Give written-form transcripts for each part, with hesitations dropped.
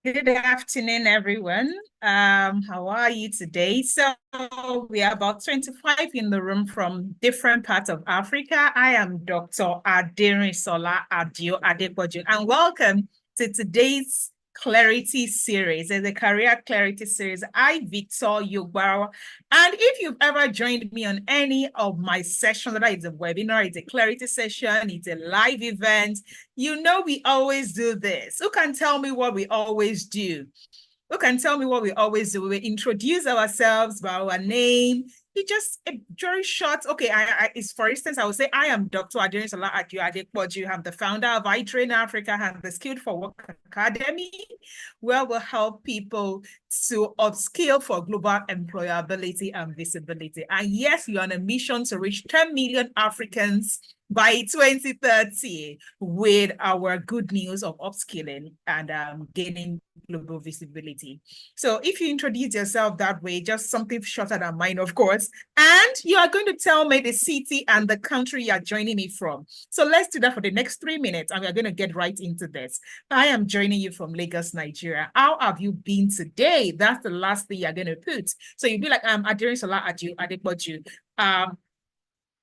Good afternoon, everyone. How are you today? So we are about 25 in the room from different parts of Africa. I am Dr. Aderinsola Adio Adepoju, and welcome to today's Clarity series. It's a career clarity series. I, Victor Yogbaro. And if you've ever joined me on any of my sessions, whether it's a webinar, it's a clarity session, it's a live event, you know we always do this. Who can tell me what we always do? Who can tell me what we always do? We introduce ourselves by our name. It just a very short. Okay, is for instance, I would say I am Dr. Aderinsola Adio Adepoju. I'm the founder of iTrain Africa and the Skilled for Work Academy, where we'll help people to upskill for global employability and visibility. And yes, you're on a mission to reach 10 million Africans by 2030 with our good news of upskilling and gaining global visibility. So if you introduce yourself that way, just something shorter than mine, of course, and you are going to tell me the city and the country you're joining me from. So let's do that for the next 3 minutes, and we're going to get right into this. I am joining you from Lagos, Nigeria. How have you been today? That's the last thing you're going to put. So you'll be like, I'm Aderinsola Adio Adepoju.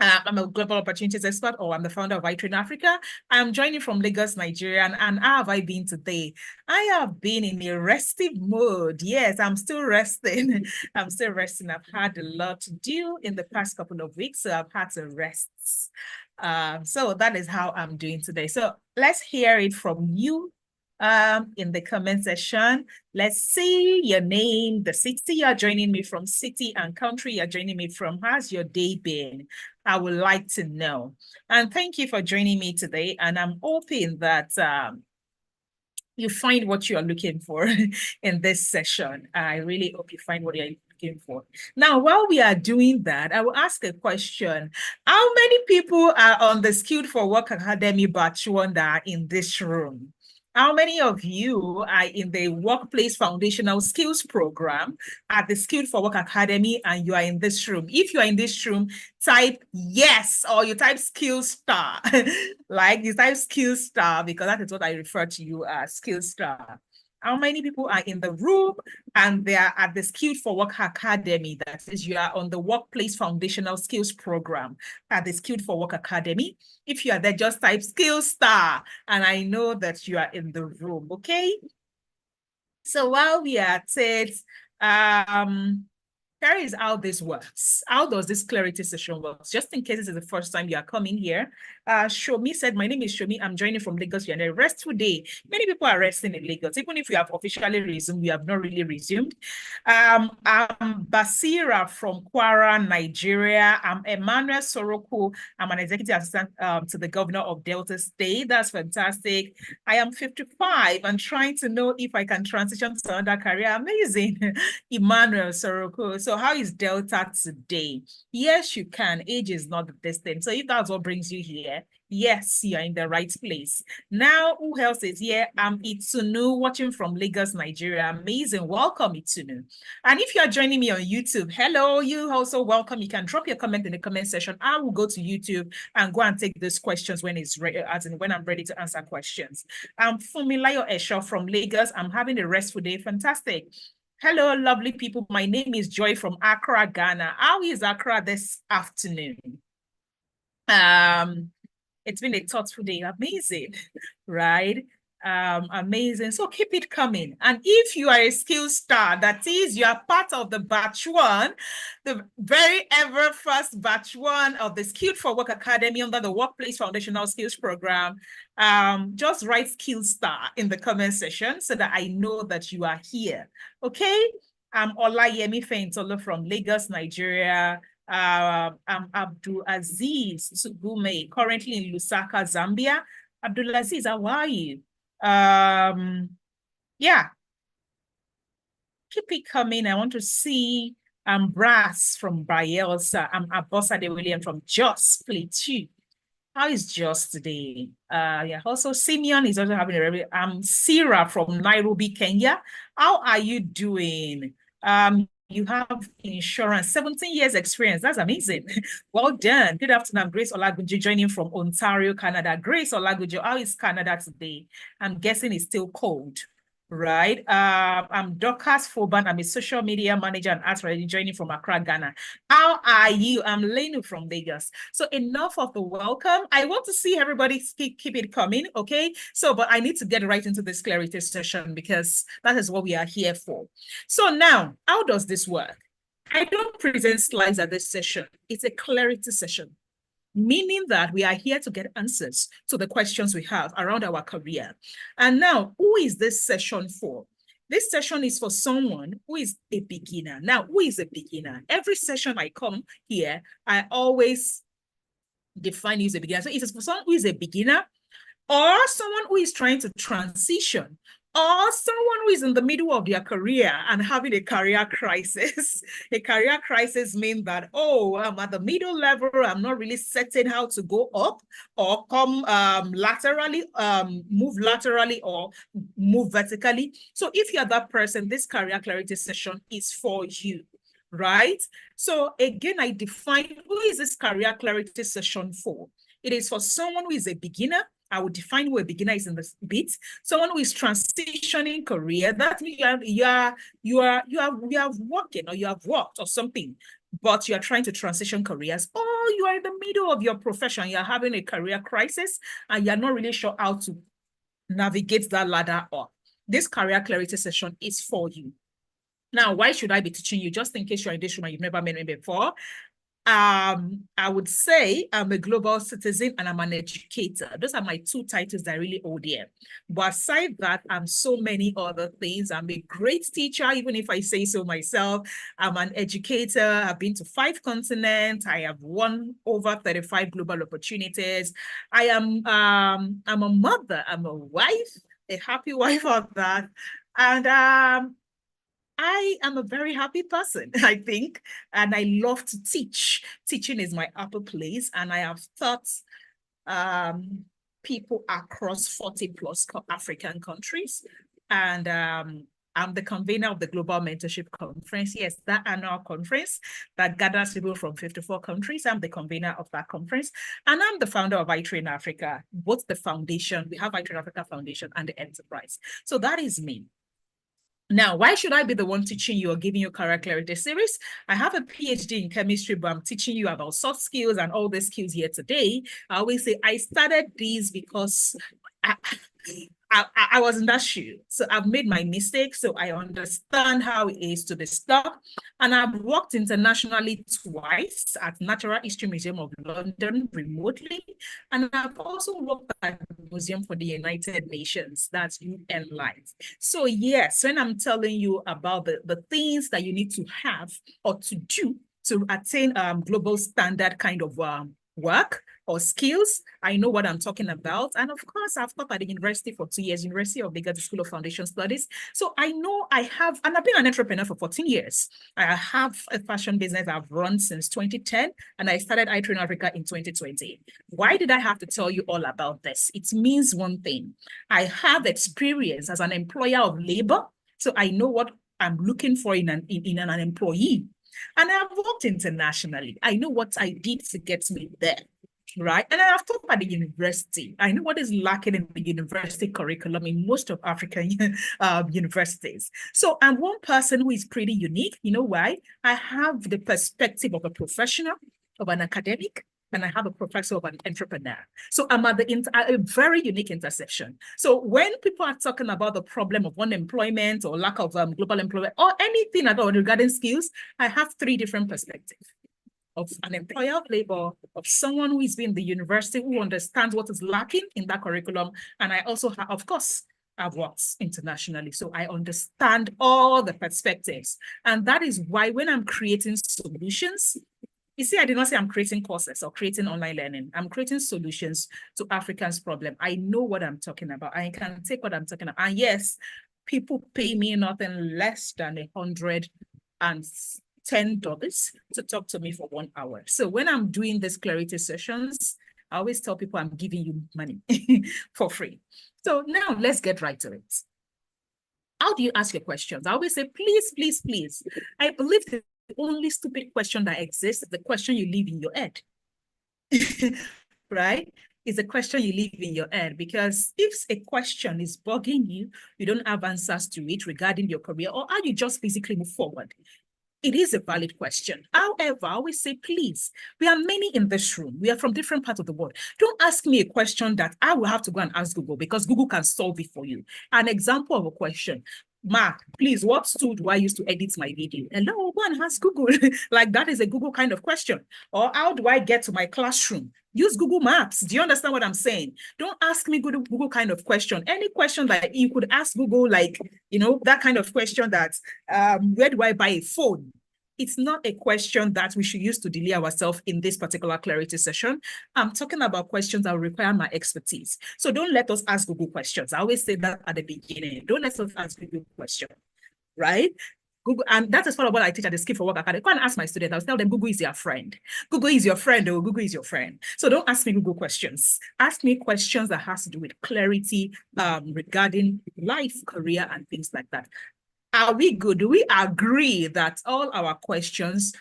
I'm a global opportunities expert, or I'm the founder of iTrain Africa. I'm joining from Lagos, Nigeria. And how have I been today? I have been in a restive mode. Yes, I'm still resting. I'm still resting. I've had a lot to do in the past couple of weeks, so I've had to rest. So that is how I'm doing today. So let's hear it from you in the comment section. Let's see your name, the city you're joining me from, city and country you're joining me from. How's your day been? I would like to know. And thank you for joining me today. And I'm hoping that you find what you're looking for in this session. I really hope you find what you're looking for. Now, while we are doing that, I will ask a question. How many people are on the Skilled for Work Academy batch one that are in this room? How many of you are in the Workplace Foundational Skills Program at the Skilled for Work Academy and you are in this room? If you are in this room, type yes, or you type skill star. Like you type skill star, because that is what I refer to you as, skill star. How many people are in the room and they are at the Skilled for Work Academy? That is, you are on the Workplace Foundational Skills Program at the Skilled for Work Academy. If you are there, just type skill star, and I know that you are in the room, okay? So while we are at it, here is how this works. How does this clarity session work? Just in case this is the first time you are coming here. Shomi said, my name is Shomi. I'm joining from Lagos. You're on a restful day. Many people are resting in Lagos. Even if we have officially resumed, we have not really resumed. I'm Basira from Kwara, Nigeria. I'm Emmanuel Soroko. I'm an executive assistant to the governor of Delta State. That's fantastic. I am 55 and trying to know if I can transition to another career. Amazing. Emmanuel Soroko. So how is Delta today? Yes, you can. Age is not the distance. So if that's what brings you here, yes, you're in the right place. Now, who else is here? I'm Itunu, watching from Lagos, Nigeria. Amazing. Welcome, Itunu. And if you are joining me on YouTube, hello, you also welcome. You can drop your comment in the comment section. I will go to YouTube and go and take those questions when it's ready, as in when I'm ready to answer questions. I'm Fumilayo Esho from Lagos. I'm having a restful day. Fantastic. Hello, lovely people. My name is Joy from Accra, Ghana. How is Accra this afternoon? It's been a thoughtful day. Amazing, right? Amazing. So keep it coming. And if you are a skill star, that is, you are part of the batch one, the very ever first batch one of the Skilled for Work Academy under the Workplace Foundational Skills Program, just write skill star in the comment section so that I know that you are here. Okay. I'm Olayemi Fentolo from Lagos, Nigeria. I'm Abdul Aziz Sugume, currently in Lusaka, Zambia. Abdul Aziz, how are you? Yeah, keep it coming. I want to see Brass from Bayelsa. I'm Abosade William from Jos Plateau. How is Jos today? Yeah, also Simeon is also having a very Sira from Nairobi, Kenya. How are you doing? You have insurance, 17 years experience. That's amazing. Well done. Good afternoon. I'm Grace Olagunjo joining from Ontario, Canada. Grace Olagunjo, how is Canada today? I'm guessing it's still cold. right? I'm Dorcas Foban. I'm a social media manager and art strategy joining from Accra, Ghana. How are you? I'm Lenu from Vegas. So enough of the welcome. I want to see everybody keep it coming, okay? So, but I need to get right into this clarity session because that is what we are here for. So now, how does this work? I don't present slides at this session. It's a clarity session, meaning that we are here to get answers to the questions we have around our career. And now, who is this session for? This session is for someone who is a beginner. Now, who is a beginner? Every session I come here, I always define you as a beginner. So it is for someone who is a beginner, or someone who is trying to transition, or someone who is in the middle of their career and having a career crisis. A career crisis means that, oh, I'm at the middle level, I'm not really certain how to go up or come laterally, move laterally or move vertically. So if you're that person, this career clarity session is for you, right? So again, I define who is this career clarity session for. It is for someone who is a beginner. I would define who a beginner is in this bit. Someone who is transitioning career. That means you are working or you have worked or something, but you are trying to transition careers, or you are in the middle of your profession. You are having a career crisis and you are not really sure how to navigate that ladder up. This career clarity session is for you. Now, why should I be teaching you? Just in case you're in this room and you've never met me before, I would say I'm a global citizen and I'm an educator. Those are my two titles that I really hold here. But aside that, I'm so many other things. I'm a great teacher, even if I say so myself. I'm an educator. I've been to 5 continents. I have won over 35 global opportunities. I'm a mother. I'm a wife, a happy wife of that. And I am a very happy person, I think, and I love to teach. Teaching is my upper place, and I have taught people across 40 plus African countries. And I'm the convener of the Global Mentorship Conference. Yes, that annual conference that gathers people from 54 countries. I'm the convener of that conference. And I'm the founder of iTrain Africa, both the foundation, we have iTrain Africa Foundation and the enterprise. So that is me. Now, why should I be the one teaching you or giving you career clarity series? I have a PhD in chemistry, but I'm teaching you about soft skills and all the skills here today. I always say I started these because I was in that shoe. So I've made my mistakes. So I understand how it is to be stuck. And I've worked internationally twice at Natural History Museum of London remotely. And I've also worked at the Museum for the United Nations, that's UN Life. So yes, when I'm telling you about the things that you need to have or to do to attain global standard kind of work or skills, I know what I'm talking about. And of course, I've taught at the university for 2 years, University of Vegas School of Foundation Studies. So I know I have, and I've been an entrepreneur for 14 years. I have a fashion business I've run since 2010, and I started iTrain Africa in 2020. Why did I have to tell you all about this? It means one thing. I have experience as an employer of labor, so I know what I'm looking for in an employee. And I've worked internationally. I know what I did to get me there, right? And I've taught at the university. I know what is lacking in the university curriculum in most of African universities. So I'm one person who is pretty unique. You know why? I have the perspective of a professional, of an academic, and I have a professor of an entrepreneur. So I'm at a very unique intersection. So when people are talking about the problem of unemployment or lack of global employment or anything at all regarding skills, I have 3 different perspectives: of an employer of labor, of someone who is in the university, who understands what is lacking in that curriculum. And I also have, of course, I've worked internationally, so I understand all the perspectives. And that is why when I'm creating solutions, you see, I did not say I'm creating courses or creating online learning. I'm creating solutions to Africans' problem. I know what I'm talking about. I can take what I'm talking about. And yes, people pay me nothing less than $110 to talk to me for 1 hour. So when I'm doing these clarity sessions, I always tell people I'm giving you money for free. So now let's get right to it. How do you ask your questions? I always say, please, please, please. I believe the only stupid question that exists is the question you leave in your head. Right? is a question you leave in your head, because if a question is bugging you, you don't have answers to it regarding your career, or how you just physically move forward, it is a valid question. However, I always say, please, we are many in this room. We are from different parts of the world. Don't ask me a question that I will have to go and ask Google, because Google can solve it for you. An example of a question: Mark, please, what tool do I use to edit my video? Hello, go and ask Google. Like, that is a Google kind of question. Or how do I get to my classroom? Use Google Maps. Do you understand what I'm saying? Don't ask me Google kind of question. Any question that you could ask Google, like, that kind of question that, where do I buy a phone? It's not a question that we should use to delay ourselves in this particular clarity session. I'm talking about questions that require my expertise. So don't let us ask Google questions. I always say that at the beginning. Don't let us ask Google questions, right? Google, and that is part of what I teach at the Skill for Work Academy. Go and ask my students. I'll tell them Google is your friend. Google is your friend, or Google is your friend. So don't ask me Google questions. Ask me questions that has to do with clarity regarding life, career, and things like that. Are we good? Do we agree that all our questions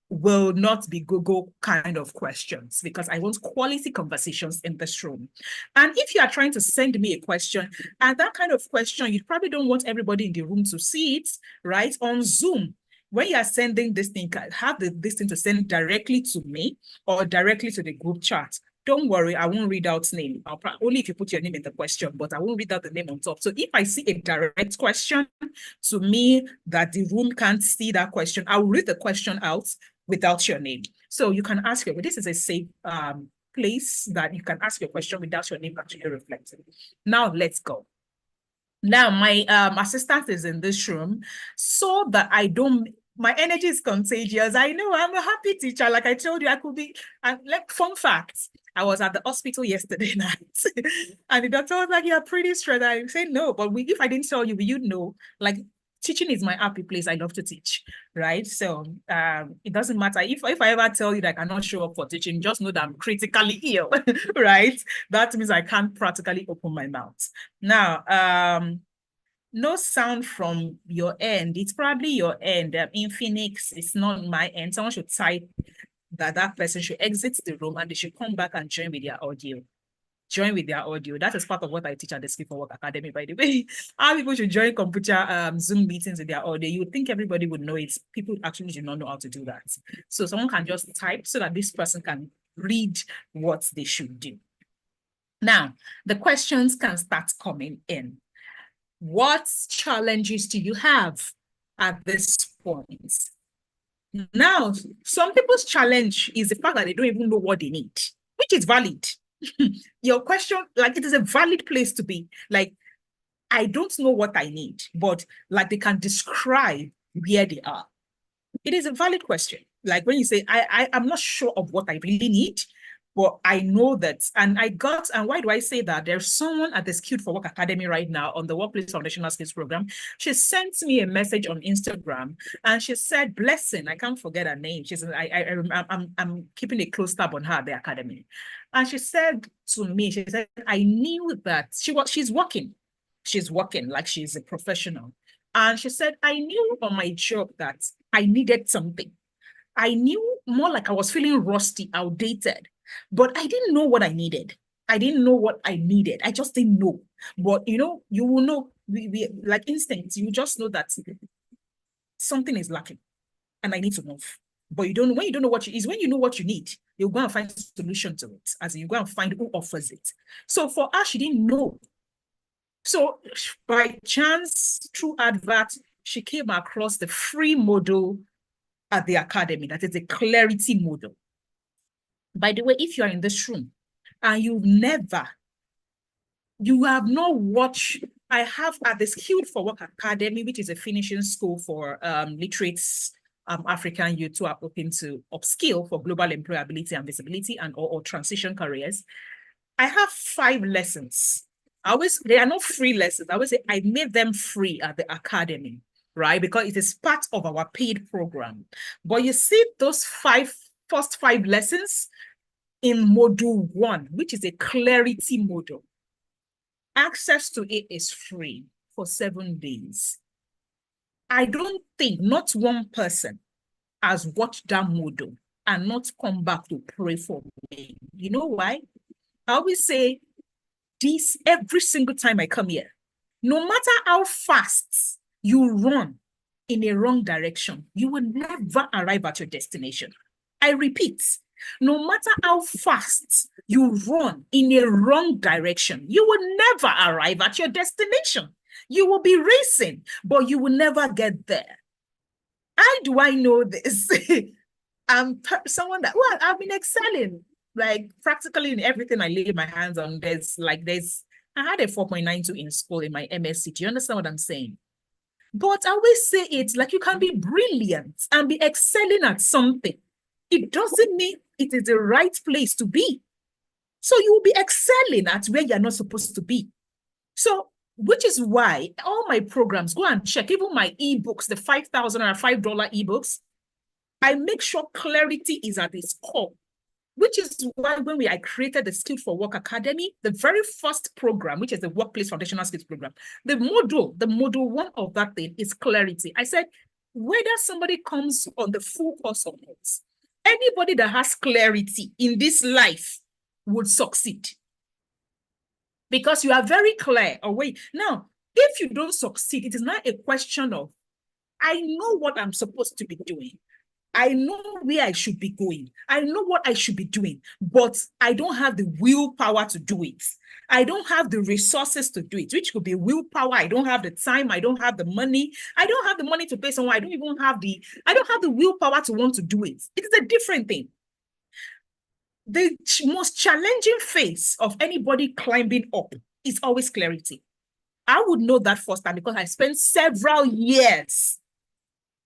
will not be Google kind of questions? Because I want quality conversations in this room. And if you are trying to send me a question, and that kind of question, you probably don't want everybody in the room to see it, right? On Zoom, when you are sending this thing, have this thing to send directly to me or directly to the group chat. Don't worry, I won't read out name. Only if you put your name in the question, but I won't read out the name on top. So if I see a direct question to me that the room can't see that question, I'll read the question out without your name. So you can ask this is a safe place that you can ask your question without your name actually reflected. Now let's go. Now my assistant is in this room so that my energy is contagious. I know I'm a happy teacher. Like I told you, I could be, like, fun facts. I was at the hospital yesterday night and the doctor was like, "You're pretty stressed." I said, "No, but if I didn't tell you, you'd know." Like, teaching is my happy place. I love to teach, right? So it doesn't matter. If I ever tell you that I cannot show up for teaching, just know that I'm critically ill, right? That means I can't practically open my mouth. Now, no sound from your end. It's probably your end. In Phoenix, it's not my end. Someone should type that person should exit the room and they should come back and join with their audio. Join with their audio. That is part of what I teach at the Skill for Work Academy, by the way. How people should join computer Zoom meetings with their audio. You would think everybody would know it. People actually do not know how to do that. So someone can just type so that this person can read what they should do. Now, the questions can start coming in. What challenges do you have at this point? Now, some people's challenge is the fact that they don't even know what they need, which is valid. Your question, like, it is a valid place to be. Like, I don't know what I need, but like they can describe where they are. It is a valid question. Like when you say, I'm not sure of what I really need, but I know that, and why do I say that? There's someone at the Skilled for Work Academy right now on the Workplace Foundational Skills Program. She sent me a message on Instagram and she said, Blessing, I can't forget her name. She's, I'm keeping a close tab on her at the academy. And she said to me, she said, I knew that she's working. She's working like she's a professional. And she said, I knew on my job that I needed something. I knew more like I was feeling rusty, outdated, but I didn't know what I needed. I didn't know what I needed. I just didn't know. But you will know, we like instincts, you just know that something is lacking and I need to move. But you don't know, when you don't know what you is when you know what you need, you'll go and find a solution to it, as in you go and find who offers it. So for her, she didn't know. So by chance, through advert, she came across the free model at the academy. That is a clarity model. By the way, if you are in this room and you have not watched, I have at the Skilled for Work Academy, which is a finishing school for literates, African youth who are hoping to upskill for global employability and visibility and or transition careers. I have 5 lessons. They are not free lessons. I always say I made them free at the academy, right? Because it is part of our paid program. But you see those first 5 lessons in module 1, which is a clarity module. Access to it is free for 7 days. I don't think not one person has watched that module and not come back to pray for me. You know why? I always say this every single time I come here. No matter how fast you run in a wrong direction, you will never arrive at your destination. I repeat, no matter how fast you run in a wrong direction, you will never arrive at your destination. You will be racing, but you will never get there. How do I know this? I'm someone that, well, I've been excelling, like practically in everything I lay my hands on. I had a 4.92 in school in my MSc. Do you understand what I'm saying? But I always say it like you can be brilliant and be excelling at something. It doesn't mean it is the right place to be. So you will be excelling at where you're not supposed to be. So, which is why all my programs, go and check, even my ebooks, the $5,000 or $5 ebooks, I make sure clarity is at its core. Which is why when I created the Skilled for Work Academy, the very first program, which is the Workplace Foundational Skills Program, the module one of that thing is clarity. I said, whether somebody comes on the full course or not, anybody that has clarity in this life would succeed. Because you are very clear. Oh, wait. Now, if you don't succeed, it is not a question of, I know what I'm supposed to be doing. I know where I should be going. I know what I should be doing, but I don't have the willpower to do it. I don't have the resources to do it, which could be willpower. I don't have the time. I don't have the money. I don't have the money to pay someone. I don't have the willpower to want to do it. It is a different thing. The most challenging phase of anybody climbing up is always clarity. I would know that firsthand because I spent several years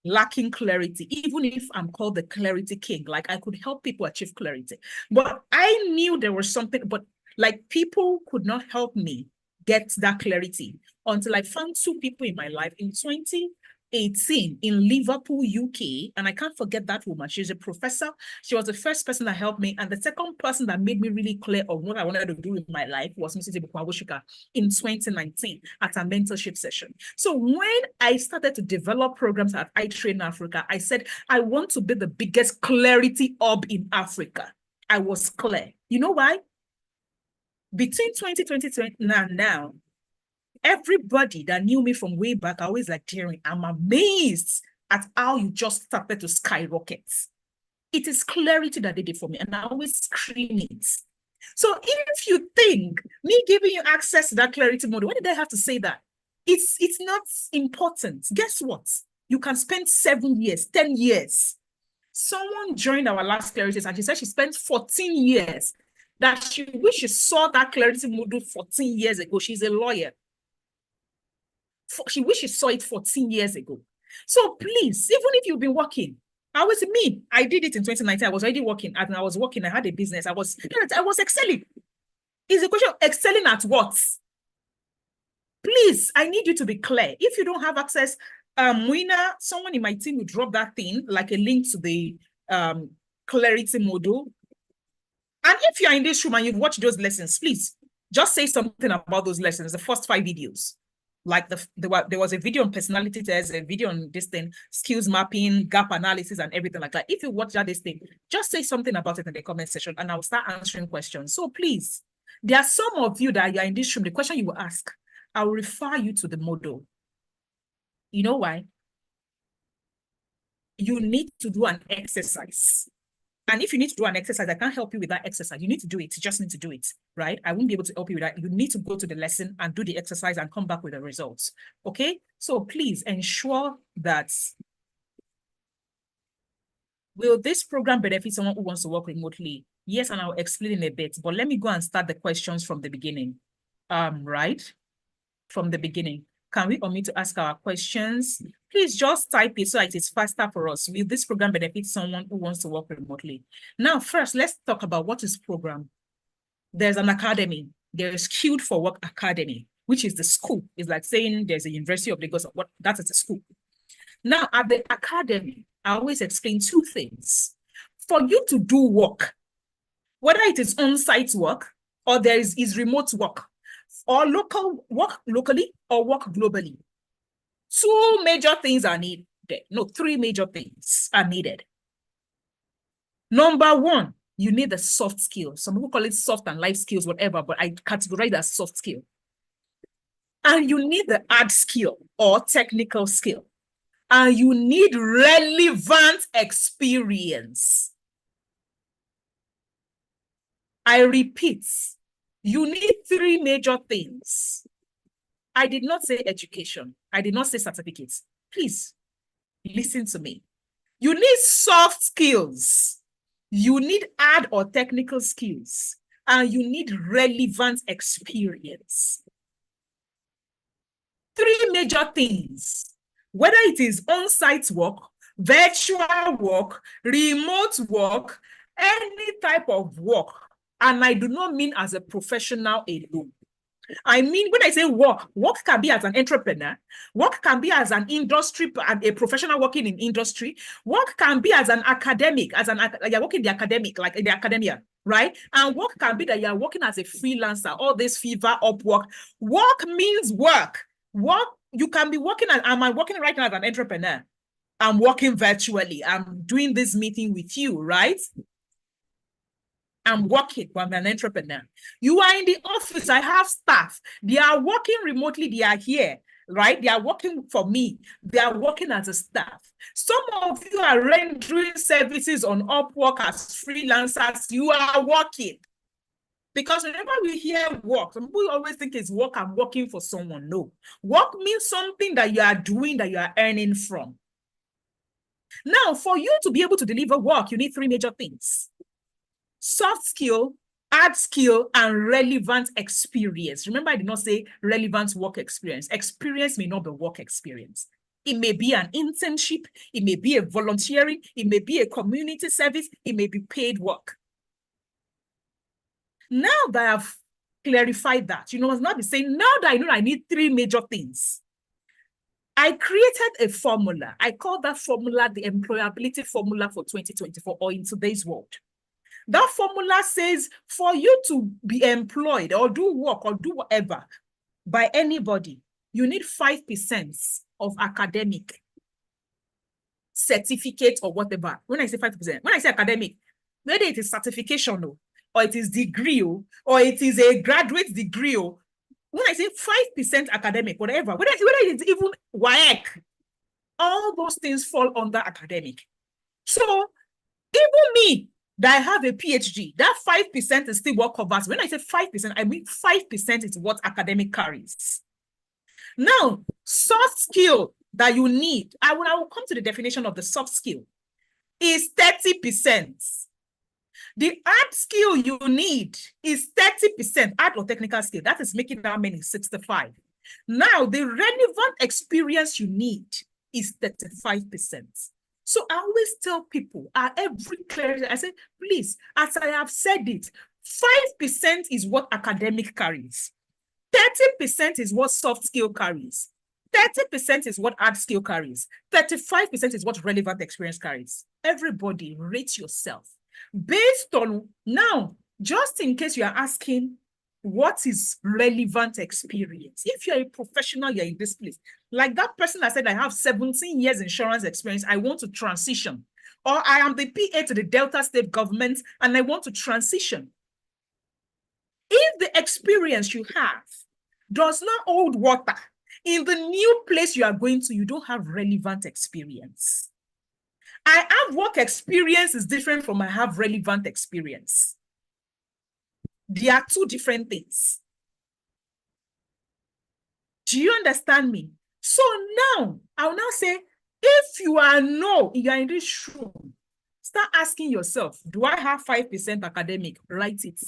lacking clarity, even if I'm called the clarity king. Like I could help people achieve clarity, but I knew there was something, but like people could not help me get that clarity until I found two people in my life in 2018 in Liverpool, UK. And I can't forget that woman. She's a professor. She was the first person that helped me. And the second person that made me really clear on what I wanted to do in my life was Mrs. Ibukwawushika in 2019 at a mentorship session. So when I started to develop programs at iTrain Africa, I said, I want to be the biggest clarity hub in Africa. I was clear. You know why? Between 2020 and now, everybody that knew me from way back, I always like, Jerry, I'm amazed at how you just started to skyrocket. It is clarity that they did for me, and I always scream it. So if you think me giving you access to that clarity model, why did I have to say that? It's not important. Guess what? You can spend 7 years, 10 years. Someone joined our last clarity and she said she spent 14 years, that she wish she saw that clarity model 14 years ago. She's a lawyer. She wished she saw it 14 years ago. So please, even if you've been working, I did it in 2019. I was already working. I was working. I had a business. I was excelling. It's a question of excelling at what? Please, I need you to be clear. If you don't have access, Muina, someone in my team will drop that thing, like a link to the clarity module. And if you're in this room and you've watched those lessons, please just say something about those lessons, the first 5 videos. Like there was a video on personality tests, a video on this thing, skills mapping, gap analysis, and everything like that. If you watch this thing, just say something about it in the comment section and I'll start answering questions. So please, there are some of you that you're in this room, the question you will ask, I'll refer you to the model. You know why? You need to do an exercise. And if you need to do an exercise, I can't help you with that exercise. You need to do it. You just need to do it, right? I won't be able to help you with that. You need to go to the lesson and do the exercise and come back with the results, okay? So please ensure that, will this program benefit someone who wants to work remotely? Yes, and I'll explain in a bit, but let me go and start the questions from the beginning, right? From the beginning. Can we omit to ask our questions? Please just type it so that it's faster for us. Will this program benefit someone who wants to work remotely? Now, first, let's talk about what is program. There's an academy. There is Skilled for Work Academy, which is the school. It's like saying there's a University of Lagos. That is the school. Now, at the academy, I always explain 2 things. For you to do work, whether it is on-site work or there is remote work, or work locally or work globally. 2 major things are needed. No, 3 major things are needed. Number 1, You need the soft skills. Some people call it soft and life skills, whatever, but I categorize it as soft skill. And you need the hard skill or technical skill. And you need relevant experience. I repeat, you need 3 major things. I did not say education. I did not say certificates. Please, listen to me. You need soft skills. You need hard or technical skills. And you need relevant experience. 3 major things. Whether it is on-site work, virtual work, remote work, any type of work. And I do not mean as a professional alone. I mean, when I say work, work can be as an entrepreneur, work can be as an industry, a professional working in industry, work can be as an academic, you're working in the academic, like in the academia, right? And work can be that you're working as a freelancer, all this Fiverr, Upwork. Work means work. Work, you can be working, am I working right now as an entrepreneur? I'm working virtually. I'm doing this meeting with you, right? I'm working, I'm an entrepreneur. You are in the office, I have staff. They are working remotely, they are here, right? They are working for me. They are working as a staff. Some of you are rendering services on Upwork as freelancers. You are working. Because whenever we hear work, some people always think it's work, I'm working for someone. No. Work means something that you are doing, that you are earning from. Now, for you to be able to deliver work, you need 3 major things. Soft skill, hard skill, and relevant experience. Remember, I did not say relevant work experience. Experience may not be work experience. It may be an internship. It may be a volunteering. It may be a community service. It may be paid work. Now that I've clarified that, you must not be saying, now that I know I need 3 major things, I created a formula. I call that formula the employability formula for 2024 or in today's world. That formula says for you to be employed or do work or do whatever by anybody, you need 5% of academic certificate or whatever. When I say 5%, when I say academic, whether it is certification or it is degree or it is a graduate degree, when I say 5% academic, whatever, whether it's even WAEC, all those things fall under academic. So even me, that I have a PhD, that 5% is still what covers. When I say 5%, I mean 5% is what academic carries. Now, soft skill that you need, I will come to the definition of the soft skill, is 30%. The hard skill you need is 30%, hard or technical skill. That is making that many 65. Now, the relevant experience you need is 35%. So I always tell people, every clarity, I say, please, as I have said it, 5% is what academic carries. 30% is what soft skill carries. 30% is what hard skill carries. 35% is what relevant experience carries. Everybody rate yourself based on, now, just in case you are asking, what is relevant experience? If you're a professional, you're in this place. Like that person that said, I have 17 years insurance experience, I want to transition. Or I am the PA to the Delta State government and I want to transition. If the experience you have does not hold water, in the new place you are going to, you don't have relevant experience. I have work experience is different from I have relevant experience. They are 2 different things. Do you understand me? So now, I'll now say, if you are in this room, start asking yourself, do I have 5% academic? Write it.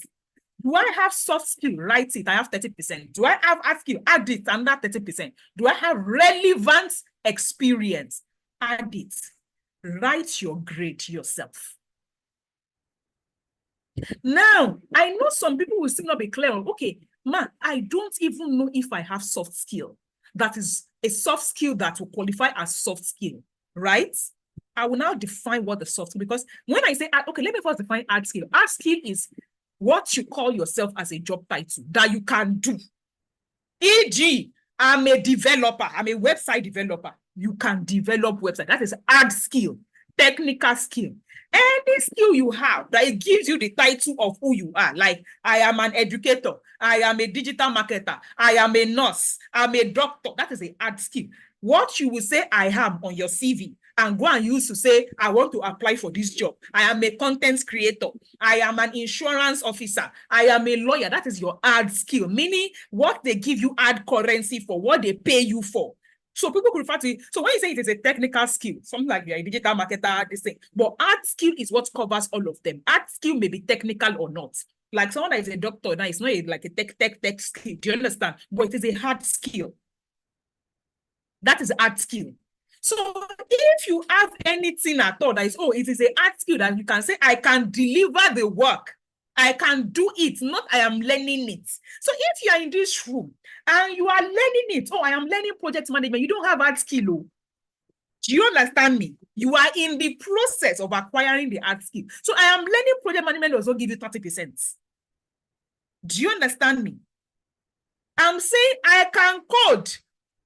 Do I have soft skill? Write it. I have 30%. Do I have hard skill? Add it, and that 30%. Do I have relevant experience? Add it. Write your grade yourself. Now, I know some people will still not be clear on, okay, man, I don't even know if I have soft skill. That is a soft skill that will qualify as soft skill, right? I will now define what the soft skill, because when I say, okay, let me first define hard skill. Hard skill is what you call yourself as a job title that you can do. E.g., I'm a developer, I'm a website developer. You can develop website. That is hard skill. technical skill. Any skill you have that it gives you the title of who you are, like I am an educator, I am a digital marketer, I am a nurse, I'm a doctor. That is a hard skill. What you will say I am on your CV and go and use to say, I want to apply for this job. I am a content creator. I am an insurance officer. I am a lawyer. That is your hard skill, meaning what they give you hard currency for, what they pay you for. So people could refer to it. So when you say it is a technical skill, something like you're a digital marketer, this thing, but art skill is what covers all of them. Art skill may be technical or not. Like someone that is a doctor, now it's not like a tech skill. Do you understand? But it is a hard skill. That is art skill. So if you have anything at all that is, oh, it is a art skill that you can say, I can deliver the work. I can do it, not I am learning it. So if you are in this room and you are learning it, oh, I am learning project management, you don't have art skill. Oh. Do you understand me? You are in the process of acquiring the art skill. So I am learning project management also give you 30%. Do you understand me? I'm saying I can code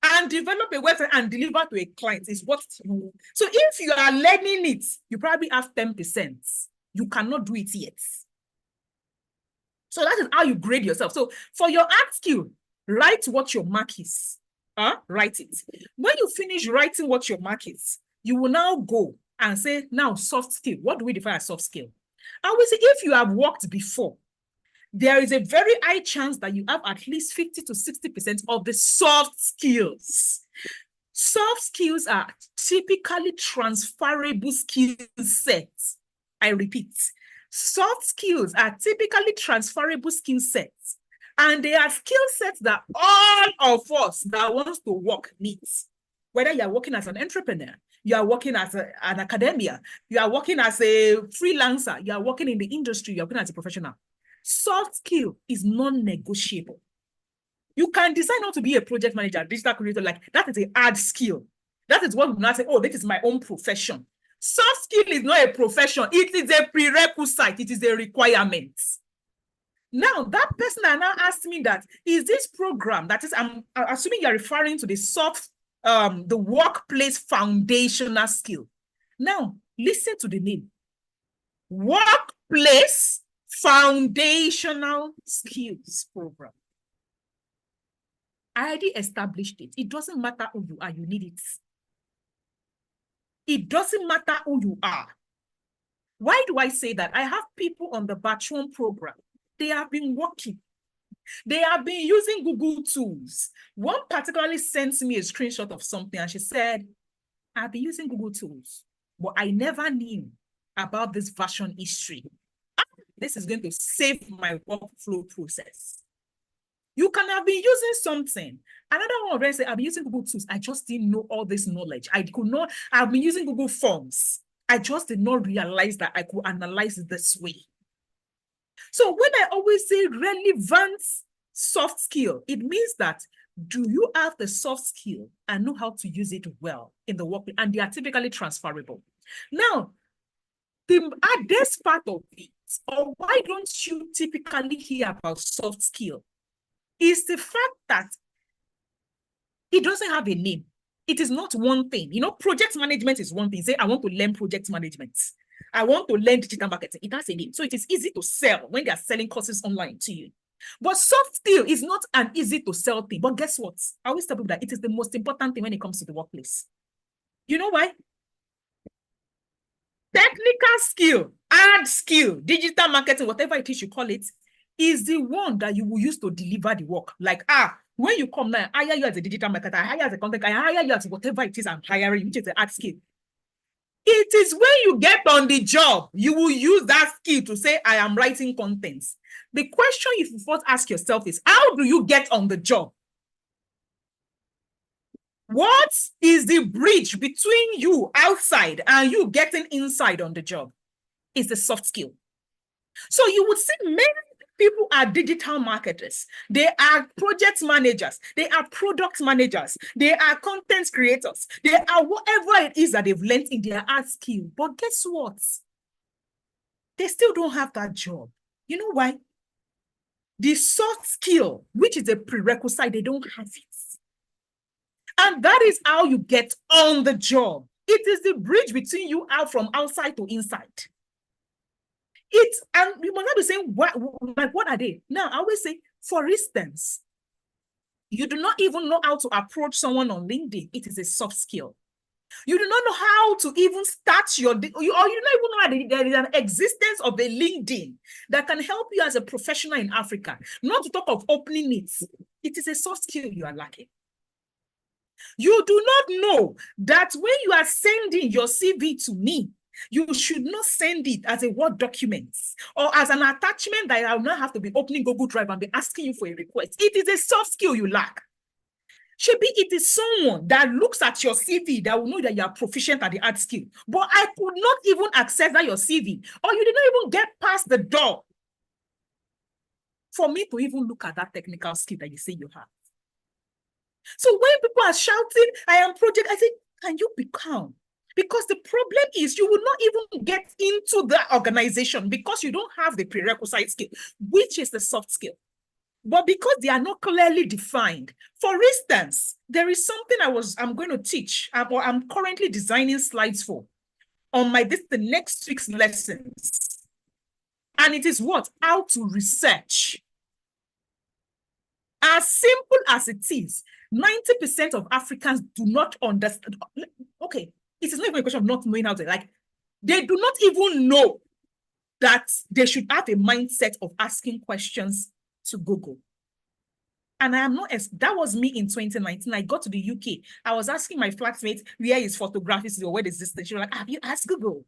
and develop a website and deliver to a client is what you. So if you are learning it, you probably have 10%. You cannot do it yet. So that is how you grade yourself. So for your art skill, write what your mark is. Write it. When you finish writing what your mark is, you will now go and say, now soft skill. What do we define as soft skill? I will say if you have worked before, there is a very high chance that you have at least 50 to 60% of the soft skills. Soft skills are typically transferable skill sets. I repeat, soft skills are typically transferable skill sets. And they are skill sets that all of us that wants to work needs. Whether you are working as an entrepreneur, you are working as an academia, you are working as a freelancer, you are working in the industry, you are working as a professional. Soft skill is non-negotiable. You can decide not to be a project manager, digital creator, like that is a hard skill. That is what we not say, oh, this is my own profession. Soft skill is not a profession. It is a prerequisite. It is a requirement. Now, that person now asked me that, is this program, that is, I'm assuming you're referring to the the workplace foundational skill. Now, listen to the name. Workplace Foundational Skills Program. I already established it. It doesn't matter who you are, you need it. It doesn't matter who you are. Why do I say that? I have people on the Batch 1 program. They have been working. They have been using Google tools. One particularly sent me a screenshot of something and she said, I've been using Google tools, but I never knew about this version history. This is going to save my workflow process. You can have been using something. Another one of them said, I've been using Google tools. I just didn't know all this knowledge. I've been using Google Forms. I just did not realize that I could analyze it this way. So when I always say relevant soft skill, it means that do you have the soft skill and know how to use it well in the workplace? And they are typically transferable. Now, the hardest part of it, or why don't you typically hear about soft skill, is the fact that it doesn't have a name. It is not one thing. You know, project management is one thing. Say, I want to learn project management. I want to learn digital marketing. It has a name. So it is easy to sell when they are selling courses online to you. But soft skill is not an easy to sell thing. But guess what? I always tell people that it is the most important thing when it comes to the workplace. You know why? Technical skill, hard skill, digital marketing, whatever it is you call it, is the one that you will use to deliver the work. Like, when you come now, I hire you as a digital marketer, I hire you as a content, I hire you as whatever it is I'm hiring, which is the hard skill. It is when you get on the job, you will use that skill to say, I am writing contents. The question you first ask yourself is, how do you get on the job? What is the bridge between you outside and you getting inside on the job? Is the soft skill. So you would see many people are digital marketers. They are project managers. They are product managers. They are content creators. They are whatever it is that they've learned in their art skill. But guess what? They still don't have that job. You know why? The soft skill, which is a prerequisite, they don't have it. And that is how you get on the job. It is the bridge between you out from outside to inside. And you must not be saying, what are they? Now, I always say, for instance, you do not even know how to approach someone on LinkedIn. It is a soft skill. You do not know how to even start or you do not even know that there is an existence of a LinkedIn that can help you as a professional in Africa. Not to talk of opening it. It is a soft skill you are lacking. You do not know that when you are sending your CV to me, you should not send it as a Word document or as an attachment that I will not have to be opening Google Drive and be asking you for a request. It is a soft skill you lack. Maybe it is someone that looks at your CV that will know that you are proficient at the art skill. But I could not even access that your CV, or you did not even get past the door for me to even look at that technical skill that you say you have. So when people are shouting, I am project, I say, can you be calm? Because the problem is you will not even get into the organization because you don't have the prerequisite skill, which is the soft skill. But because they are not clearly defined, for instance, there is something I'm going to teach, or I'm currently designing slides for on the next week's lessons. And it is what? How to research. As simple as it is, 90% of Africans do not understand. Okay, it is not even a question of not knowing how to, they do not even know that they should have a mindset of asking questions to Google. And I am not, that was me in 2019. I got to the UK. I was asking my flatmates, where is photography? Or where is this? She was like, have you asked Google?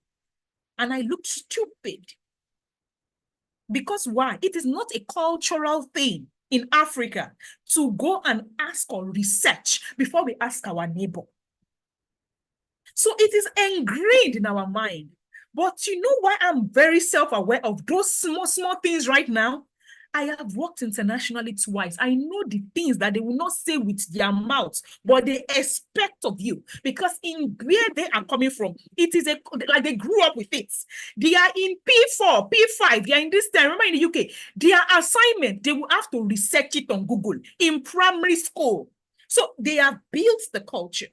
And I looked stupid. Because why? It is not a cultural thing in Africa to go and ask or research before we ask our neighbor. So it is ingrained in our mind. But you know why I'm very self-aware of those small things right now? I have worked internationally twice. I know the things that they will not say with their mouths, but they expect of you. Because in where they are coming from, it is like they grew up with it. They are in P4, P5, they are in this time. Remember in the UK, their assignment, they will have to research it on Google in primary school. So they have built the culture.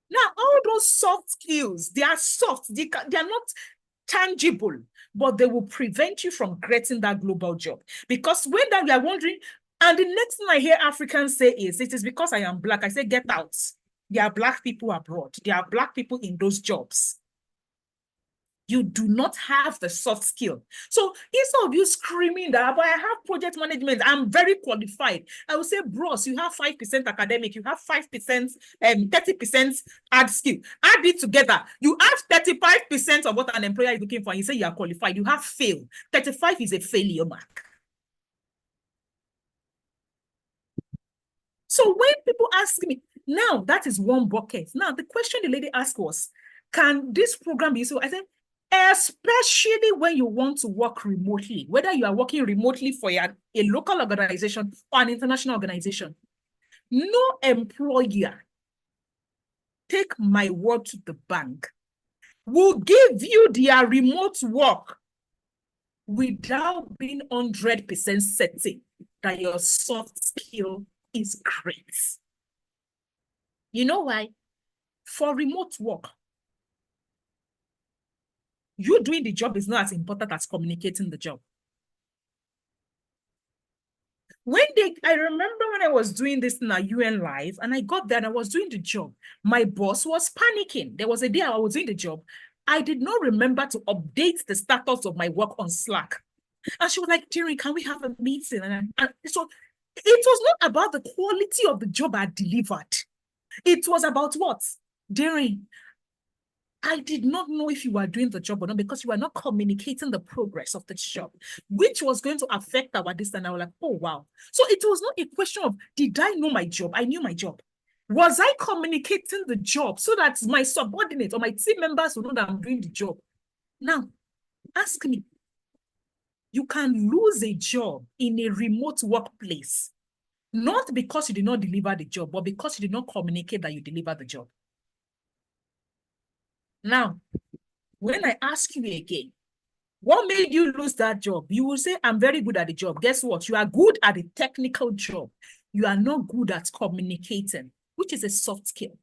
Now, all those soft skills, they are soft. They are not tangible, but they will prevent you from getting that global job. Because when that we are wondering, and the next thing I hear Africans say is, it is because I am Black. I say, get out. There are Black people abroad. There are Black people in those jobs. You do not have the soft skill. So instead of you screaming that, but I have project management, I'm very qualified, I will say, bros, you have 5% academic, you have 5%, 30% hard skill. Add it together. You have 35% of what an employer is looking for. And you say you are qualified. You have failed. 35 is a failure mark. So when people ask me, now that is one bucket. Now the question the lady asked was, can this program be so? I said, especially when you want to work remotely, whether you are working remotely for a local organization or an international organization, no employer, take my word to the bank, will give you their remote work without being 100% certain that your soft skill is great. You know why? For remote work, you doing the job is not as important as communicating the job. I remember when I was doing this in a UN Live, and I got there and I was doing the job. My boss was panicking. There was a day I was doing the job. I did not remember to update the status of my work on Slack. And she was like, Jerry, can we have a meeting? And so it was not about the quality of the job I delivered. It was about what? Jerry, I did not know if you were doing the job or not because you were not communicating the progress of the job, which was going to affect our distance. And I was like, oh, wow. So it was not a question of, did I know my job? I knew my job. Was I communicating the job so that my subordinates or my team members will know that I'm doing the job? Now, ask me, you can lose a job in a remote workplace, not because you did not deliver the job, but because you did not communicate that you delivered the job. Now, when I ask you again, what made you lose that job? You will say, I'm very good at the job. Guess what? You are good at the technical job. You are not good at communicating, which is a soft skill.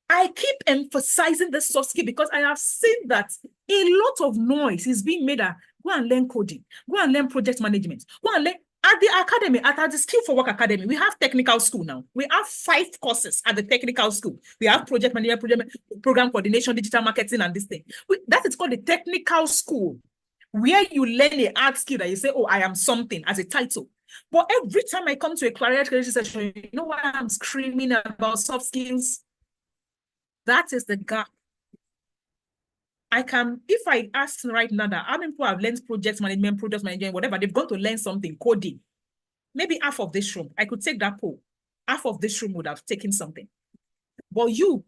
I keep emphasizing the soft skill because I have seen that a lot of noise is being made. Go and learn coding, go and learn project management, go and learn at the academy, at the Skill for Work Academy. We have technical school now. We have 5 courses at the technical school. We have project management, program coordination, digital marketing, and this thing. That is called the technical school, where you learn a hard skill that you say, oh, I am something as a title. But every time I come to a career creation session, you know why I'm screaming about soft skills? That is the gap. I can, if I ask right now that how many people have learned project management, whatever, they've gone to learn something, coding. Maybe half of this room, I could take that poll. Half of this room would have taken something. But you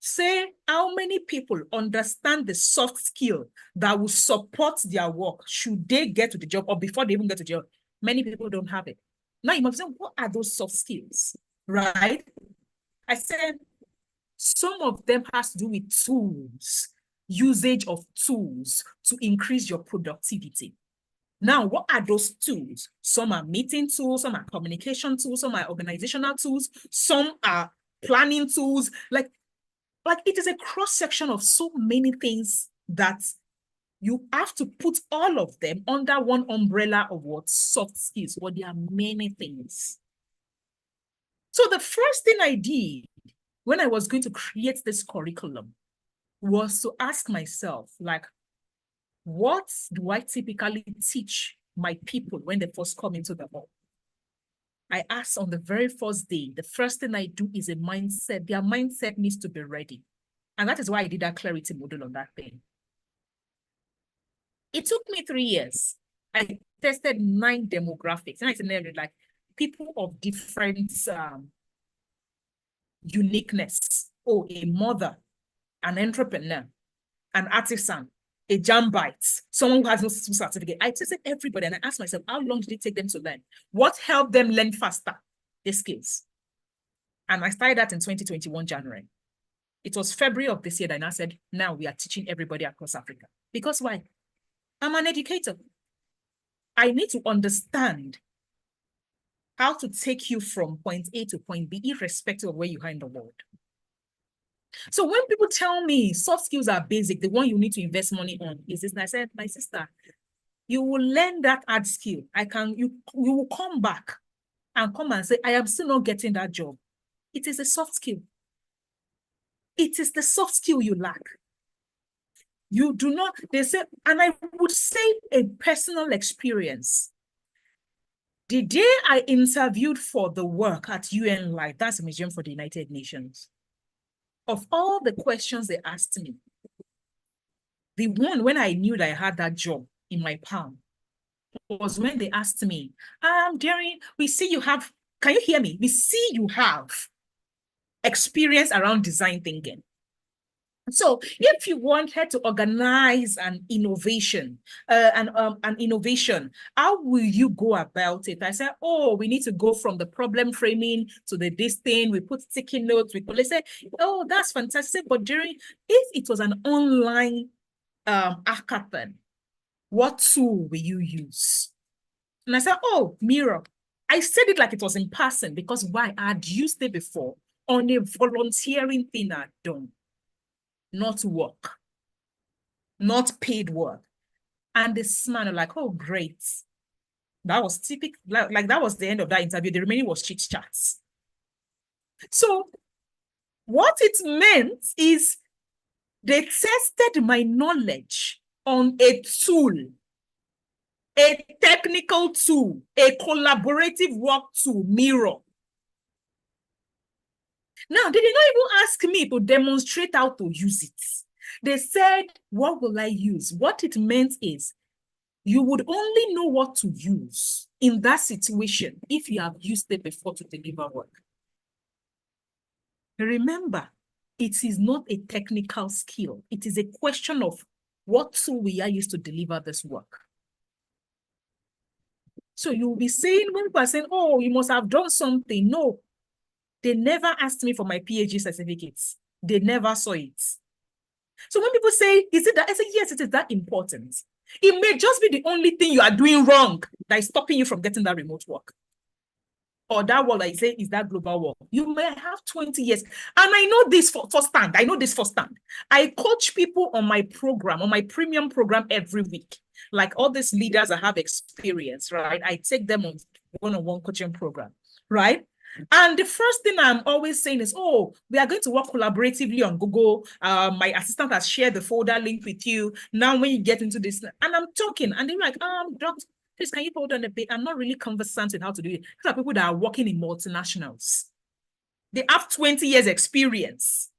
say how many people understand the soft skill that will support their work should they get to the job or before they even get to the job. Many people don't have it. Now you must say, what are those soft skills, right? I said, some of them has to do with tools, usage of tools to increase your productivity. Now, what are those tools? Some are meeting tools, some are communication tools, some are organizational tools, some are planning tools. Like it is a cross-section of so many things that you have to put all of them under one umbrella of what? Soft skills. But there are many things. So the first thing I did when I was going to create this curriculum was to ask myself, like, what do I typically teach my people when they first come into the hall? I asked on the very first day, the first thing I do is a mindset. Their mindset needs to be ready. And that is why I did that clarity module on that thing. It took me 3 years. I tested 9 demographics. And I said, like, people of different uniqueness. Oh, a mother, an entrepreneur, an artisan, a jambite, someone who has no certificate. I tested everybody and I asked myself, how long did it take them to learn? What helped them learn faster? The skills. And I started that in 2021, January. It was February of this year that I said, now we are teaching everybody across Africa. Because why? I'm an educator. I need to understand how to take you from point A to point B, irrespective of where you are in the world. So when people tell me soft skills are basic, the one you need to invest money on is this, and I said, my sister, you will learn that hard skill. You will come back and come and say, I am still not getting that job. It is a soft skill. It is the soft skill you lack. You do not, they say, and I would say a personal experience. The day I interviewed for the work at UN Life, that's a museum for the United Nations, of all the questions they asked me, the one when I knew that I had that job in my palm was when they asked me, Darren, we see you have, can you hear me? We see you have experience around design thinking. So if you wanted to organize an innovation, how will you go about it? I said, oh, we need to go from the problem framing to this thing. We put sticky notes. They say, oh, that's fantastic. But if it was an online hackathon, what tool will you use? And I said, oh, Miro. I said it like it was in person because why? I had used it before on a volunteering thing I'd done. Not work, not paid work. And this man like, oh, great. That was typical, like that was the end of that interview. The remaining was chit chats. So what it meant is they tested my knowledge on a tool, a technical tool, a collaborative work tool, Miro. Now, they did not even ask me to demonstrate how to use it. They said, what will I use? What it meant is you would only know what to use in that situation if you have used it before to deliver work. Remember, it is not a technical skill. It is a question of what tool we are used to deliver this work. So you'll be saying, when people are saying, oh, you must have done something. No. They never asked me for my PhD certificates. They never saw it. So when people say, is it that? I say, yes, it is that important. It may just be the only thing you are doing wrong that is stopping you from getting that remote work. or that work that you say is that global work. You may have 20 years. And I know this firsthand. I know this firsthand. I coach people on my program, on my premium program every week. Like all these leaders that have experience, right? I take them on one-on-one coaching program, right? And the first thing I'm always saying is, oh, we are going to work collaboratively on Google. My assistant has shared the folder link with you. Now, when you get into this, and I'm talking, and they're like, doctor, please, can you hold on a bit? I'm not really conversant with how to do it. These are people that are working in multinationals. They have 20 years experience.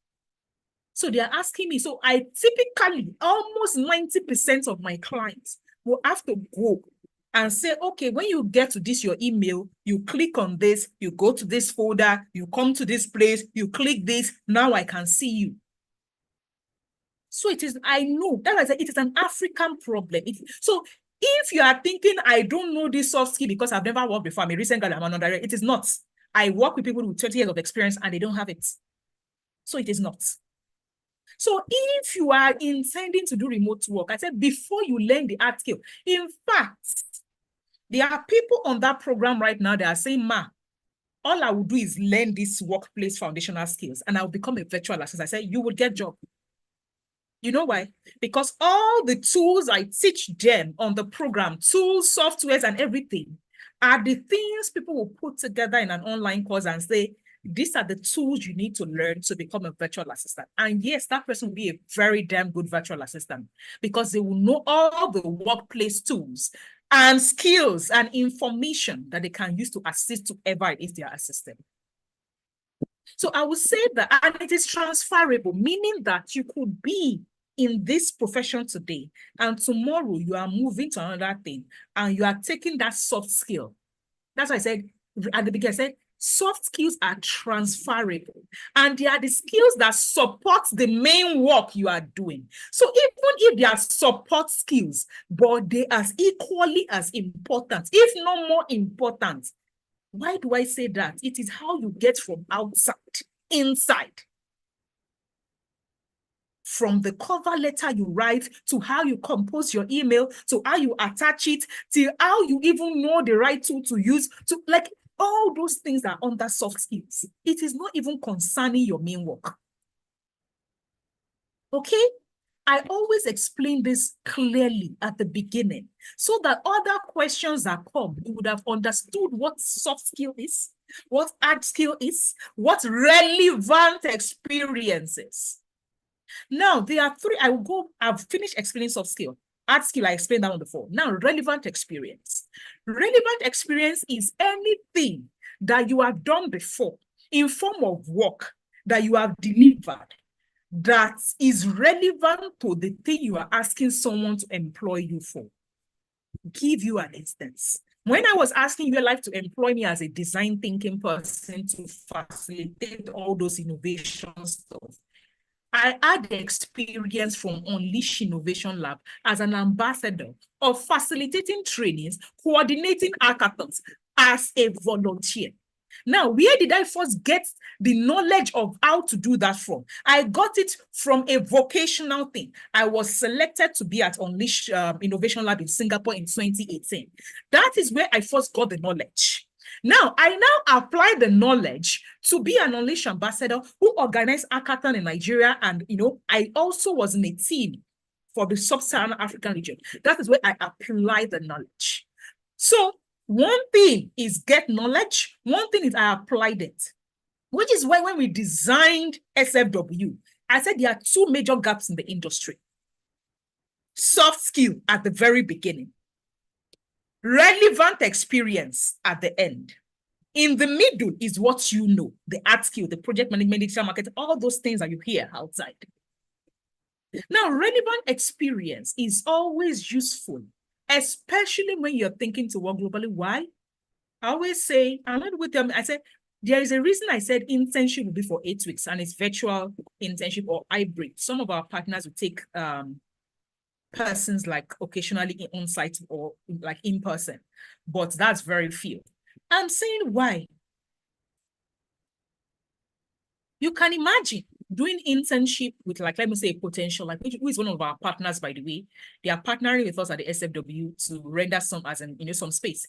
So they're asking me. So I typically, almost 90% of my clients will have to go and say, okay, when you get to this, your email, you click on this, you go to this folder, you come to this place, you click this, now I can see you. So it is, I know, that I said, it is an African problem. So if you are thinking, I don't know this soft skill because I've never worked before, I'm a recent girl, I'm an undergraduate, it is not. I work with people with 20 years of experience and they don't have it. So it is not. So if you are intending to do remote work, I said, before you learn the art skill, in fact, there are people on that program right now that are saying, ma, all I will do is learn these workplace foundational skills and I'll become a virtual assistant. I said, you will get job. You know why? Because all the tools I teach them on the program, tools, softwares, and everything, are the things people will put together in an online course and say, these are the tools you need to learn to become a virtual assistant. And yes, that person will be a very damn good virtual assistant because they will know all the workplace tools and skills and information that they can use to assist whoever it is they are assisting. So I would say that, and it is transferable, meaning that you could be in this profession today, and tomorrow you are moving to another thing, and you are taking that soft skill. That's why I said at the beginning, I said, soft skills are transferable, and they are the skills that support the main work you are doing. So even if they are support skills, but they are equally as important, if not more important. Why do I say that? It is how you get from outside, inside. From the cover letter you write, to how you compose your email, to how you attach it, to how you even know the right tool to use, to like all those things are under soft skills. It is not even concerning your main work. Okay? I always explain this clearly at the beginning so that other questions that come, you would have understood what soft skill is, what hard skill is, what relevant experience is. Now, there are three. I've finished explaining soft skill. Hard skill, I explained that one before. Now, relevant experience. Relevant experience is anything that you have done before in form of work that you have delivered that is relevant to the thing you are asking someone to employ you for. Give you an instance. When I was asking your life to employ me as a design thinking person to facilitate all those innovation stuff, I had the experience from Unleash Innovation Lab as an ambassador of facilitating trainings, coordinating hackathons as a volunteer. Now, where did I first get the knowledge of how to do that from? I got it from a vocational thing. I was selected to be at Unleash Innovation Lab in Singapore in 2018. That is where I first got the knowledge. Now, I now apply the knowledge to be an Unleash ambassador who organized hackathon in Nigeria. And, I also was in a team for the Sub-Saharan African region. That is where I apply the knowledge. So one thing is get knowledge. One thing is I applied it, which is why when we designed SFW, I said there are two major gaps in the industry. Soft skill at the very beginning. Relevant experience at the end. In the middle is what you know, the art skill, the project management, digital marketing, all those things that you hear outside. Now, relevant experience is always useful, especially when you're thinking to work globally. Why? I always say, I'm not with them. I said, there is a reason I said internship will be for 8 weeks and it's virtual internship or hybrid. Some of our partners will take persons like occasionally on site or like in person, but that's very few. I'm saying why. You can imagine doing internship with, like, let me say, a potential, like, who is one of our partners, by the way. They are partnering with us at the SFW to render some, as in, some space.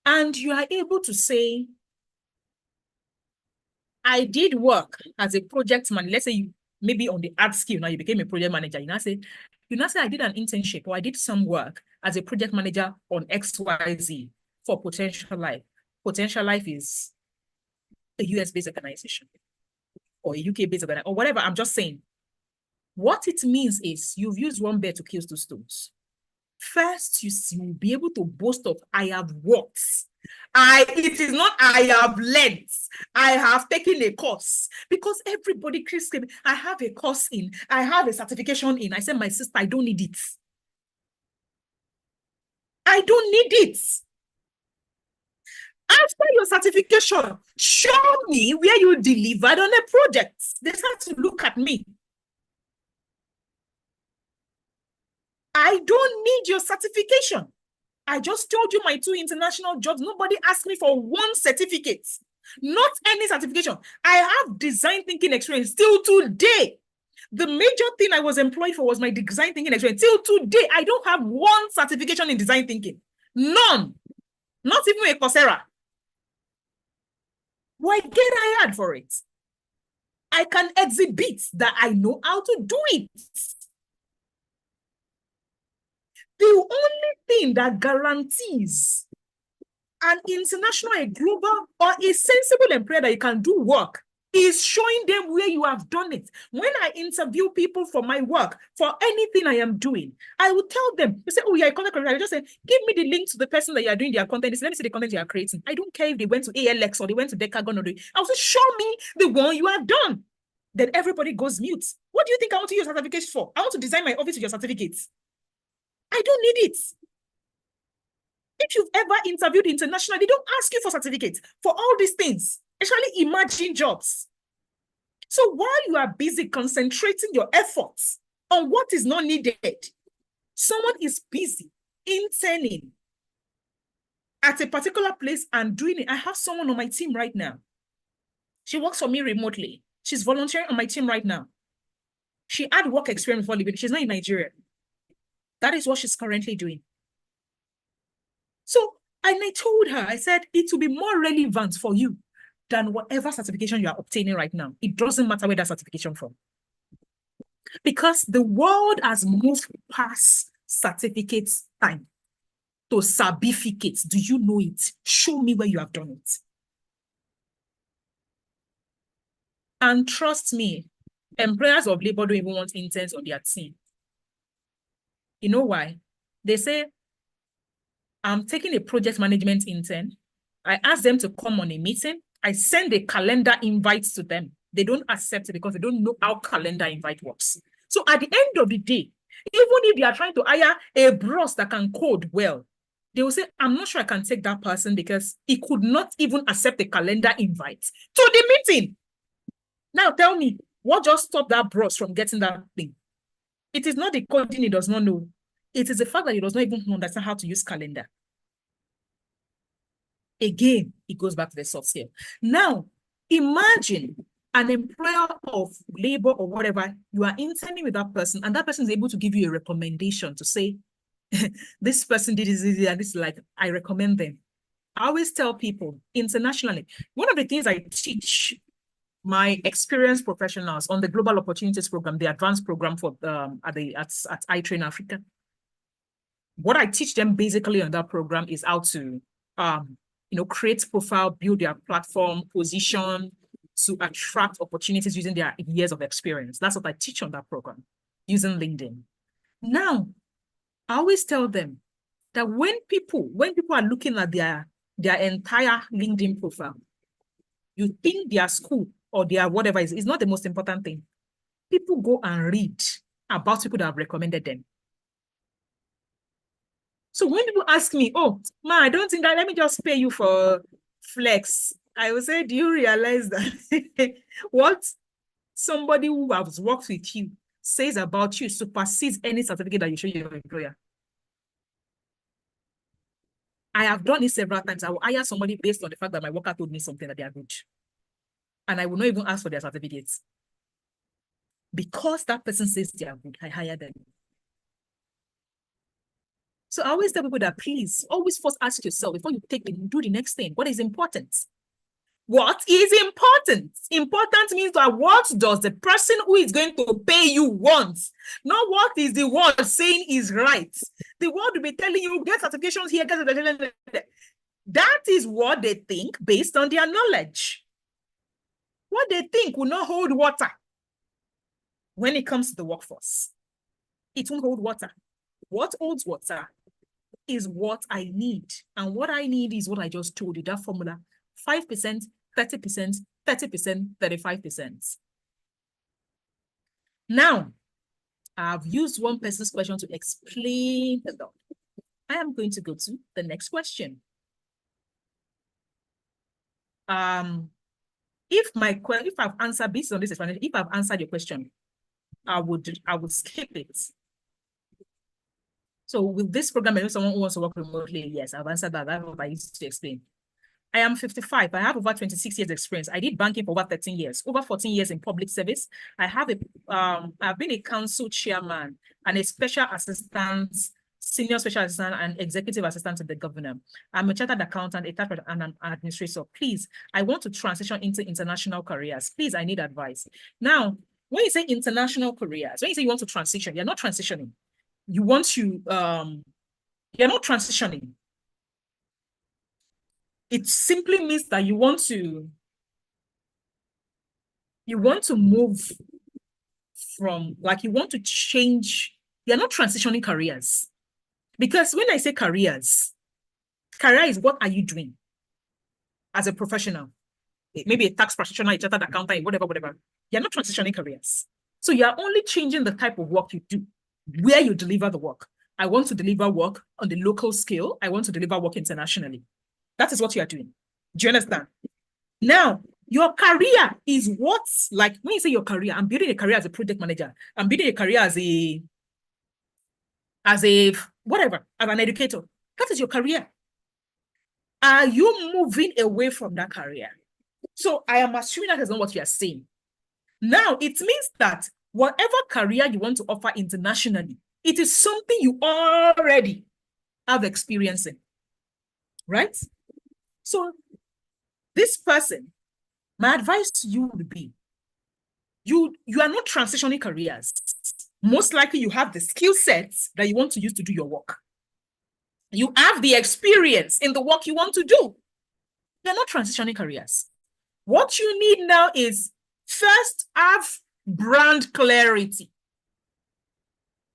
And you are able to say, I did work as a project manager. Let's say you maybe on the art skill now you became a project manager. You now say I did an internship or I did some work as a project manager on XYZ for Potential Life. Potential Life is a US-based organization or a UK-based organization or whatever. I'm just saying. What it means is you've used one bear to kill two stones. First, you'll be able to boast of, I have worked. It is not I have learned. I have taken a course because everybody keeps screaming, I have a course in, I have a certification in. I said, my sister, I don't need it. I don't need it. After your certification, show me where you delivered on a project. They start to look at me. I don't need your certification. I just told you my 2 international jobs. Nobody asked me for 1 certificate, not any certification. I have design thinking experience till today. The major thing I was employed for was my design thinking experience. Till today, I don't have 1 certification in design thinking. None. Not even a Coursera. Why get hired for it? I can exhibit that I know how to do it. The only thing that guarantees an international, a global, or a sensible employer that you can do work is showing them where you have done it. When I interview people for my work, for anything I am doing, I will tell them, you say, oh, you're a content creator. I just say, give me the link to the person that you are doing their content. Let me see the content you are creating. I don't care if they went to ALX or they went to Decagon or I'll say, show me the one you have done. Then everybody goes mute. What do you think I want to use certificates for? I want to design my office with your certificates. I don't need it. If you've ever interviewed internationally, they don't ask you for certificates for all these things, especially emerging jobs. So while you are busy concentrating your efforts on what is not needed, someone is busy interning at a particular place and doing it. I have someone on my team right now. She works for me remotely. She's volunteering on my team right now. She had work experience before living. She's not in Nigeria. That is what she's currently doing. So, and I told her, I said, it will be more relevant for you than whatever certification you are obtaining right now. It doesn't matter where that certification from. Because the world has moved past certificates time to certificates. Do you know it? Show me where you have done it. And trust me, employers of labor don't even want interns on their team. You know why? They say, I'm taking a project management intern. I ask them to come on a meeting. I send a calendar invite to them. They don't accept it because they don't know how calendar invite works. So at the end of the day, even if they are trying to hire a boss that can code well, they will say, I'm not sure I can take that person because he could not even accept a calendar invite to the meeting. Now tell me, what just stopped that boss from getting that thing? It is not the coding he does not know. It is the fact that he does not even understand how to use calendar. Again, it goes back to the soft skill. Now, imagine an employer of labor or whatever, you are interning with that person, and that person is able to give you a recommendation to say, this person did this, and this, like, I recommend them. I always tell people internationally, one of the things I teach my experienced professionals on the Global Opportunities Program, the advanced program for at iTrain Africa. What I teach them basically on that program is how to create profile, build their platform, position to attract opportunities using their years of experience. That's what I teach on that program, using LinkedIn. Now, I always tell them that when people are looking at their entire LinkedIn profile, you think their school or their whatever is not the most important thing. People go and read about people that have recommended them. So when people ask me, oh, man, I don't think that, let me just pay you for flex, I will say, do you realize that what somebody who has worked with you says about you supersedes any certificate that you show your employer? I have done it several times. I will hire somebody based on the fact that my worker told me something that they are good. And I will not even ask for their certificates. Because that person says they are good, I hire them. So I always tell people that please always first ask yourself before you do the next thing, what is important? what is important. Important means that what does the person who is going to pay you want, not what is the word saying is right. The word will be telling you, get certifications here, get certifications there. That is what they think based on their knowledge. What they think will not hold water when it comes to the workforce. It won't hold water. What holds water is what I need. And what I need is what I just told you, that formula, 5%, 30%, 30%, 35%. Now, I've used one person's question to explain a lot. I am going to go to the next question. If I've answered based on this explanation, if I've answered your question, I would skip it. So with this program, if someone who wants to work remotely, yes, I've answered that. That's what I used to explain. I am 55. I have over 26 years experience. I did banking for over 13 years, over 14 years in public service. I've been a council chairman and a special assistant, senior special assistant and executive assistant to the governor. I'm a chartered accountant, a tax and an administrator. Please, I want to transition into international careers. Please, I need advice. Now, when you say international careers, when you say you want to transition, you're not transitioning. You want to, you're not transitioning. It simply means that you want to move from, like, you want to change. You're not transitioning careers. Because when I say careers, career is what are you doing as a professional? Maybe a tax practitioner, a chartered accountant, whatever. You're not transitioning careers. So you're only changing the type of work you do, where you deliver the work. I want to deliver work on the local scale. I want to deliver work internationally. That is what you are doing. Do you understand? Now, your career is what's like, when you say your career, I'm building a career as a project manager. I'm building a career as whatever, as an educator. That is your career. Are you moving away from that career? So I am assuming that is not what you are saying. Now, it means that whatever career you want to offer internationally, it is something you already have experience in, right? So this person, my advice to you would be, you are not transitioning careers. Most likely you have the skill sets that you want to use to do your work. You have the experience in the work you want to do. You're not transitioning careers. What you need now is first have brand clarity.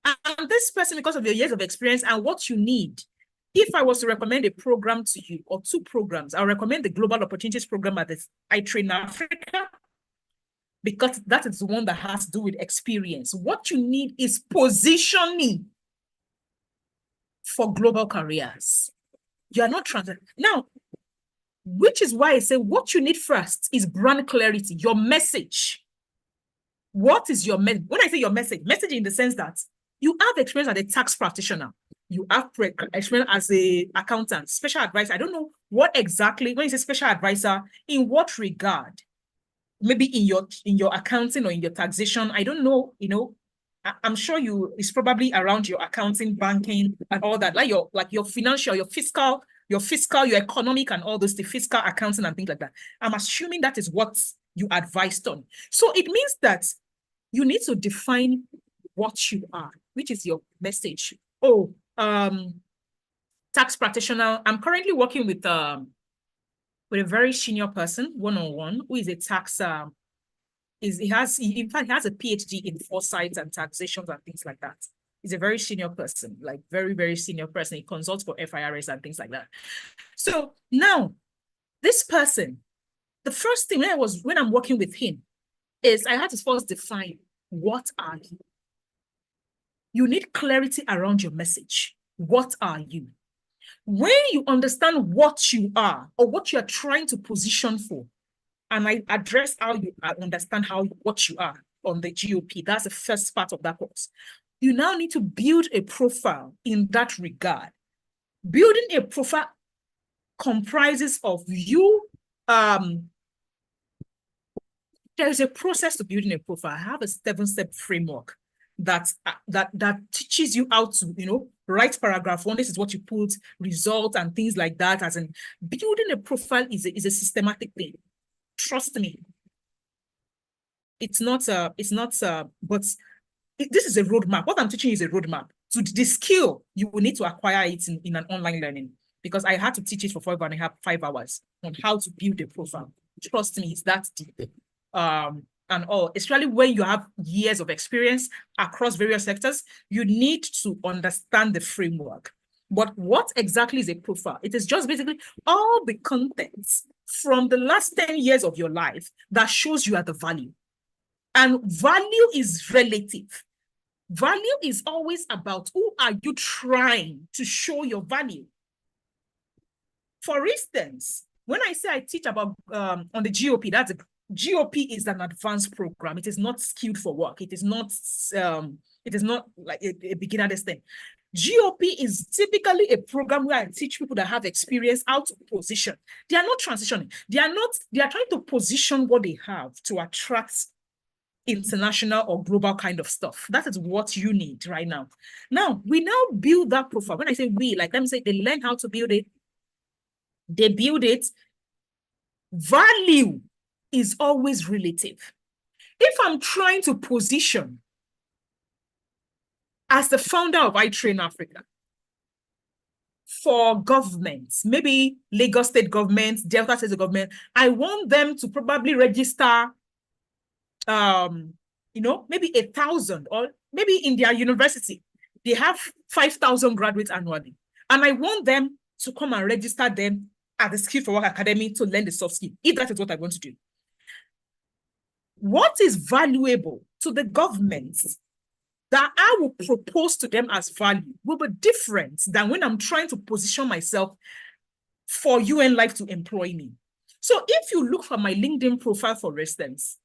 And this person, because of your years of experience and what you need, if I was to recommend a program to you or two programs, I'll recommend the Global Opportunities Program at the iTrain Africa, because that is the one that has to do with experience. What you need is positioning for global careers. You are not transitioning. Now, which is why I say what you need first is brand clarity, your message. What is your message? When I say your message in the sense that you have experience as a tax practitioner, you have experience as an accountant, special advisor. I don't know what exactly, when you say special advisor, in what regard? Maybe in your accounting or in your taxation. I don't know, I'm sure it's probably around your accounting, banking, and all that, like your financial, your fiscal, your economic, and all those, the fiscal accounting and things like that. I'm assuming that is what you advised on. So it means that you need to define what you are, which is your message. Oh, tax practitioner. I'm currently working with a very senior person, one-on-one, who is a tax, he has a PhD in foresight and taxations and things like that. He's a very senior person, like very, very senior person. He consults for FIRS and things like that. So now, this person, the first thing when I'm working with him is I had to first define, what are you? You need clarity around your message. What are you? When you understand what you are or what you are trying to position for, and I address how you understand what you are on the GOP, that's the first part of that course. You now need to build a profile in that regard. Building a profile comprises of you. There is a process to building a profile. I have a 7-step framework that teaches you how to, write paragraph 1. This is what you put, result and things like that. As in, building a profile is a systematic thing. trust me. It's not, but this is a roadmap. What I'm teaching you is a roadmap. So the skill, you will need to acquire it in an online learning, because I had to teach it for 5 hours on how to build a profile. Trust me, it's that deep. And all, especially when you have years of experience across various sectors, you need to understand the framework. But what exactly is a profile? It is just basically all the contents from the last 10 years of your life that shows you are the value. And value is relative. Value is always about who are you trying to show your value. For instance, when I say I teach about on the GOP, that's a GOP is an advanced program. It is not skilled for work. It is not like a beginner thing. GOP is typically a program where I teach people that have experience how to position. They are not transitioning. They are trying to position what they have to attract international or global kind of stuff. That is what you need right now. Now, we now build that profile. When I say we, like let me say they learn how to build it. They build it. Value is always relative. If I'm trying to position as the founder of iTrain Africa for governments, maybe Lagos state government, Delta state government, I want them to probably register maybe 1,000, or maybe in their university, they have 5,000 graduates annually. And I want them to come and register them at the Skill for Work Academy to learn the soft skill, if that is what I want to do. What is valuable to the governments that I will propose to them as value will be different than when I'm trying to position myself for UN Life to employ me. So if you look for my LinkedIn profile, for instance,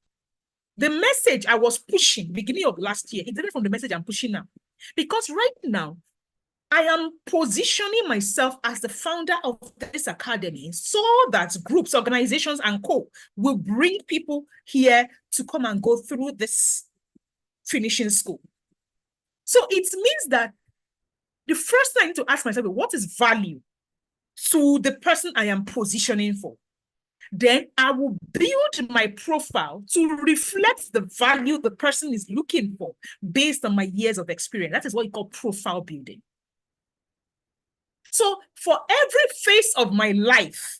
the message I was pushing beginning of last year, it's different from the message I'm pushing now. Because right now, I am positioning myself as the founder of this academy so that groups, organizations, and co will bring people here to come and go through this finishing school. So it means that the first thing I need to ask myself is, what is value to the person I am positioning for? Then I will build my profile to reflect the value the person is looking for based on my years of experience. That is what you call profile building. So for every phase of my life,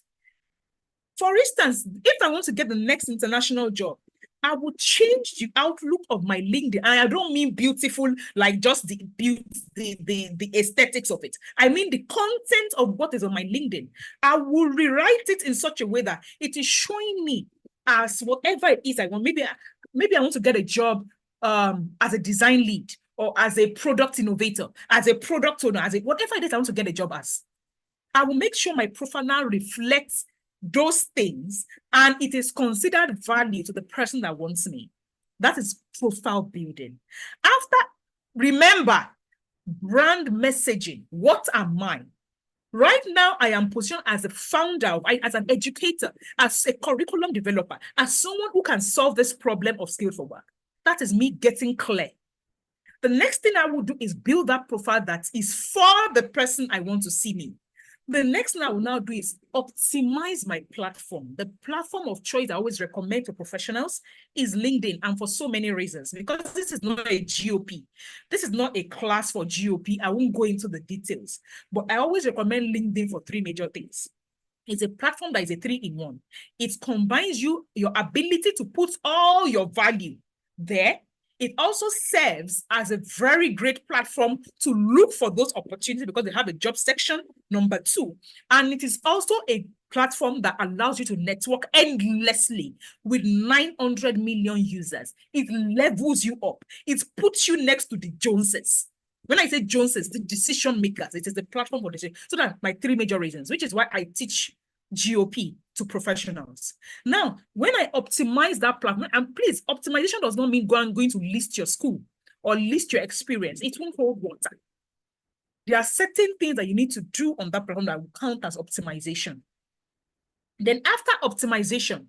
for instance, if I want to get the next international job, I will change the outlook of my LinkedIn. And I don't mean beautiful, like just the aesthetics of it. I mean the content of what is on my LinkedIn. I will rewrite it in such a way that it is showing me as whatever it is I want. Maybe I want to get a job as a design lead, or as a product innovator, as a product owner, whatever it is I want to get a job as. I will make sure my profile now reflects those things, and it is considered value to the person that wants me. That is profile building. Remember, brand messaging. What am I? Right now, I am positioned as a founder, as an educator, as a curriculum developer, as someone who can solve this problem of skill for work. That is me getting clear. The next thing I will do is build that profile that is for the person I want to see me. The next thing I will now do is optimize my platform. The platform of choice I always recommend to professionals is LinkedIn, and for so many reasons, because this is not a GOP. This is not a class for GOP. I won't go into the details, but I always recommend LinkedIn for 3 major things. It's a platform that is a 3-in-1. It combines your ability to put all your value there. It also serves as a very great platform to look for those opportunities because they have a job section, number 2. And it is also a platform that allows you to network endlessly with 900 million users. It levels you up. It puts you next to the Joneses. When I say Joneses, the decision makers, it is the platform for decision. So that's my 3 major reasons, which is why I teach GOP to professionals. Now, when I optimize that platform, and please, optimization does not mean going to list your school or list your experience. It won't hold water. There are certain things that you need to do on that platform that will count as optimization. Then after optimization,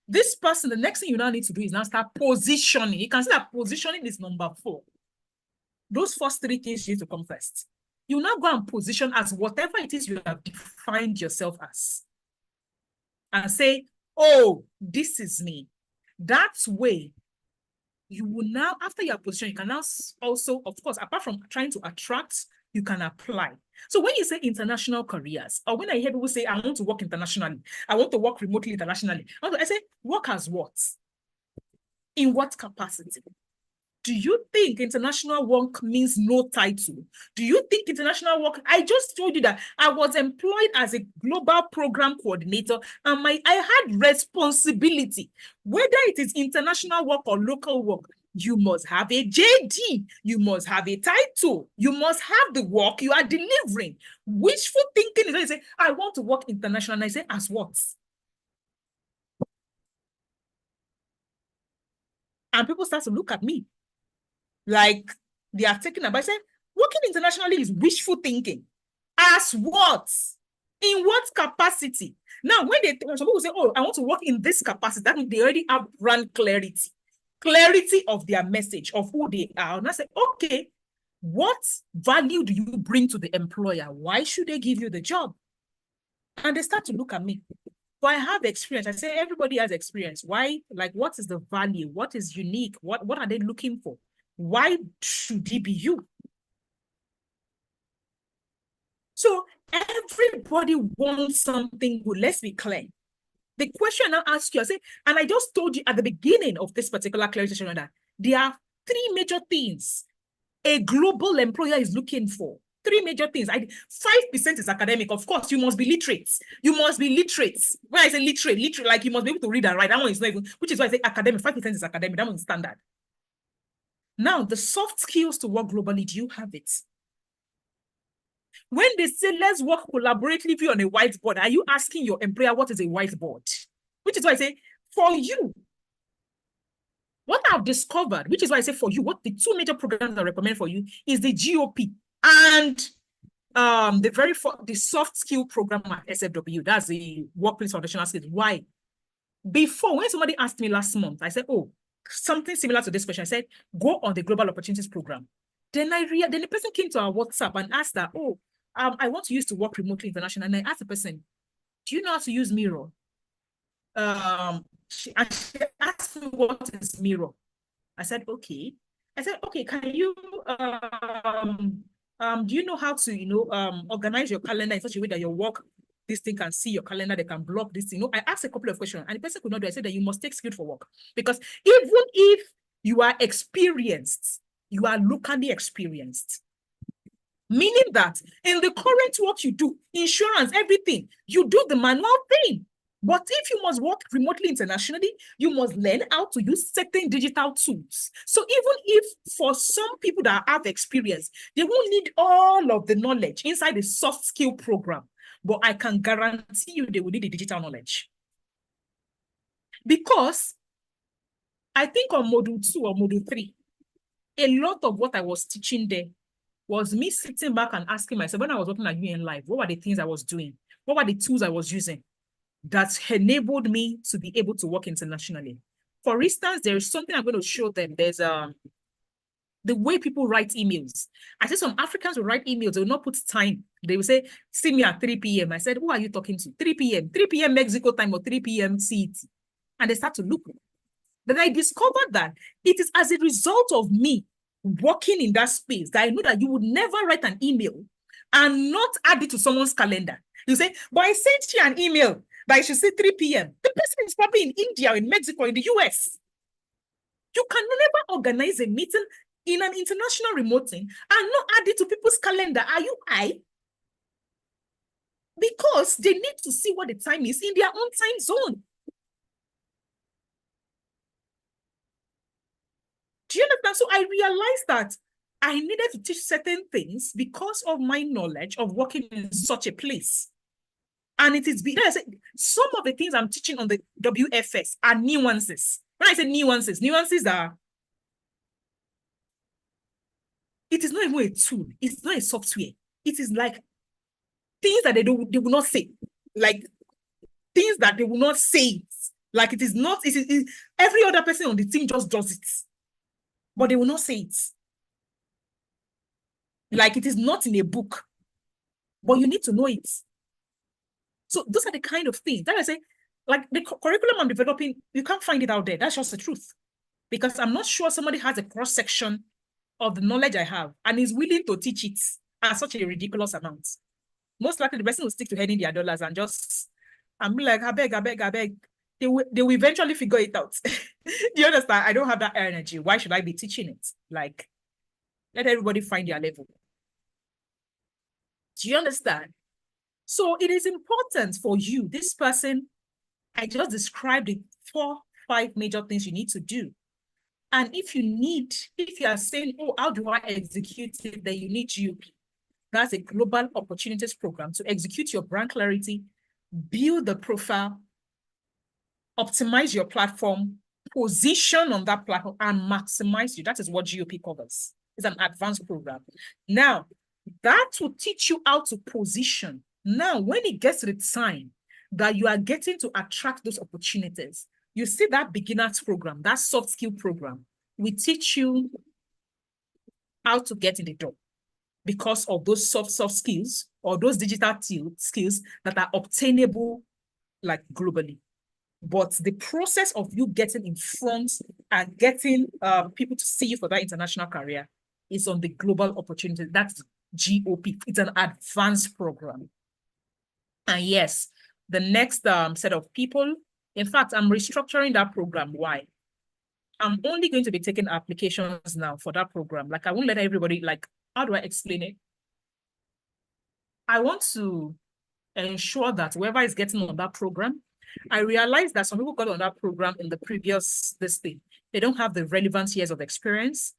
this person, the next thing you now need to do is now start positioning. You can see that positioning is number 4. Those first 3 things need to come first. You now go and position as whatever it is you have defined yourself as. And say, oh, this is me. That way, you will now, after your position, you can now also, of course, apart from trying to attract, you can apply. So when you say international careers, or when I hear people say, I want to work internationally, I want to work remotely internationally, I say, work as what? In what capacity? Do you think international work means no title? Do you think international work? I just told you that I was employed as a global program coordinator, and I had responsibility. Whether it is international work or local work, you must have a JD. You must have a title. You must have the work you are delivering. Wishful thinking is when you say, I want to work international. And I say, as what? And people start to look at me like they are taken about. I say, working internationally is wishful thinking. As what? In what capacity? Now, when some people say, oh, I want to work in this capacity, that means they already have brand clarity of their message, of who they are. And I say, okay, what value do you bring to the employer? Why should they give you the job? And they start to look at me. But I have experience. I say everybody has experience. Why? Like, what is the value? What is unique? What are they looking for? Why should it be you? So everybody wants something good. Let's be clear. The question I ask you, I say, and I just told you at the beginning of this particular clarification that there are three major things a global employer is looking for. Three major things. 5% is academic. Of course, you must be literate. You must be literate. When I say literate, like you must be able to read and write. That one is not even, which is why I say academic. 5% is academic. That one is standard. Now, the soft skills to work globally, do you have it? When they say, let's work collaboratively on a whiteboard, are you asking your employer what is a whiteboard? Which is why I say, for you, what I've discovered, which is why I say for you, what the two major programs I recommend for you is the GOP and the soft skill program at SFW. That's the Workplace Foundational Skills. Why? Before, when somebody asked me last month, I said, oh, something similar to this question. I said, go on the Global Opportunities Program. Then the person came to our WhatsApp and asked that, oh, I want to use to work remotely international. And I asked the person, do you know how to use Miro? She asked me what is Miro. I said, okay. I said, okay, can you do you know how to organize your calendar in such a way that your work this thing can see your calendar, they can block this thing. I asked a couple of questions and the person could not do it. I said that you must take skill for work because even if you are experienced, you are locally experienced. Meaning that in the current work you do, insurance, everything, you do the manual thing. But if you must work remotely internationally, you must learn how to use certain digital tools. So even if for some people that have experience, they won't need all of the knowledge inside the soft skill program. But I can guarantee you they will need the digital knowledge. Because I think on module 2 or module 3, a lot of what I was teaching there was me sitting back and asking myself, when I was working at UN Live, what were the things I was doing? What were the tools I was using that enabled me to be able to work internationally? For instance, there is something I'm going to show them. There's the way people write emails. I said some Africans will write emails, they will not put time. They will say, see me at 3 p.m. I said, who are you talking to? 3 p.m. 3 p.m. Mexico time or 3 p.m. CET. And they start to look. Then I discovered that it is as a result of me working in that space that I know that you would never write an email and not add it to someone's calendar. You say, but I sent you an email that I should say 3 p.m. The person is probably in India or in Mexico or in the US. You can never organize a meeting in an international remote thing and not add it to people's calendar. Are you high? Because they need to see what the time is in their own time zone. Do you understand? So I realized that I needed to teach certain things because of my knowledge of working in such a place. And it is because some of the things I'm teaching on the WFS are nuances. When I say nuances are, it is not even a tool. It's not a software. It is like things that they will not say. Like things that they will not say. Like it is not, every other person on the team just does it. But they will not say it. Like it is not in a book. But you need to know it. So those are the kind of things that I say, like the curriculum I'm developing, you can't find it out there. That's just the truth. Because I'm not sure somebody has a cross-section of the knowledge I have and is willing to teach it at such a ridiculous amount. Most likely the person will stick to heading their dollars and just, and be like, I beg. They will eventually figure it out. Do you understand? I don't have that energy. Why should I be teaching it? Like, let everybody find their level. Do you understand? So it is important for you, this person, I just described the 4-5 major things you need to do. And if you are saying, oh, how do I execute it? Then you need GOP. That's a global opportunities program to execute your brand clarity, build the profile, optimize your platform, position on that platform, and maximize you. That is what GOP covers. It's an advanced program. Now, that will teach you how to position. Now, when it gets to the time that you are getting to attract those opportunities, you see that beginners program, that soft skill program, we teach you how to get in the door because of those soft skills or those digital skills that are obtainable like globally. But the process of you getting in front and getting people to see you for that international career is on the global opportunity. That's GOP. It's an advanced program. And yes, the next set of people, in fact, I'm restructuring that program. Why? I'm only going to be taking applications now for that program. Like, I won't let everybody, like, how do I explain it? I want to ensure that whoever is getting on that program, I realize that some people got on that program in the previous, they don't have the relevant years of experience.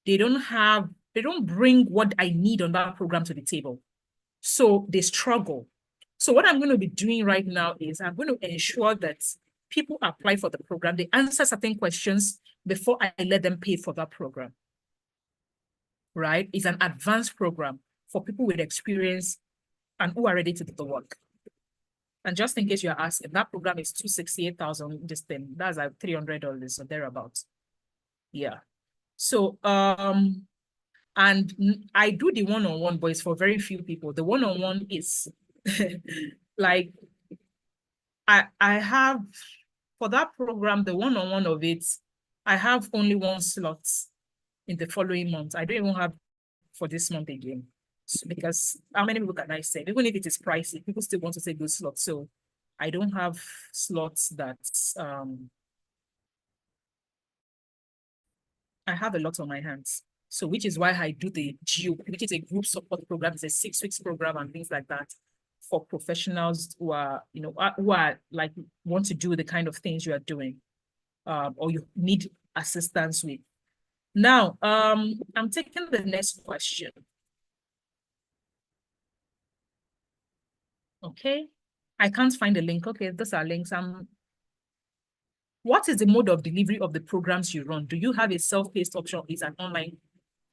They don't bring what I need on that program to the table. So they struggle. So what I'm going to be doing right now is I'm going to ensure that people apply for the program. They answer certain questions before I let them pay for that program. Right? It's an advanced program for people with experience and who are ready to do the work. And just in case you're asking, that program is $268,000 this thing. That's like $300 or thereabouts. Yeah. So and I do the one-on-one, but it's for very few people. The one-on-one is like I have for that program, the one-on-one of it, I have only 1 slot in the following month. I don't even have for this month again. So, because how many people can I say? Even if it is pricey, people still want to say good slots. So I don't have slots that I have a lot on my hands. So which is why I do the GOP, which is a group support program. It's a 6 weeks program and things like that for professionals who are, who are like want to do the kind of things you are doing, or you need assistance with. Now, I'm taking the next question. Okay, I can't find a link. Okay, those are links. What is the mode of delivery of the programs you run? Do you have a self-paced option? Is an online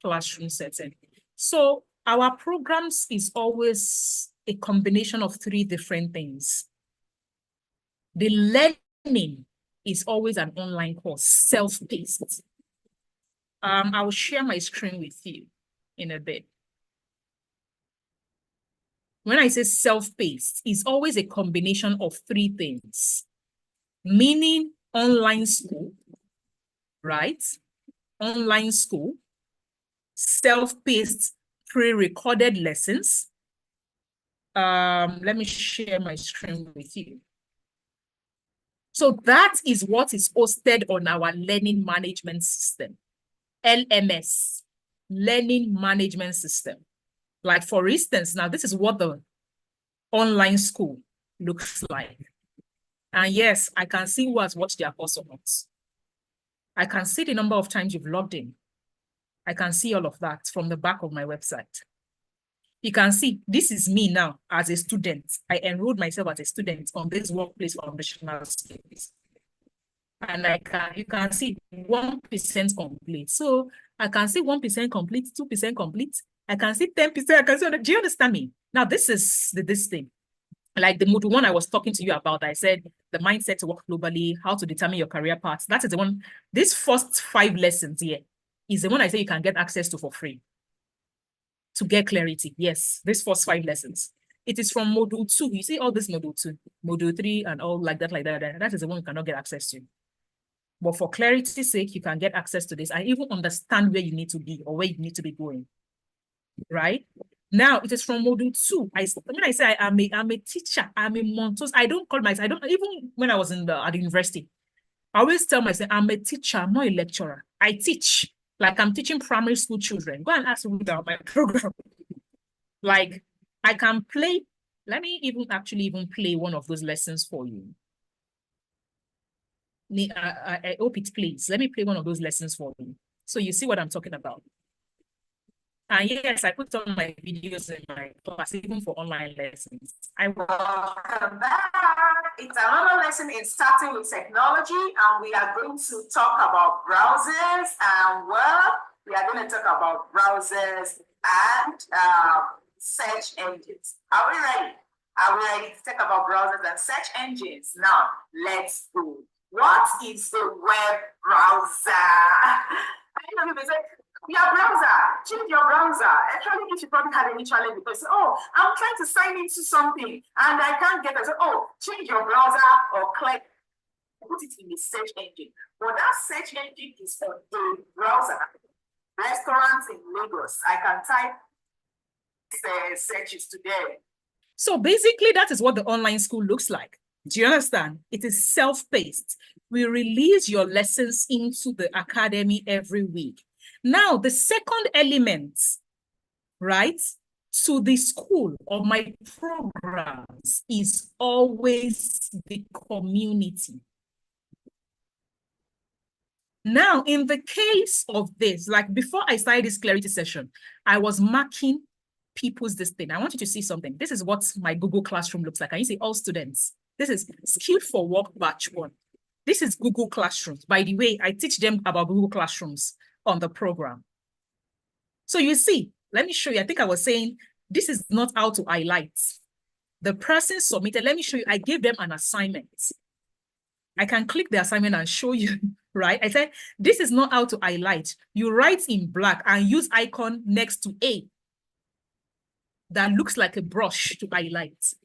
classroom setting? So our programs is always a combination of 3 different things. The learning is always an online course, self-paced. I will share my screen with you in a bit. When I say self-paced, it's always a combination of 3 things, meaning online school, right? Online school, self-paced pre-recorded lessons. Let me share my screen with you. So that is what is hosted on our learning management system, LMS, learning management system. Like, for instance, now this is what the online school looks like. And yes, I can see who has watched their course or not. I can see the number of times you've logged in. I can see all of that from the back of my website. You can see this is me now as a student. I enrolled myself as a student on this workplace foundational skills. And you can see 1% complete. So I can see 1% complete, 2% complete. I can see 10%. I can see, do you understand me? Now, this is this thing. Like the module 1 I was talking to you about, I said the mindset to work globally, how to determine your career path. That is the one. This first 5 lessons here is the one I say you can get access to for free to get clarity. Yes, this first 5 lessons It is from module 2. You see all this module 2, module 3, and all like that. That is the one you cannot get access to. But for clarity's sake, you can get access to this and even understand where you need to be or where you need to be going. Right? Now, it is from module 2. When I say I'm a teacher, I'm a Montos. I don't call myself, even when I was at the university, I always tell myself, I'm a teacher, I'm not a lecturer. I teach, like I'm teaching primary school children. Go and ask me about my program. Like, I can play, let me even play one of those lessons for you. I hope it plays. Let me play one of those lessons for you. So you see what I'm talking about. And yes, I put on my videos in my class, even for online lessons. Welcome back. It's another lesson in starting with technology, and we are going to talk about browsers. And well, we are going to talk about browsers and search engines. Are we ready? Are we ready to talk about browsers and search engines? Now, let's go. What is the web browser? I know you say, your browser, change your browser. Actually, if you probably had any challenge because, oh, I'm trying to sign into something and I can't get it. So, oh, change your browser or click, put it in the search engine. But that search engine is for a browser. Restaurants in Lagos, I can type searches today. So basically, that is what the online school looks like. Do you understand? It is self-paced. We release your lessons into the academy every week. Now, the second element, right, to the school or my programs is always the community. Now, in the case of this, like before I started this clarity session, I was marking people's this thing. I want you to see something. This is what my Google Classroom looks like. Can you see all students? This is Skilled for Work Batch 1. This is Google Classrooms. By the way, I teach them about Google Classrooms on the program. So you see, let me show you. I think I was saying, this is not how to highlight. The person submitted, let me show you. I gave them an assignment. I can click the assignment and show you, right? I said, this is not how to highlight. You write in black and use icon next to A that looks like a brush to highlight.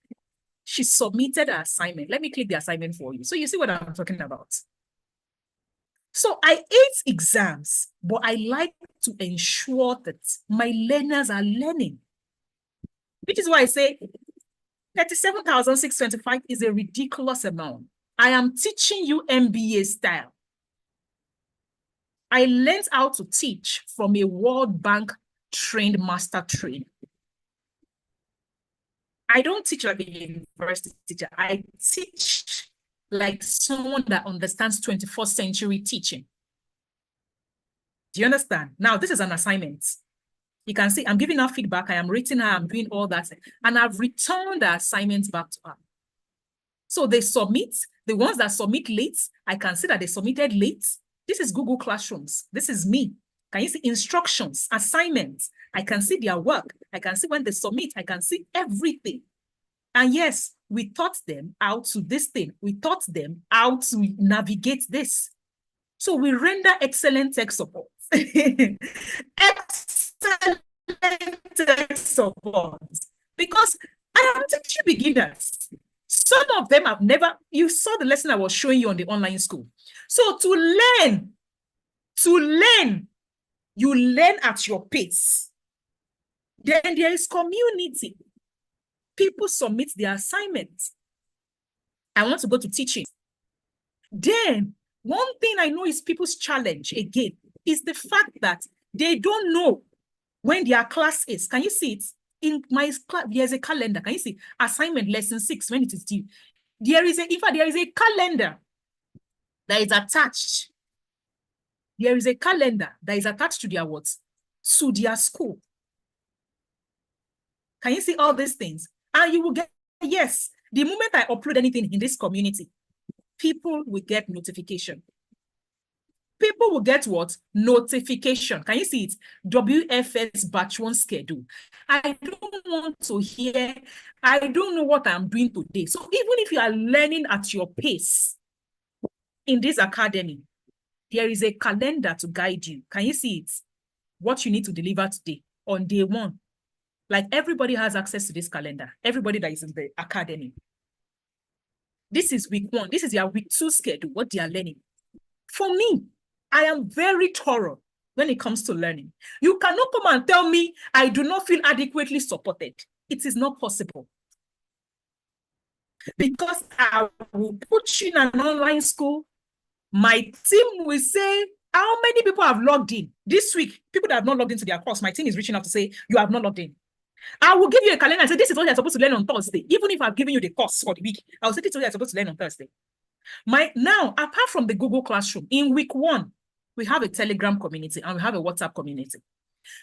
She submitted an assignment. Let me click the assignment for you. So you see what I'm talking about. So I hate exams, but I like to ensure that my learners are learning. Which is why I say 37,625 is a ridiculous amount. I am teaching you MBA style. I learned how to teach from a World Bank trained master trainer. I don't teach like a university teacher. I teach like someone that understands 21st century teaching. Do you understand? Now, this is an assignment. You can see I'm giving her feedback. I am rating her. I'm doing all that. And I've returned the assignments back to her. So they submit. The ones that submit late, I can see that they submitted late. This is Google Classrooms. This is me. Can you see instructions, assignments? I can see their work. I can see when they submit. I can see everything. And yes, we taught them how to this thing. We taught them how to navigate this. So we render excellent tech support. Excellent tech support. Because I am teaching beginners. Some of them have never, you saw the lesson I was showing you on the online school. So to learn, you learn at your pace. Then there is community. People submit their assignments. I want to go to teaching. Then, one thing I know is people's challenge, again, is the fact that they don't know when their class is. Can you see it? In my class, there's a calendar. Can you see? Assignment lesson 6, when it is due. In fact, there is a calendar that is attached. There is a calendar that is attached to their what? To their school. Can you see all these things? And you will get, yes, the moment I upload anything in this community, people will get notification. People will get what? Notification. Can you see it? WFS batch 1 schedule. I don't want to hear, I don't know what I'm doing today. So even if you are learning at your pace in this academy, there is a calendar to guide you. Can you see it? What you need to deliver today on day 1. Like everybody has access to this calendar. Everybody that is in the academy. This is week 1. This is their week 2 schedule, what they are learning. For me, I am very thorough when it comes to learning. You cannot come and tell me I do not feel adequately supported. It is not possible. Because I will put you in an online school. My team will say, how many people have logged in? This week, people that have not logged into their course, my team is reaching out to say, you have not logged in. I will give you a calendar and say, this is what you're supposed to learn on Thursday. Even if I've given you the course for the week, I'll say, this is what you're supposed to learn on Thursday. Now, apart from the Google Classroom, in week 1, we have a Telegram community and we have a WhatsApp community.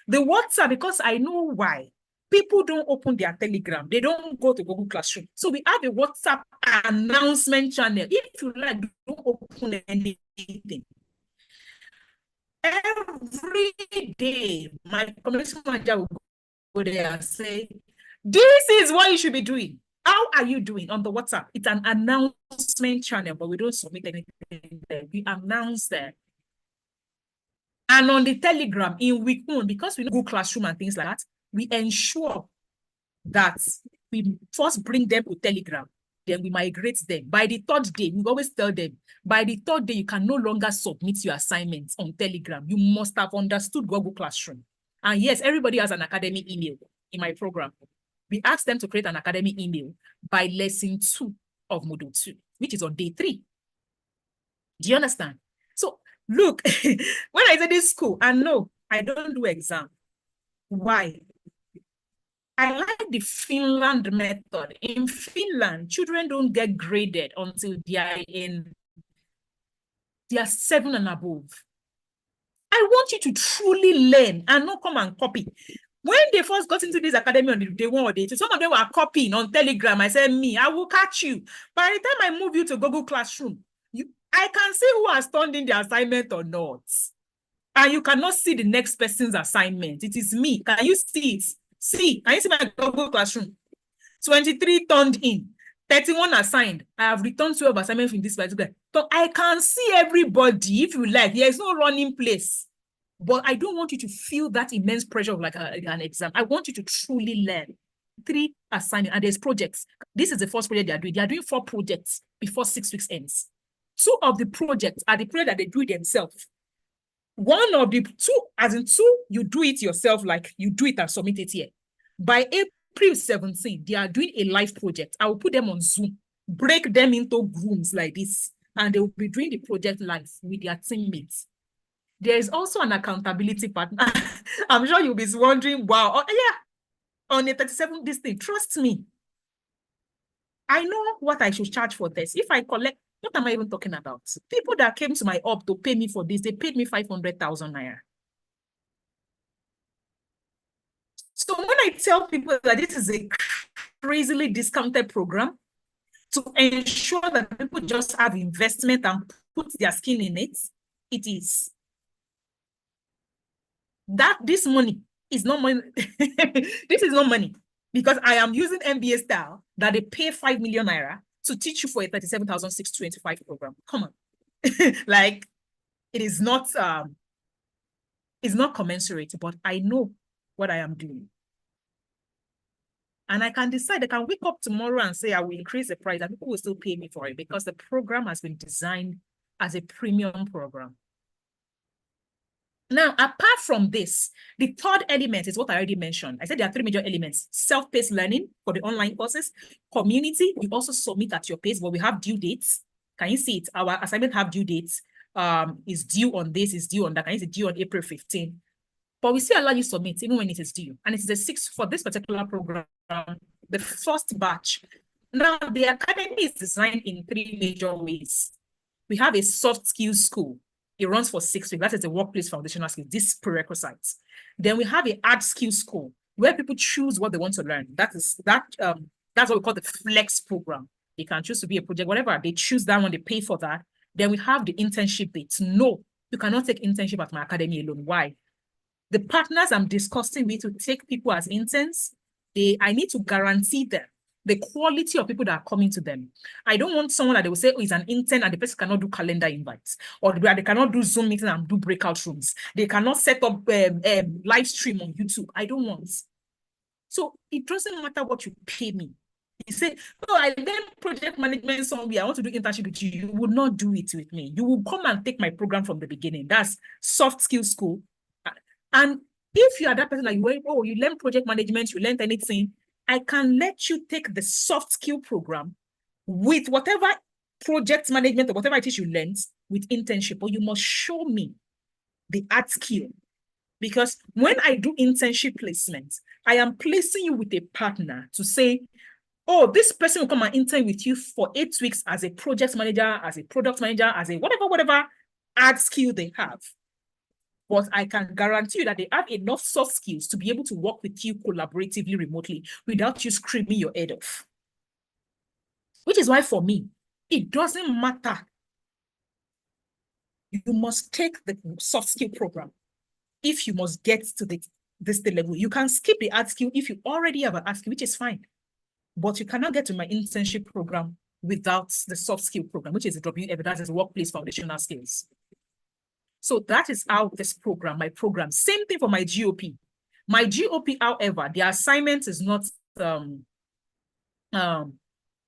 The WhatsApp, because I know why. People don't open their Telegram. They don't go to Google Classroom. So we have a WhatsApp announcement channel. If you like, don't open anything. Every day, my community manager will go there and say, this is what you should be doing. How are you doing on the WhatsApp? It's an announcement channel, but we don't submit anything there. We announce there. And on the Telegram, in week 1, because we know Google Classroom and things like that, we ensure that we first bring them to Telegram, then we migrate them. By the 3rd day, we always tell them, by the 3rd day, you can no longer submit your assignments on Telegram. You must have understood Google Classroom. And yes, everybody has an academy email in my program. We ask them to create an academy email by lesson 2 of module 2, which is on day 3. Do you understand? So look, when I say this school, and no, I don't do exam. Why? I like the Finland method. In Finland, children don't get graded until they are 7 and above. I want you to truly learn and not come and copy. When they first got into this academy on the day 1 or day 2, some of them were copying on Telegram. I said, I will catch you. By the time I move you to Google Classroom, I can see who has turned in the assignment or not. And you cannot see the next person's assignment. It is me. Can you see it? See, can you see my Google Classroom? 23 turned in, 31 assigned. I have returned 12 assignments in this particular. So I can see everybody, if you like. There is no running place. But I don't want you to feel that immense pressure of like an exam. I want you to truly learn. 3 assignments, and there's projects. This is the first project they are doing. They are doing 4 projects before 6 weeks ends. 2 of the projects are the project that they do it themselves. 1 of the 2, as in 2, you do it yourself, like you do it and submit it here. By April 17, they are doing a live project. I will put them on Zoom, break them into rooms like this, and they will be doing the project live with their teammates. There is also an accountability partner. I'm sure you'll be wondering, wow, oh, yeah, on the 37, this thing, trust me. I know what I should charge for this. If I collect, what am I even talking about? People that came to my up to pay me for this, they paid me 500,000 naira. So when I tell people that this is a crazily discounted program to ensure that people just have investment and put their skin in it, it is. This money is not money. This is not money, because I am using MBA style that they pay 5 million naira to teach you for a 37,625 program. Come on. Like, it is not, it's not commensurate, but I know what I am doing. And I can decide, I can wake up tomorrow and say, I will increase the price, and people will still pay me for it because the program has been designed as a premium program. Now, apart from this, the 3rd element is what I already mentioned. I said there are 3 major elements: self-paced learning for the online courses, community, you also submit at your pace, but we have due dates. Can you see it? Our assignment have due dates. Is due on this, is due on that. Can you see due on April 15? But we still allow you submit even when it is due. And it is a 6 for this particular program, the first batch. Now, the academy is designed in 3 major ways. We have a soft skills school. It runs for 6 weeks. That is a workplace foundational skill, this prerequisites. Then we have a hard skills school where people choose what they want to learn. That's what we call the flex program. They can choose to be a project, whatever. They choose that one, they pay for that. Then we have the internship bit. No, you cannot take internship at my academy alone. Why? The partners I'm discussing with to take people as interns, I need to guarantee them the quality of people that are coming to them. I don't want someone that they will say, oh, he's an intern and the person cannot do calendar invites, or they cannot do Zoom meetings and do breakout rooms. They cannot set up live stream on YouTube. I don't want. So it doesn't matter what you pay me. You say, oh, I learned project management somewhere, I want to do internship with you. You will not do it with me. You will come and take my program from the beginning. That's soft skill school. And if you are that person like, oh, you learn project management, you learned anything, I can let you take the soft skill program with whatever project management or whatever it is you learned with internship, but you must show me the art skill. Because when I do internship placement, I am placing you with a partner to say, oh, this person will come and intern with you for 8 weeks as a project manager, as a product manager, as a whatever art skill they have. But I can guarantee you that they have enough soft skills to be able to work with you collaboratively remotely without you screaming your head off. Which is why for me, it doesn't matter. You must take the soft skill program if you must get to this level. You can skip the art skill if you already have an art skill, which is fine. But you cannot get to my internship program without the soft skill program, which is the WF, that is Workplace Foundational Skills. So that is how this program, my program, same thing for my GOP. My GOP, however, the assignment is not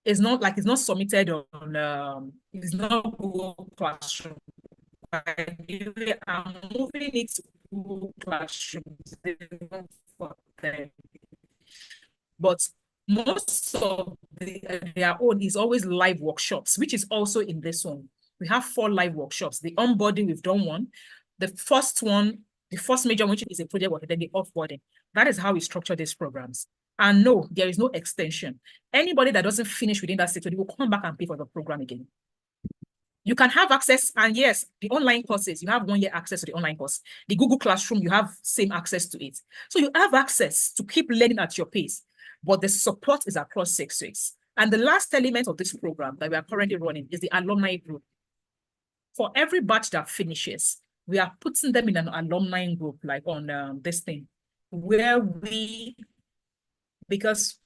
it's not submitted on it's not Google Classroom. I'm moving it to Google Classroom for them. But most of their own is always live workshops, which is also in this one. We have 4 live workshops. The onboarding, we've done one. The first one, the first major one, which is a project work, and then the offboarding. That is how we structure these programs. And no, there is no extension. Anybody that doesn't finish within that sector, they will come back and pay for the program again. You can have access, and yes, the online courses, you have 1 year access to the online course. The Google Classroom, you have same access to it. So you have access to keep learning at your pace, but the support is across 6 weeks. And the last element of this program that we are currently running is the alumni group. For every batch that finishes, we are putting them in an alumni group, like on this thing, where because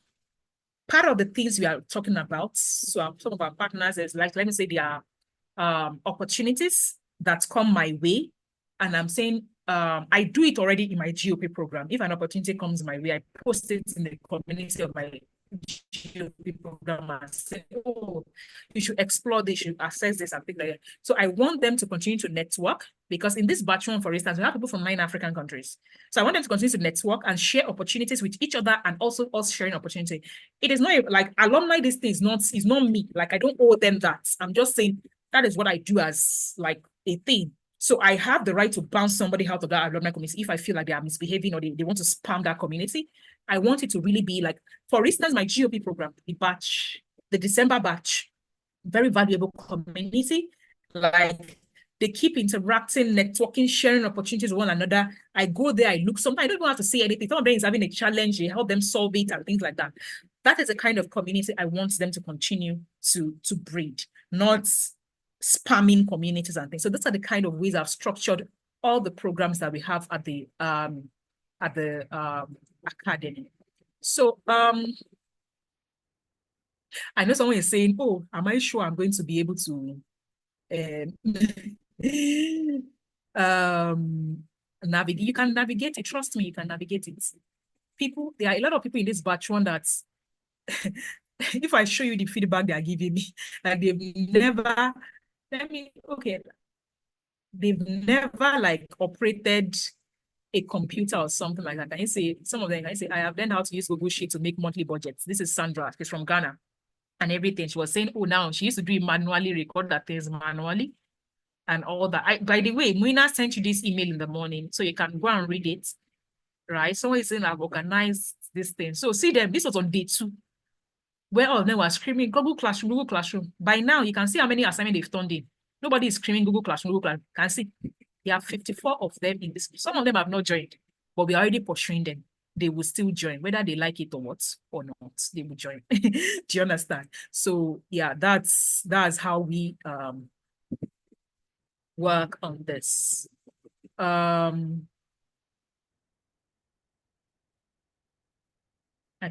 part of the things we are talking about, so some of our partners is like, let me say there are opportunities that come my way. And I'm saying, I do it already in my GOP program. If an opportunity comes my way, I post it in the community of my GOP program and say, oh, you should explore this, you should access this and things like that. So I want them to continue to network, because in this batch one, for instance, we have people from 9 African countries. So I want them to continue to network and share opportunities with each other, and also us sharing opportunity. It is not like alumni, this thing is not me. Like, I don't owe them that. I'm just saying that is what I do as like a thing. So I have the right to bounce somebody out of that alumni community if I feel like they are misbehaving or they want to spam that community. I want it to really be like, for instance, my GOP program, the December batch, very valuable community. Like, they keep interacting, networking, sharing opportunities with one another. I go there, I look, sometimes I don't even have to say anything. Some of them is having a challenge, they help them solve it and things like that. That is the kind of community I want them to continue to breed, not spamming communities and things. So those are the kind of ways I've structured all the programs that we have at the academy. So I know someone is saying, oh, am I sure I'm going to be able to navigate? You can navigate it, trust me, you can navigate it. People, there are a lot of people in this batch one that's if I show you the feedback they are giving me, like they've never like operated a computer or something like that. Can you say, some of them, can you say, I have learned how to use Google Sheet to make monthly budgets. This is Sandra, she's from Ghana and everything. She was saying, oh, now she used to do it manually, record that things manually and all that. By the way, Muina sent you this email in the morning, so you can go and read it, right? Someone is saying I've organized this thing. So see them, this was on day 2, where all of them were screaming, Google Classroom, Google Classroom. By now, you can see how many assignments they've turned in. Nobody is screaming Google Classroom, Google Classroom. You can see there are 54 of them in this. Some of them have not joined, but we are already pursuing them. They will still join, whether they like it or what or not, they will join. Do you understand? So yeah, that's how we work on this. I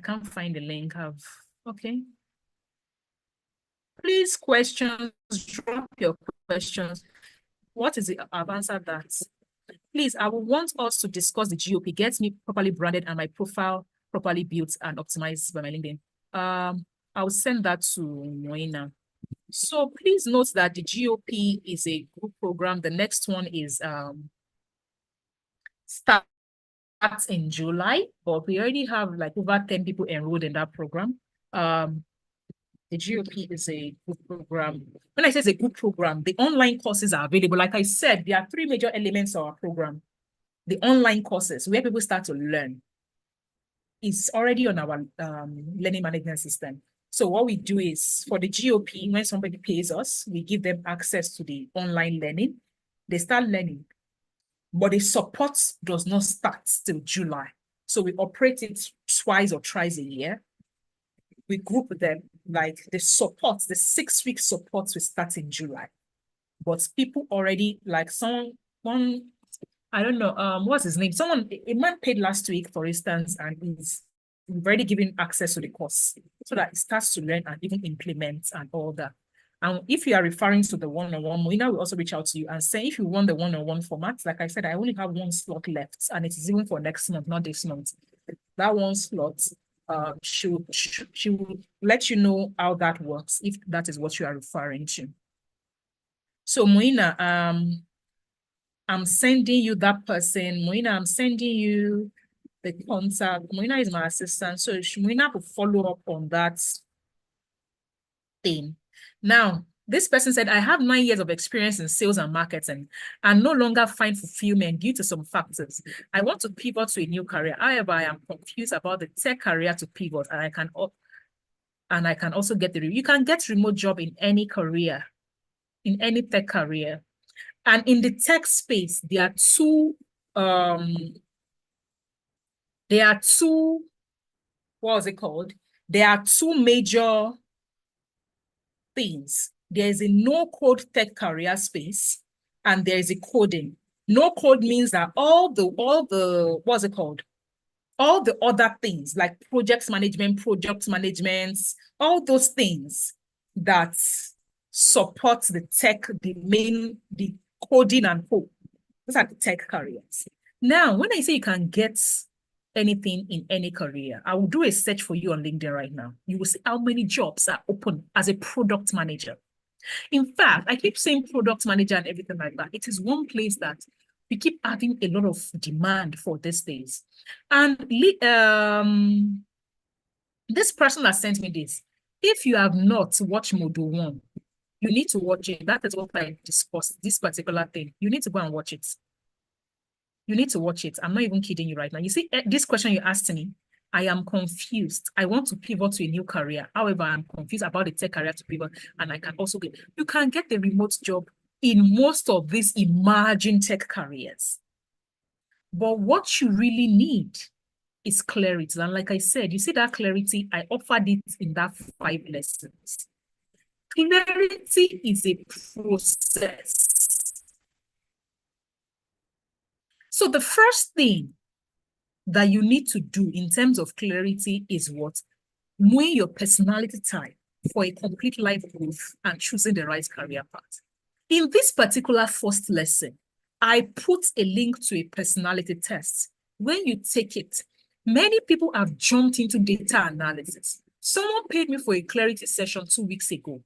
can't find the link of, okay. Please questions, drop your questions. What is it? I've answered that. Please, I will want us to discuss the GOP, get me properly branded and my profile properly built and optimized by my LinkedIn. I'll send that to Moina. So please note that the GOP is a group program. The next one is starts in July, but we already have like over 10 people enrolled in that program. The GOP is a group program. When I say it's a group program, the online courses are available. Like I said, there are 3 major elements of our program. The online courses, where people start to learn, is already on our learning management system. So what we do is, for the GOP, when somebody pays us, we give them access to the online learning. They start learning, but the support does not start till July. So we operate it twice or thrice a year. We group them, like the support, the 6-week support will start in July. But people already, like one, I don't know, what's his name? A man paid last week, for instance, and we've already given access to the course so that it starts to learn and even implement and all that. And if you are referring to the one-on-one, Moina will also reach out to you and say, if you want the one-on-one format, like I said, I only have 1 slot left, and it is even for next month, not this month. That 1 slot, she will let you know how that works, if that is what you are referring to. So Moina, I'm sending you that person. Moina, I'm sending you the contact. Moina is my assistant, so Moina will follow up on that thing. Now, this person said, I have 9 years of experience in sales and marketing and no longer find fulfillment due to some factors. I want to pivot to a new career. However, I am confused about the tech career to pivot, and I can also get you can get remote job in any career, in any tech career. And in the tech space, there are two, what was it called? There are 2 major things. There is a no-code tech career space, and there is a coding. No code means that all the what's it called? All the other things like project management, all those things that support the tech, the coding and code. Those are the tech careers. Now, when I say you can get anything in any career, I will do a search for you on LinkedIn right now. You will see how many jobs are open as a product manager. In fact, I keep saying product manager and everything like that. It is one place that we keep having a lot of demand for these days. And this person that sent me this, if you have not watched Module 1, you need to watch it. That is what I discussed, this particular thing. You need to go and watch it. You need to watch it. I'm not even kidding you right now. You see, this question you asked me, I am confused. I want to pivot to a new career. However, I'm confused about the tech career to pivot, and I can also you can get the remote job in most of these emerging tech careers. But what you really need is clarity. And like I said, you see that clarity, I offered it in that 5 lessons. Clarity is a process. So the first thing that you need to do in terms of clarity is what? Knowing your personality type for a complete life growth and choosing the right career path. In this particular first lesson, I put a link to a personality test. When you take it, many people have jumped into data analysis. Someone paid me for a clarity session 2 weeks ago.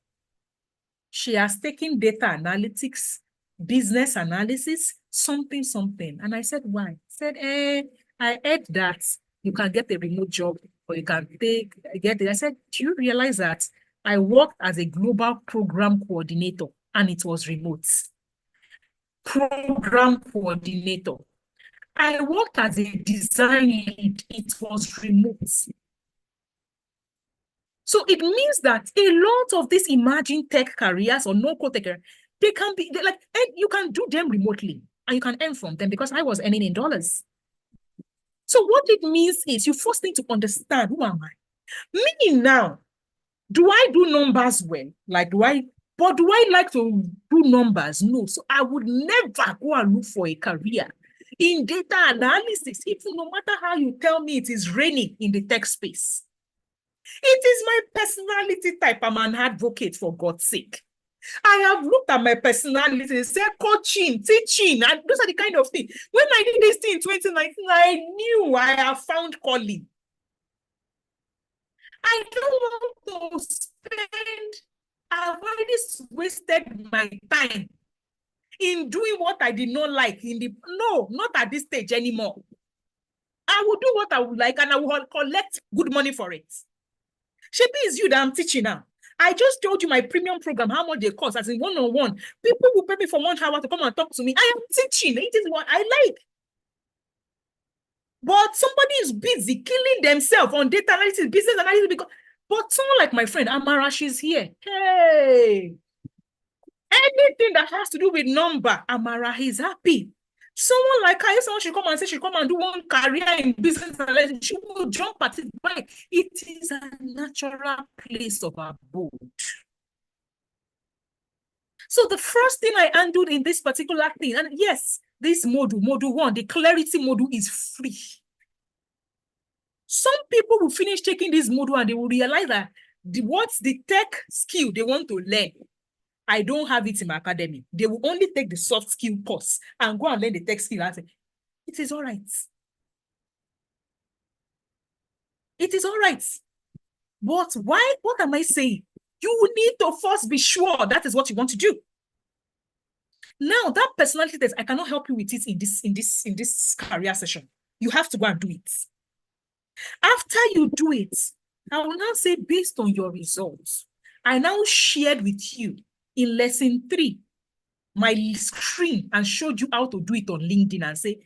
She has taken data analytics, business analysis, something. And I said, why? Said, I heard that you can get a remote job or you can get it. I said, do you realize that I worked as a global program coordinator and it was remote? Program coordinator. I worked as a design lead. It was remote. So it means that a lot of these emerging tech careers or no-code tech careers, they can be like, and you can do them remotely and you can earn from them, because I was earning in dollars. So what it means is you first need to understand, who am I? Me now, do I do numbers well? Like, do I like to do numbers? No. So I would never go and look for a career in data analysis, if no matter how you tell me it is raining in the tech space. It is my personality type. I'm an advocate, for God's sake. I have looked at my personality and said coaching, teaching, and those are the kind of things. When I did this thing in 2019, I knew I have found calling. I don't want to spend, I've already wasted my time in doing what I did not like no, not at this stage anymore. I will do what I would like and I will collect good money for it. Shebi is you that I'm teaching now. I just told you my premium program, how much they cost, as in one-on-one. People will pay me for 1 hour to come and talk to me. I am teaching. It is what I like. But somebody is busy killing themselves on data analysis, business analysis, but someone like my friend Amara, she's here. Hey, anything that has to do with number, Amara is happy. Someone like her, if someone should come and say she come and do one career in business analysis, she will jump at it. Right? It is a natural place of abode. So the first thing I handled in this particular thing, and yes, this module 1, the clarity module is free. Some people will finish taking this module and they will realize that what's the tech skill they want to learn, I don't have it in my academy. They will only take the soft skill course and go and learn the tech skill and say, it is all right. It is all right. But why? What am I saying? You need to first be sure that is what you want to do. Now, that personality test, I cannot help you with it in this career session. You have to go and do it. After you do it, I will now say, based on your results, I now shared with you in lesson 3 my screen and showed you how to do it on LinkedIn and say,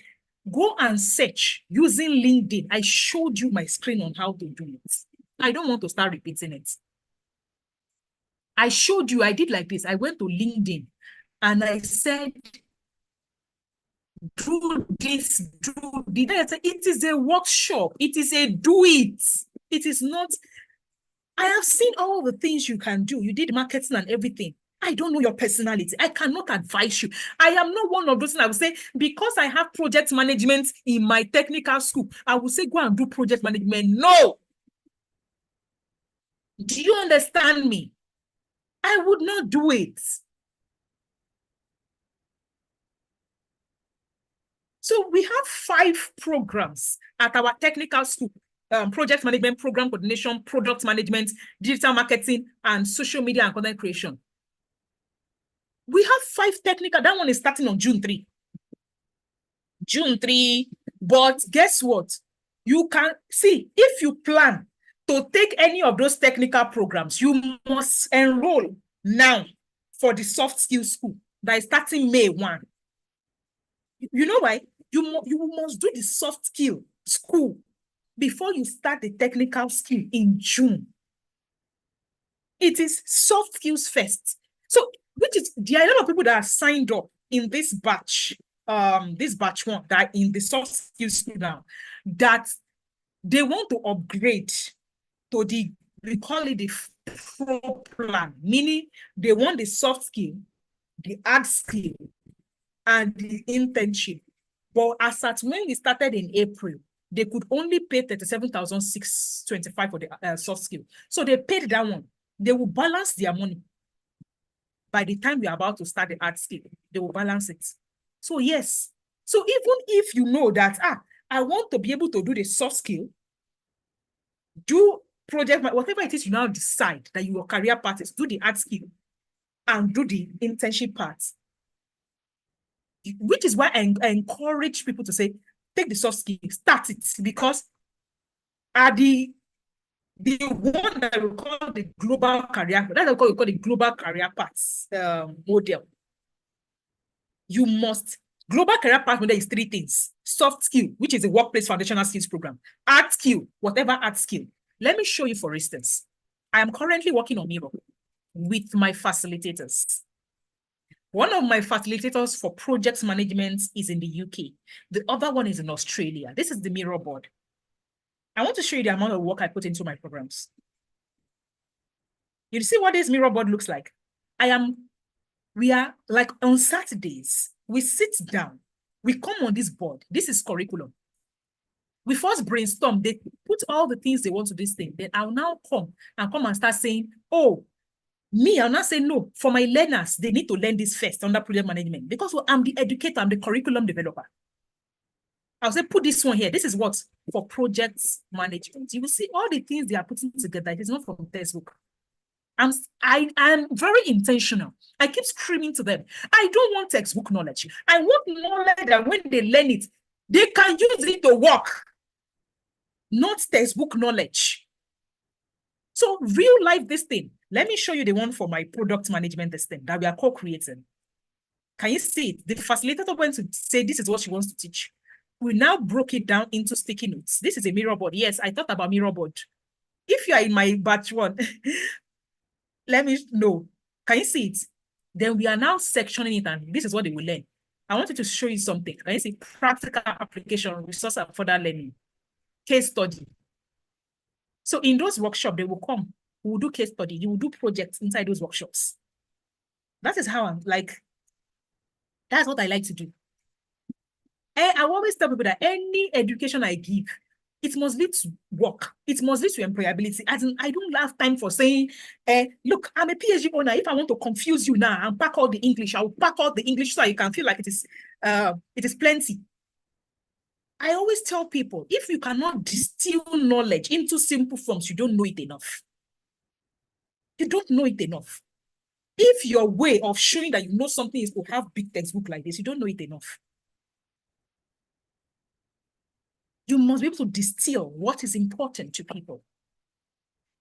go and search using LinkedIn. I showed you my screen on how to do it. I don't want to start repeating it. I showed you, I did like this. I went to LinkedIn and I said, do this, do this. It is a workshop. It is a do it. It is not, I have seen all the things you can do. You did marketing and everything. I don't know your personality. I cannot advise you. I am not one of those, I would say, because I have project management in my technical school, I would say, go and do project management. No. Do you understand me? I would not do it. So we have 5 programs at our technical school. Project management, program coordination, product management, digital marketing, and social media and content creation. We have 5 technical. That one is starting on June 3. June 3. But guess what? You can see, if you plan to take any of those technical programs, you must enroll now for the soft skills school that is starting May 1. You know why? You must do the soft skill school before you start the technical skill in June. It is soft skills first. So, there are a lot of people that are signed up in this batch 1 that in the soft skills school now, that they want to upgrade to we call it the pro plan, meaning they want the soft skill, the hard skill, and the internship. But as at when we started in April, they could only pay 37,625 for the soft skill. So they paid that one. They will balance their money. By the time we are about to start the hard skill, they will balance it. So yes. So even if you know that, I want to be able to do the soft skill, do project, whatever it is you now decide that your career path is, do the hard skill and do the internship part. Which is why I encourage people to say, take the soft skill, start it, because at the one that we call the global career, that's what we call the global career paths model. You must, global career path model is 3 things. Soft skill, which is the workplace foundational skills program. Hard skill, whatever hard skill. Let me show you, for instance. I am currently working on Miro with my facilitators. One of my facilitators for project management is in the UK. The other one is in Australia. This is the Miro board. I want to show you the amount of work I put into my programs. You see what this Miro board looks like? We are like on Saturdays, we sit down, we come on this board. This is curriculum. We first brainstorm, they put all the things they want to this thing. Then I'll now come and start saying, oh, I'll not say no. For my learners, they need to learn this first under project management, because I'm the educator, I'm the curriculum developer. I'll say, put this one here. This is what? For projects management. You will see all the things they are putting together. It is not from textbook. I'm very intentional. I keep screaming to them. I don't want textbook knowledge. I want knowledge that when they learn it, they can use it to work. Not textbook knowledge. So real life this thing. Let me show you the one for my product management this thing that we are co-creating. Can you see it? The facilitator went to say this is what she wants to teach. We now broke it down into sticky notes. This is a mirror board. Yes, I thought about mirror board. If you are in my batch one, let me know. Can you see it? Then we are now sectioning it, and this is what they will learn. I wanted to show you something. Can you see practical application, resource and further learning, case study. So in those workshops, they will come. We will do case study. You will do projects inside those workshops. That is how I'm like. That's what I like to do. And I always tell people that any education I give, it must lead to work. It must lead to employability. As in, I don't have time for saying, look, I'm a PhD owner. If I want to confuse you now and pack all the English, I'll pack all the English so you can feel like it is plenty. I always tell people, if you cannot distill knowledge into simple forms, you don't know it enough. You don't know it enough. If your way of showing that you know something is to have big textbook like this, you don't know it enough. You must be able to distill what is important to people.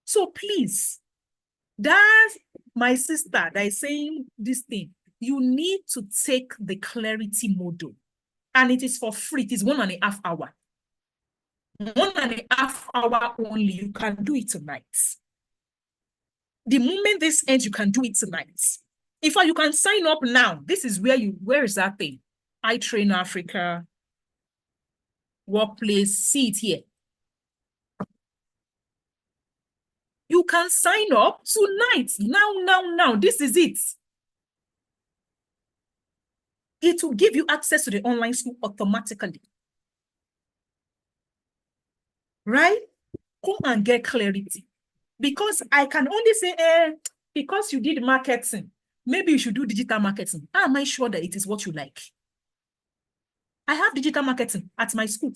So please, that's my sister that is saying this thing. You need to take the clarity module. And it is for free. It is 1.5 hours. 1.5 hours only. You can do it tonight. The moment this ends, you can do it tonight. In fact, you can sign up now. This is where is that thing? iTrain Africa, Workplace, see it here. You can sign up tonight. Now. This is it. It will give you access to the online school automatically. Right? Come and get clarity. Because I can only say, because you did marketing, maybe you should do digital marketing. Am I sure that it is what you like? I have digital marketing at my school,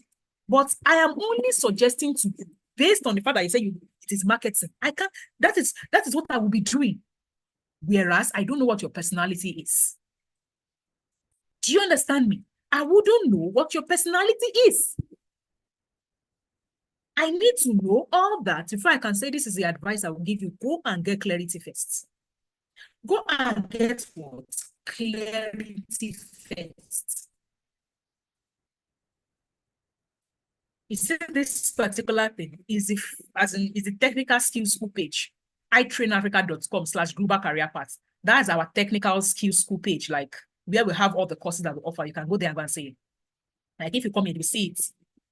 but I am only suggesting to you, based on the fact that you say it is marketing. That is what I will be doing. Whereas I don't know what your personality is. Do you understand me? I wouldn't know what your personality is. I need to know all that before I can say this is the advice I will give you. Go and get clarity first. Go and get what? Clarity first. You see, this particular thing is the technical skills school page, itrainafrica.com/global career path. That's our technical skills school page, like where we have all the courses that we offer. You can go there and go and see it. Like if you come in, you see it.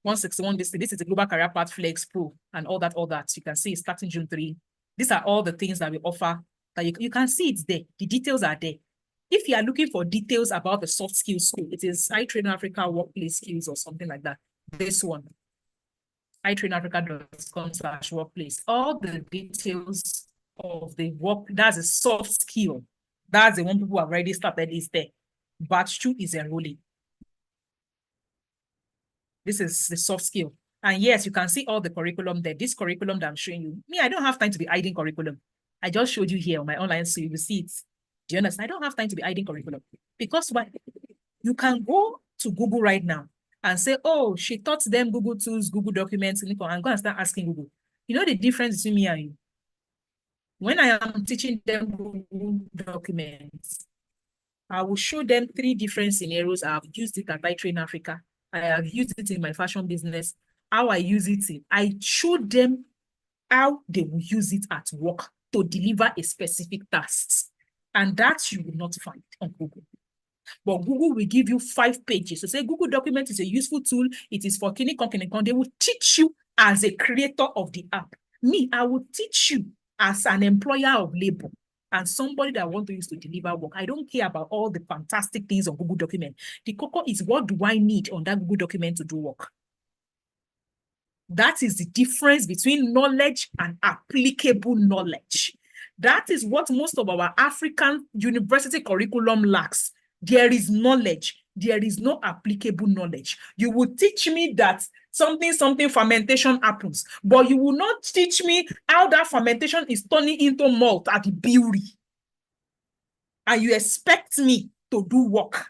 161, this is the Global Career Path Flex Pro and all that. You can see it starting June 3. These are all the things that we offer that you can see it's there. The details are there. If you are looking for details about the soft skills school, it is iTrain Africa Workplace Skills or something like that. This one, itrainafrica.com/workplace. All the details of the work, that's a soft skill. That's the one people have already started is there. Batch 2 is enrolling. This is the soft skill. And yes, you can see all the curriculum there. This curriculum that I'm showing you, me, I don't have time to be hiding curriculum. I just showed you here on my online, so you will see it. Do you understand? I don't have time to be hiding curriculum. Because why? You can go to Google right now and say, oh, she taught them Google Tools, Google Documents, and go and start asking Google. You know the difference between me and you? When I am teaching them Google Documents, I will show them 3 different scenarios. I have used it at iTrain Africa. I have used it in my fashion business. How I use it I showed them how they will use it at work to deliver a specific task. And that you will not find on Google. But Google will give you 5 pages. So say Google Document is a useful tool. It is for Kinikon. They will teach you as a creator of the app. Me, I will teach you as an employer of labor and somebody that I want to use to deliver work. I don't care about all the fantastic things on Google Document. The cocoa is what do I need on that Google Document to do work? That is the difference between knowledge and applicable knowledge. That is what most of our African university curriculum lacks. There is knowledge. there is no applicable knowledge. You will teach me that something fermentation happens, but you will not teach me how that fermentation is turning into malt at the brewery. And you expect me to do work.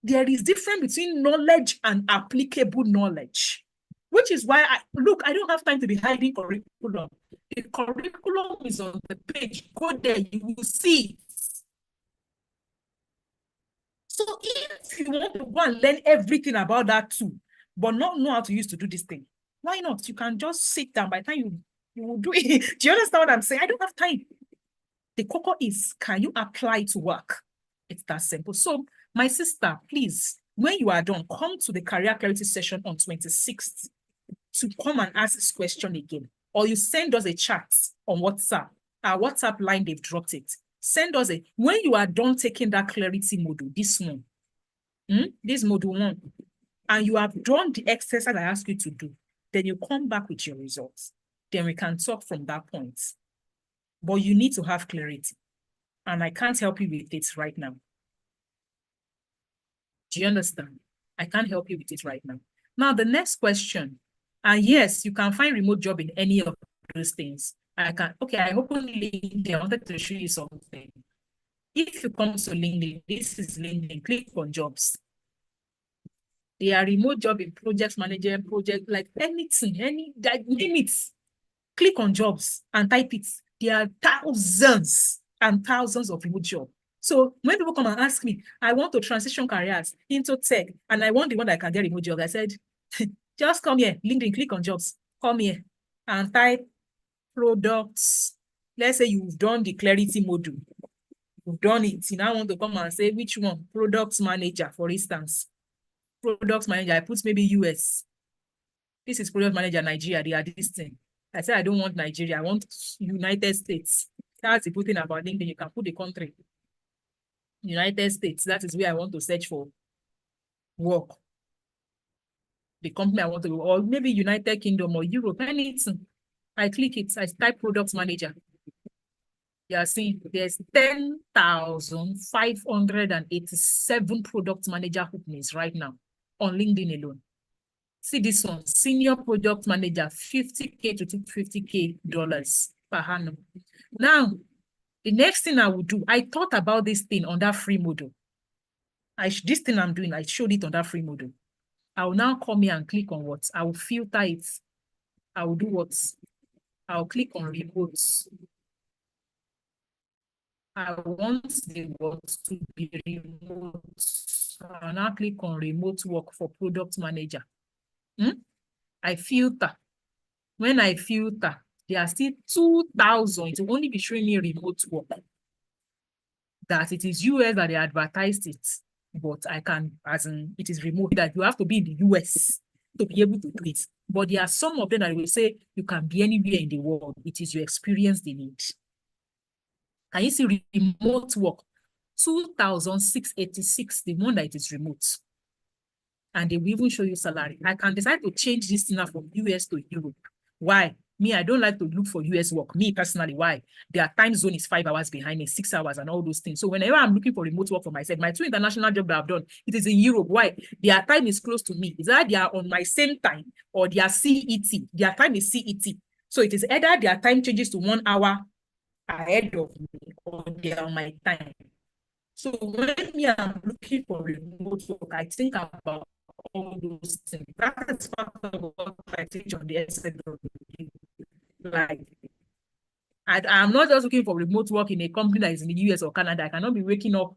There is difference between knowledge and applicable knowledge, which is why I don't have time to be hiding curriculum. The curriculum is on the page. Go there, you will see. So if you want to go and learn everything about that too, but not know how to use to do this thing, why not? You can just sit down. By the time you will do it. Do you understand what I'm saying? I don't have time. The cocoa is, can you apply to work? It's that simple. So my sister, please, when you are done, come to the career clarity session on 26th to come and ask this question again. Or you send us a chat on WhatsApp. Our WhatsApp line, they've dropped it. Send us when you are done taking that clarity module, this one, this module 1, and you have done the exercise I asked you to do, then you come back with your results. Then we can talk from that point. But you need to have clarity. And I can't help you with it right now. Do you understand? I can't help you with it right now. Now, the next question. And yes, you can find remote job in any of those things. I open LinkedIn. I wanted to show you something. If you come to LinkedIn, this is LinkedIn, click on jobs. They are remote job in project manager, like anything, name it. Click on jobs and type it. There are thousands and thousands of remote jobs. So when people come and ask me, I want to transition careers into tech, and I want the one that can get remote jobs, I said, just come here, LinkedIn, click on jobs, come here and type products. Let's say you've done the clarity module. You've done it. You now want to come and say, which one? Products manager, for instance. Products manager, I put maybe US. This is product manager, Nigeria. They are this thing. I said, I don't want Nigeria. I want United States. That's the good thing about LinkedIn. You can put the country. United States. That is where I want to search for work. The company I want to, or maybe United Kingdom or Europe, anything. I click it. I type products manager. You are seeing there's 10,587 product manager openings right now on LinkedIn alone. See this one, senior product manager, $50K to $50K per annum. Now, the next thing I will do, I thought about this thing on that free module. This thing I'm doing, I showed it on that free module. I will now come here and click on what? I will filter it. I will do what? I'll click on remote. I want the work to be remote. I'll now click on remote work for product manager. I filter. When I filter, there are still 2,000. It will only be showing me remote work. That it is US that they advertised it, but I can, as in, it is remote, that you have to be in the US to be able to do it. But there are some of them that will say you can be anywhere in the world. It is your experience they need. Can you see remote work? 2,686, the one that it is remote. And they will even show you salary. I can decide to change this thing from US to Europe. Why? Me, I don't like to look for US work. Me personally, why? Their time zone is 5 hours behind me, 6 hours and all those things. So whenever I'm looking for remote work for myself, my 2 international jobs that I've done, it is in Europe. Why? Their time is close to me. It's either they are on my same time or they are CET. Their time is CET. So it is either their time changes to 1 hour ahead of me or they are on my time. So when I'm looking for remote work, I think about all those things. That is part of what I teach on the SW. Like, I'm not just looking for remote work in a company that is in the US or Canada. I cannot be waking up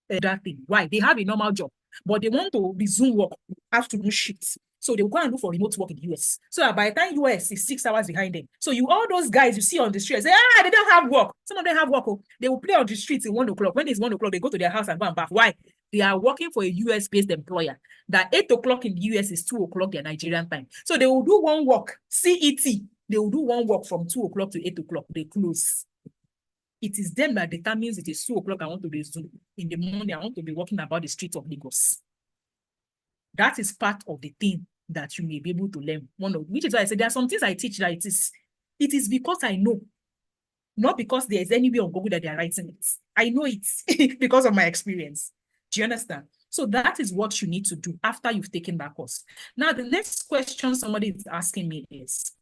that thing. Why? They have a normal job, but they want to resume work afternoon shifts. So they will go and look for remote work in the US. So by the time US is 6 hours behind them. So all those guys you see on the street say, they don't have work. Some of them have work. They will play on the streets at 1 o'clock. When it's 1 o'clock, they go to their house and go and bath. Why? They are working for a US-based employer. That 8 o'clock in the US is 2 o'clock their Nigerian time. So they will do one work, CET. They will do one work from 2 o'clock to 8 o'clock. They close. It is them that determines it is 2 o'clock. I want to be Zoom. In the morning, I want to be walking about the streets of Lagos. That is part of the thing that you may be able to learn. Which is why I said there are some things I teach that it is because I know, not because there is anywhere on Google that they are writing it. I know it because of my experience. Do you understand? So that is what you need to do after you've taken that course. Now, the next question somebody is asking me is,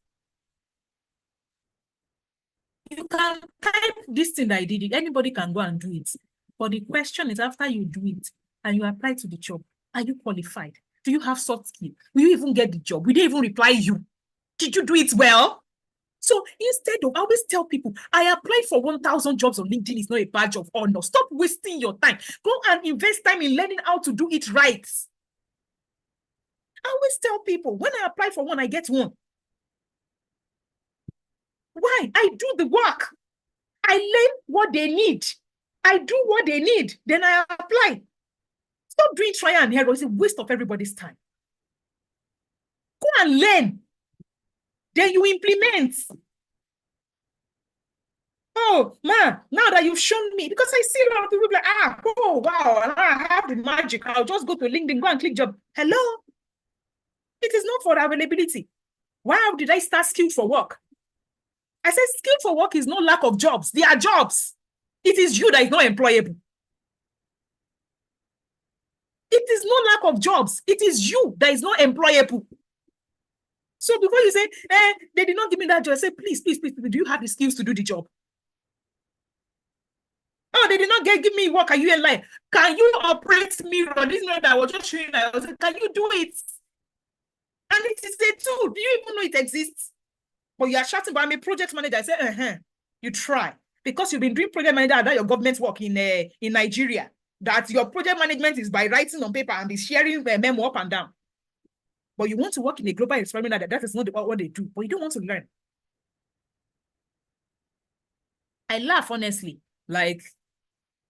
you can type this thing that I did, anybody can go and do it. But the question is, after you do it and you apply to the job, are you qualified? Do you have soft skill? Will you even get the job? Will they even reply you? Did you do it well? So instead of, I always tell people, I applied for 1,000 jobs on LinkedIn. It's not a badge of honor. Stop wasting your time. Go and invest time in learning how to do it right. I always tell people, when I apply for one, I get one. Why? I do the work. I learn what they need. I do what they need. Then I apply. Stop doing trial and error. It's a waste of everybody's time. Go and learn. Then you implement. Oh, man, now that you've shown me, because I see a lot of people like, oh, wow, I have the magic. I'll just go to LinkedIn, go and click job. Hello? It is not for availability. Why did I start skill for work? I said skill for work is no lack of jobs. There are jobs. It is you that is not employable. It is no lack of jobs. It is you that is not employable. So before you say, they did not give me that job, I say, please, do you have the skills to do the job? Oh, they did not give me work. Are you in line? Can you operate mirror? This mirror that I was just showing you, I was like, can you do it? And it is a tool. Do you even know it exists? But you are shouting, but I'm a project manager. I said, you try. Because you've been doing project manager, that your government work in Nigeria. That your project management is by writing on paper and be sharing memo up and down. But you want to work in a global experiment, that is not what they do. But you don't want to learn. I laugh, honestly. Like,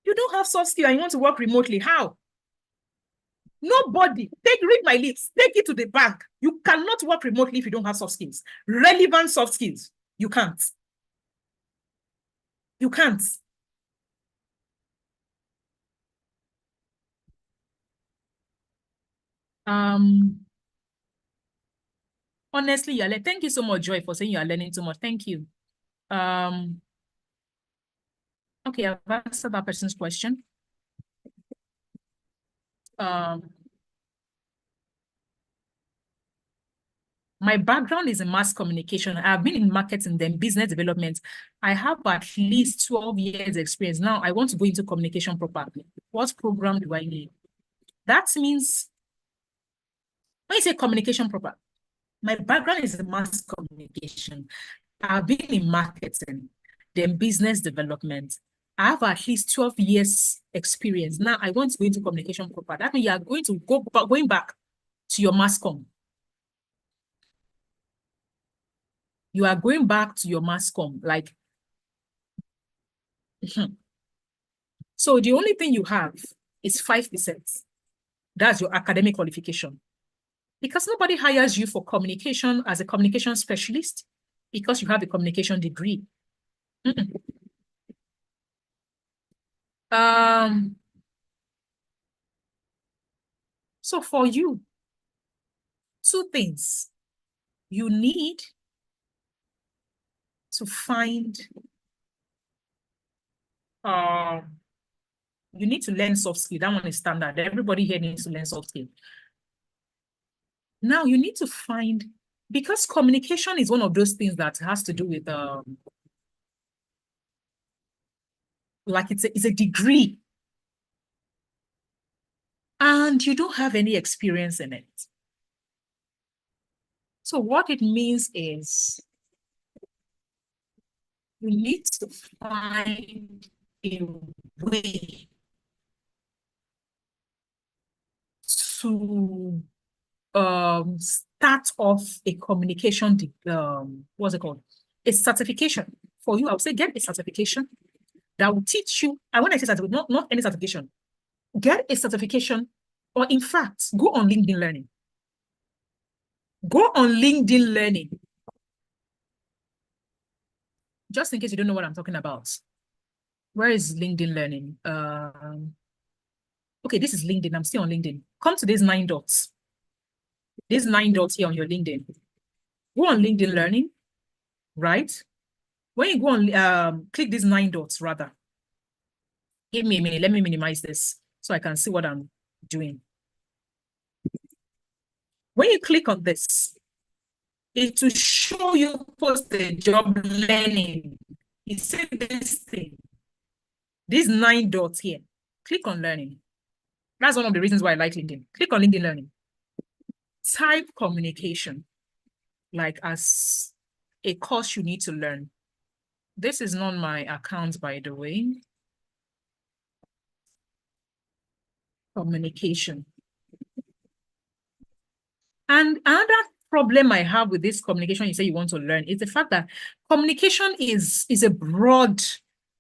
you don't have soft skill and you want to work remotely. How? Nobody. Read my lips. Take it to the bank. You cannot work remotely if you don't have soft skills. Relevant soft skills. You can't. You can't. Honestly, thank you so much, Joy, for saying you are learning too much. Thank you. Okay, I've answered that person's question. My background is in mass communication. I've been in marketing, then business development. I have at least 12 years experience. Now I want to go into communication properly. What program do I need? That means, when you say communication proper, my background is in mass communication. I've been in marketing, then business development. I have at least 12 years experience. Now I want to go into communication proper. That means you are going to going back to your mass comm. You are going back to your mass comm, like, so the only thing you have is 5%. That's your academic qualification. Because nobody hires you for communication as a communication specialist because you have a communication degree. So for you, 2 things. You need to find, you need to learn soft skill. That one is standard. Everybody here needs to learn soft skill. Now you need to find, because communication is one of those things that has to do with, like it's a degree. And you don't have any experience in it. So what it means is you need to find a way to start off a communication, what's it called? A certification. For you, I would say get a certification that will teach you, and when I say certification, not any certification, get a certification, or in fact, go on LinkedIn Learning. Go on LinkedIn Learning. Just in case you don't know what I'm talking about. Where is LinkedIn Learning? Okay, this is LinkedIn. I'm still on LinkedIn. Come to these 9 dots. These 9 dots here on your LinkedIn. Go on LinkedIn Learning, right? When you go on, click these 9 dots rather. Give me a minute. Let me minimize this. so I can see what I'm doing. When you click on this, it will show you post the job learning. You see this thing, these 9 dots here. Click on learning. That's one of the reasons why I like LinkedIn. Click on LinkedIn Learning. Type communication, like as a course you need to learn. This is not my account, by the way. Communication. And another problem I have with this communication you say you want to learn is the fact that communication is a broad,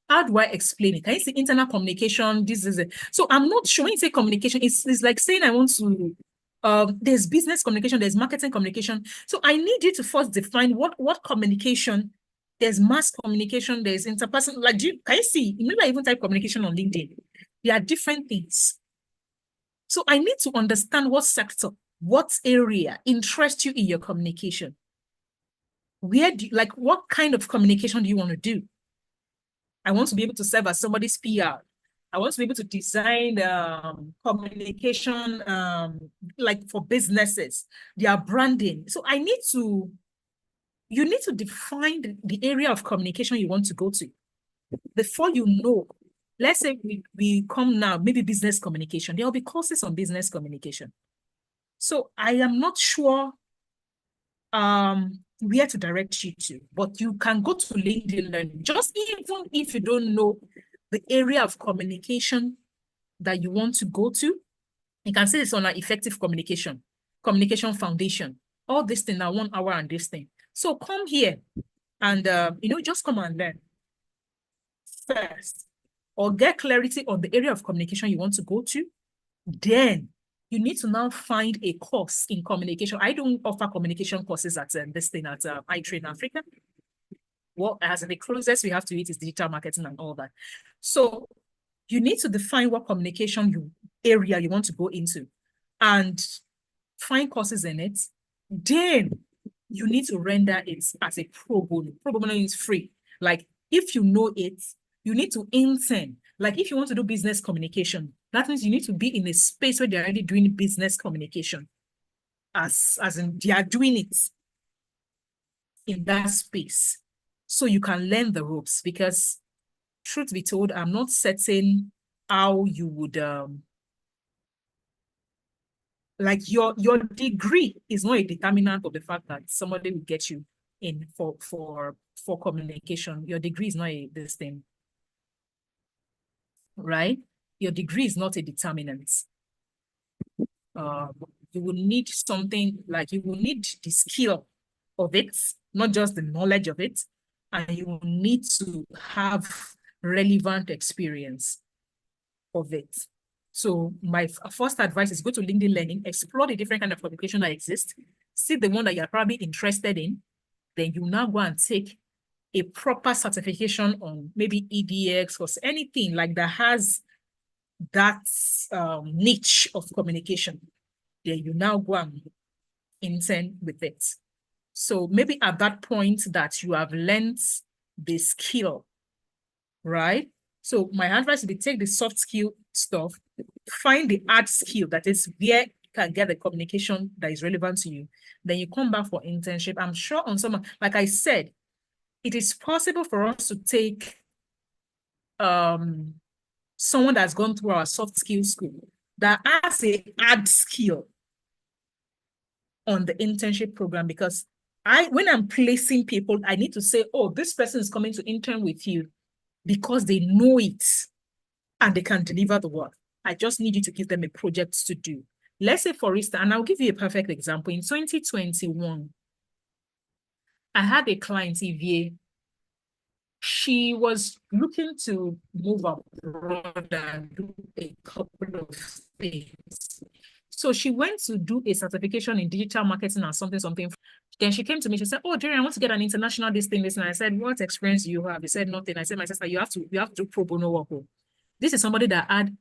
how do I explain it? Can you say internal communication? This is it. So I'm not sure when you say communication, it's like saying I want to, there's business communication, there's marketing communication. So I need you to first define what communication. There's mass communication, there's interpersonal, like, can you see? Maybe I even type communication on LinkedIn. There are different things. So I need to understand what sector, what area interests you in your communication. Where do you, like, what kind of communication do you want to do? I want to be able to serve as somebody's PR. I want to be able to design communication, like for businesses, their branding. So you need to define the area of communication you want to go to before you know. Let's say we come now, maybe business communication. There will be courses on business communication. So I am not sure where to direct you to, but you can go to LinkedIn Learning. Just even if you don't know the area of communication that you want to go to, you can see this on an effective communication foundation. All this thing now 1 hour and this thing. So come here and just come and learn first, or get clarity on the area of communication you want to go to. Then you need to now find a course in communication. I don't offer communication courses at this thing at iTrain Africa. Well, as in the closest we have to it is digital marketing and all that. So you need to define what communication area you want to go into and find courses in it. Then you need to render it as a pro bono. Pro bono is free. Like if you know it, you need to intern. Like if you want to do business communication, that means you need to be in a space where they're already doing business communication. As in they are doing it in that space. So you can learn the ropes, because truth be told, I'm not certain how you would like your degree is not a determinant of the fact that somebody will get you in for communication. Your degree is not this thing, right? Your degree is not a determinant. You will need something, like you will need the skill of it, not just the knowledge of it, and you will need to have relevant experience of it. So my first advice is go to LinkedIn Learning, explore the different kind of communication that exist, see the one that you're probably interested in, then you now go and take a proper certification on maybe EDX or anything like that has that niche of communication. Then you now go and intern with it. So maybe at that point that you have learned the skill, right? So my advice would be take the soft skill stuff, find the hard skill that is where you can get the communication that is relevant to you. Then you come back for internship. I'm sure on some, like I said, it is possible for us to take someone that's gone through our soft skill school that has a hard skill on the internship program, because when I'm placing people, I need to say, oh, this person is coming to intern with you because they know it and they can deliver the work. I just need you to give them a project to do. Let's say, for instance, and I'll give you a perfect example. In 2021, I had a client, EVA. She was looking to move abroad and do a couple of things. So she went to do a certification in digital marketing and something. Then she came to me, she said, oh, Jerry, I want to get an international this thing. And I said, what experience do you have? He said, nothing. I said, my sister, you have to do pro bono work. This is somebody that had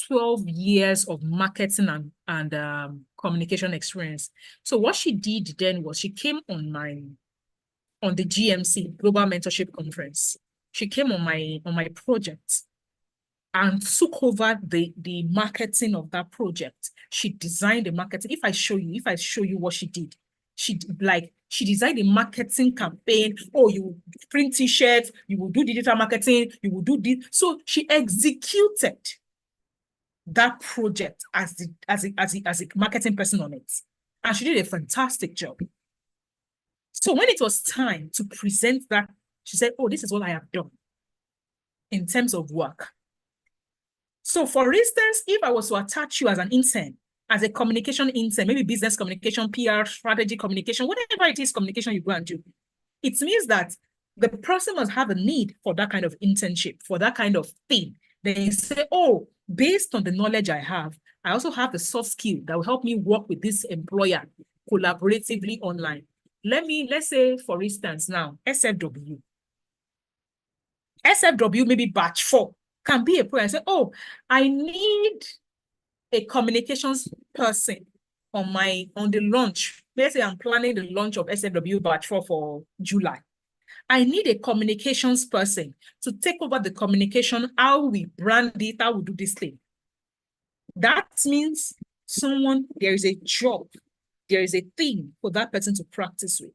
12 years of marketing and communication experience. So what she did then was she came on the GMC, Global Mentorship Conference. She came on my project. and took over the marketing of that project. She designed the marketing. If I show you what she did, she designed a marketing campaign. Oh, you print t-shirts, you will do digital marketing, you will do this. So she executed that project as a marketing person on it. And she did a fantastic job. So when it was time to present that, she said, oh, this is what I have done in terms of work. So for instance, if I was to attach you as an intern, as a communication intern, maybe business communication, PR, strategy communication, whatever it is, communication you go and do, it means that the person must have a need for that kind of internship, for that kind of thing. Then you say, oh, based on the knowledge I have, I also have the soft skill that will help me work with this employer collaboratively online. Let's say, for instance, now, SFW. SFW, maybe batch 4, can be a program. Say, oh, I need a communications person on the launch. Let's say I'm planning the launch of SFW batch 4 for July. I need a communications person to take over the communication, how we brand it, how we do this thing. That means there is a job, there is a thing for that person to practice with.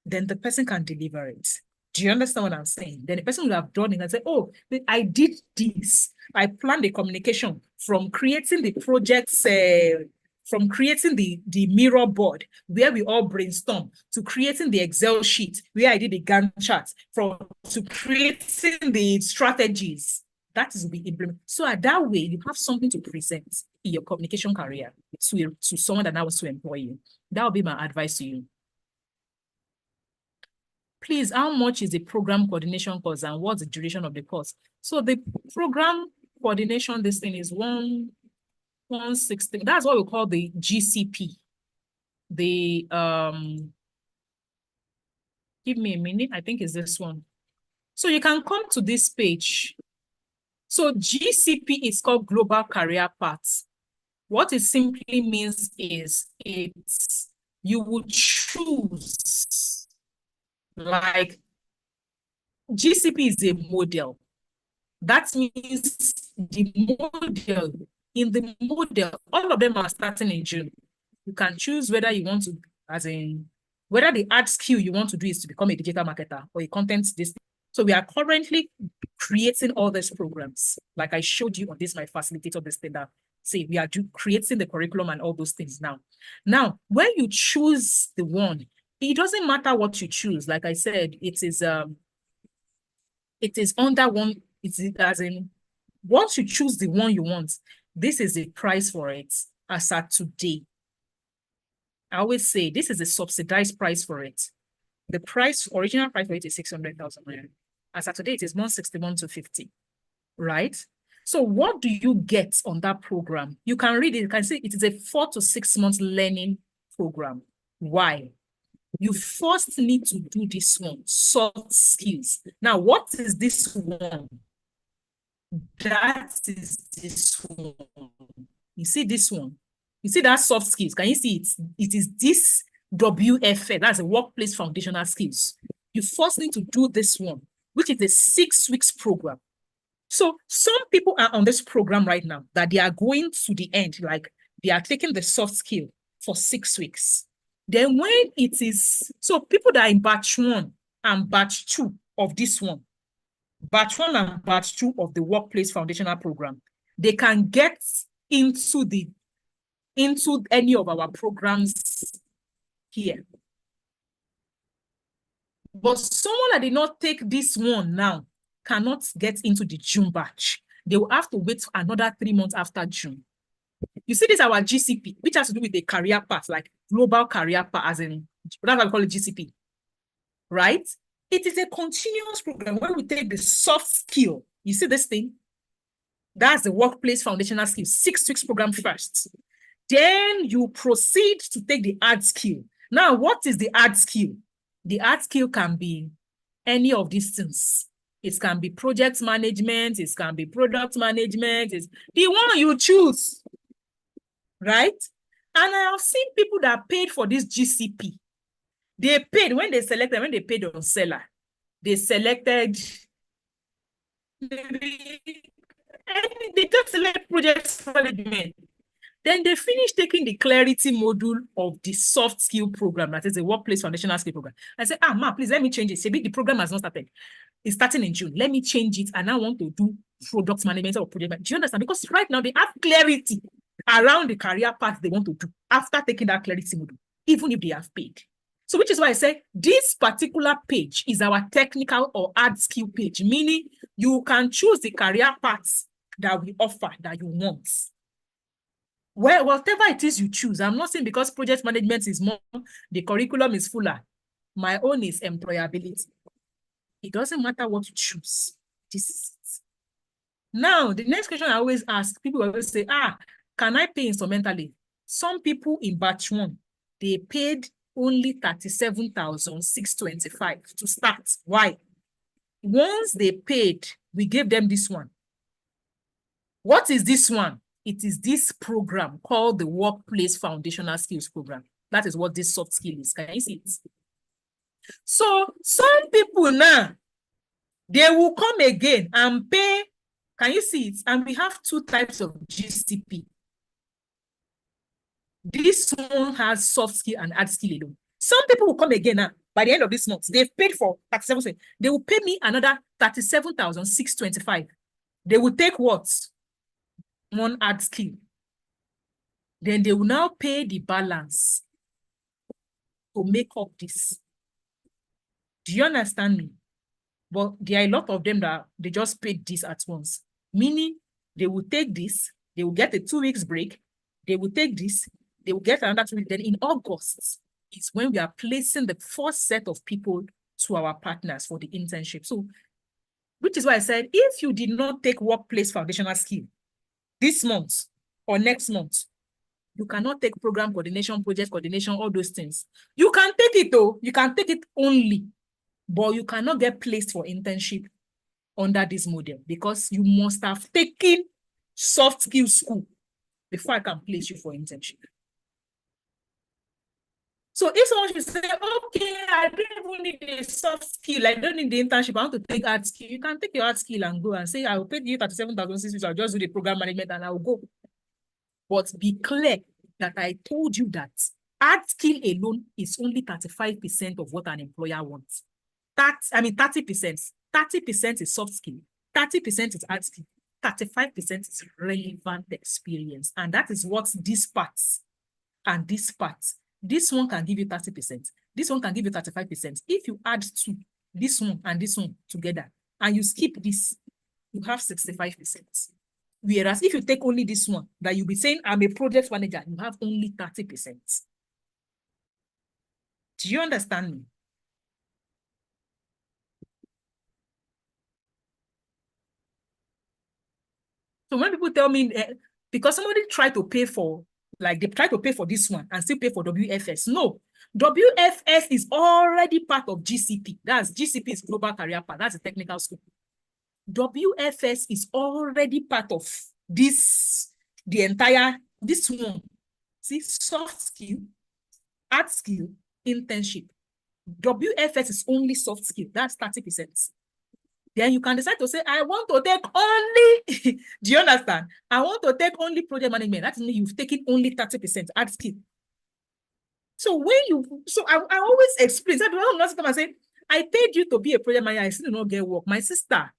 Then the person can deliver it. Do you understand what I'm saying? Then the person will have done it and say, oh, I did this. I planned the communication from creating the projects, from creating the mirror board where we all brainstorm, to creating the Excel sheet where I did the Gantt chart, to creating the strategies. That is be implemented. So that way, you have something to present in your communication career to someone that now wants to employ you. That would be my advice to you. Please, how much is the program coordination course and what's the duration of the course? So the program coordination, this thing is 160. That's what we call the GCP. Give me a minute. I think it's this one. So you can come to this page. So GCP is called Global Career Paths. What it simply means is you would choose, like, GCP is a model. That means in the model, all of them are starting in June. You can choose whether you want to, whether the art skill you want to do is to become a digital marketer or a content this. So we are currently creating all these programs. Like I showed you on this, my facilitator, this thing that say we are creating the curriculum and all those things now. Now, when you choose the one, it doesn't matter what you choose. Like I said, it is under one, it's as in, once you choose the one you want, this is the price for it as at today. I always say this is a subsidized price for it. The original price for it is 600,000. As at today, it is 161,250, right? So what do you get on that program? You can read it. You can see it is a 4 to 6 months learning program. Why? You first need to do this one, soft skills. Now, what is this one? That is this one. You see this one? You see that soft skills? Can you see it? It is this WFA. That's a workplace foundational skills. You first need to do this one, which is a 6 weeks program. So some people are on this program right now that they are going to the end, like they are taking the soft skill for 6 weeks. Then when it is, so people that are in batch 1 and batch 2 of this one, batch 1 and batch 2 of the workplace foundational program, they can get into any of our programs here. But someone that did not take this one now cannot get into the June batch. They will have to wait for another 3 months after June. You see, this is our GCP, which has to do with the career path, like global career path, as in, that's what we call it, GCP, right? It is a continuous program where we take the soft skill. You see this thing? That's the workplace foundational skill, 6 weeks program first. Then you proceed to take the hard skill. Now, what is the hard skill? The hard skill can be any of these things. It can be project management, it can be product management, it's the one you choose, right? And I have seen people that paid for this GCP. They paid, when they paid on Seller, they selected maybe they just select project management. Then they finish taking the clarity module of the soft skill program, that is a workplace foundational skill program. I say, ma, please let me change it. Maybe the program has not started. It's starting in June. Let me change it. And I want to do product management or project management. Do you understand? Because right now they have clarity around the career path they want to do after taking that clarity module, even if they have paid. So which is why I say this particular page is our technical or hard skill page, meaning you can choose the career paths that we offer that you want. Well, whatever it is you choose, I'm not saying because project management is more, the curriculum is fuller. My own is employability. It doesn't matter what you choose. This is it. Now, the next question I always ask, people always say, can I pay instrumentally? Some people in batch 1, they paid only 37,625 to start. Why? Once they paid, we gave them this one. What is this one? It is this program called the Workplace Foundational Skills Program. That is what this soft skill is. Can you see it? So some people now, they will come again and pay. Can you see it? And we have 2 types of GCP. This one has soft skill and hard skill alone. Some people will come again now. By the end of this month, they've paid for 37. They will pay me another 37,625. They will take what? One hard skill. Then they will now pay the balance to make up this. Do you understand me? But there are a lot of them that they just paid this at once. Meaning they will take this, they will get a 2 weeks break, they will take this, they will get another 2 weeks. Then in August is when we are placing the first set of people to our partners for the internship. So, which is why I said, if you did not take workplace foundational skill this month or next month, you cannot take program coordination, project coordination, all those things. You can take it though, you can take it only, but you cannot get placed for internship under this model because you must have taken soft skill school before I can place you for internship. So if someone should say, okay, I don't even need a soft skill, I don't need the internship, I want to take hard skill, you can take your hard skill and go and say, I will pay you 37,600, I'll just do the program management and I'll go. But be clear that I told you that hard skill alone is only 35% of what an employer wants. 30%. 30% is soft skill, 30% is hard skill, 35% is relevant experience. And that is what these parts and this part. This one can give you 30%. This one can give you 35%. If you add two, this one and this one together, and you skip this, you have 65%. Whereas if you take only this one, that you'll be saying, I'm a project manager, you have only 30%. Do you understand me? So when people tell me, because somebody tried to pay for, like they try to pay for this one and still pay for WFS. No, WFS is already part of GCP. That's GCP is Global Career Path. That's a technical school. WFS is already part of this, this one. See, soft skill, hard skill, internship. WFS is only soft skill. That's 30%. Then you can decide to say, I want to take only, do you understand? I want to take only project management. That means you've taken only 30% hard skill. So I always explain, so I don't come and say, I paid you to be a project manager, I still do not get work. My sister,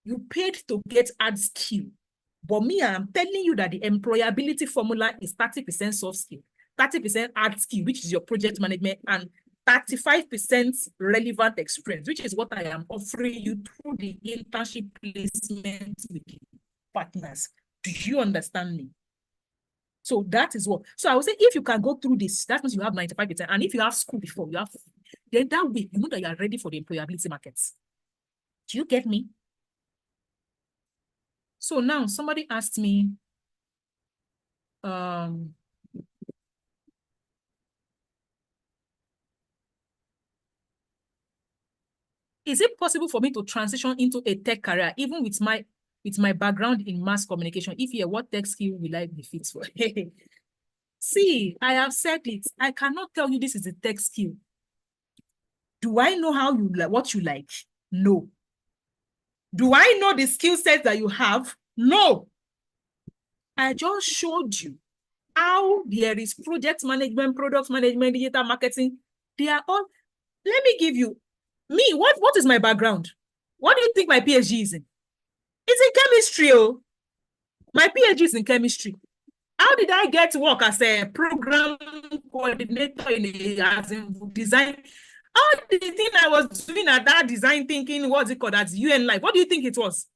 you paid to get hard skill. But me, I'm telling you that the employability formula is 30% soft skill, 30% hard skill, which is your project management, and 35% relevant experience, which is what I am offering you through the internship placement with partners. Do you understand me? So that is what. So I would say if you can go through this, that means you have 95%. And if you have school before, you have, then that way, you know that you are ready for the employability markets. Do you get me? So now somebody asked me, is it possible for me to transition into a tech career, even with my background in mass communication? If yeah, what tech skill will I be fit for? See, I have said it. I cannot tell you this is a tech skill. Do I know what you like? No. Do I know the skill set that you have? No. I just showed you how there is project management, product management, digital marketing. They are all, let me give you, what is my background? What do you think my PhD is in? It's in chemistry. Oh. My PhD is in chemistry. How did I get to work as a program coordinator as in design? All the thing I was doing at that design thinking, what's it called, as UN Life? What do you think it was?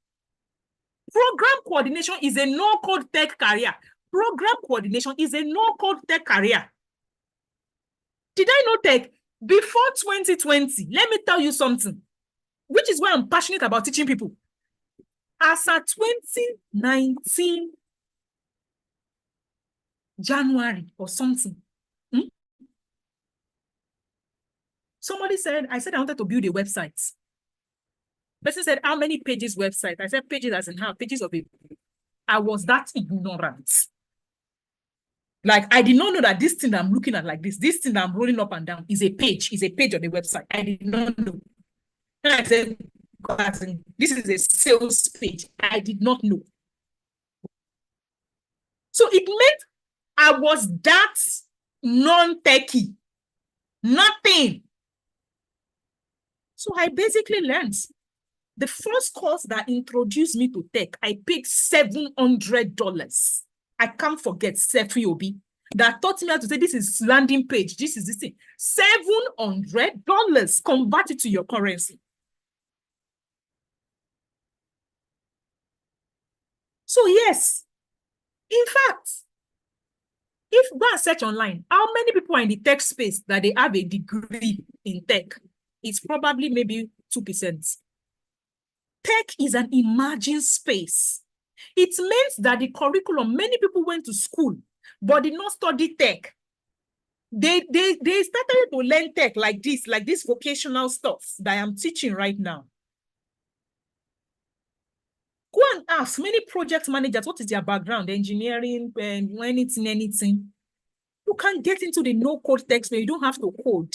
Program coordination is a no-code tech career. Program coordination is a no-code tech career. Did I know tech? Before 2020, let me tell you something, which is why I'm passionate about teaching people. As at 2019, January or something, somebody said, I said I wanted to build a website. Person said, how many pages website? I said, pages as in how? Pages of it. I was that ignorant. Like, I did not know that this thing that I'm looking at like this thing that I'm rolling up and down is a page of the website. I did not know. And I said, this is a sales page. I did not know. So it meant I was that non-techie. Nothing. So I basically learned. The first course that introduced me to tech, I paid $700. I can't forget Sefi Obi that taught me how to say this is landing page. This is this thing. $700. Convert it to your currency. So yes, in fact, if go and search online, how many people are in the tech space that they have a degree in tech? It's probably maybe 2%. Tech is an emerging space. It means that the curriculum, many people went to school, but did not study tech. They started to learn tech like this vocational stuff that I'm teaching right now. Go and ask many project managers, what is their background? Engineering, anything. You can get into the no-code tech space. You don't have to code.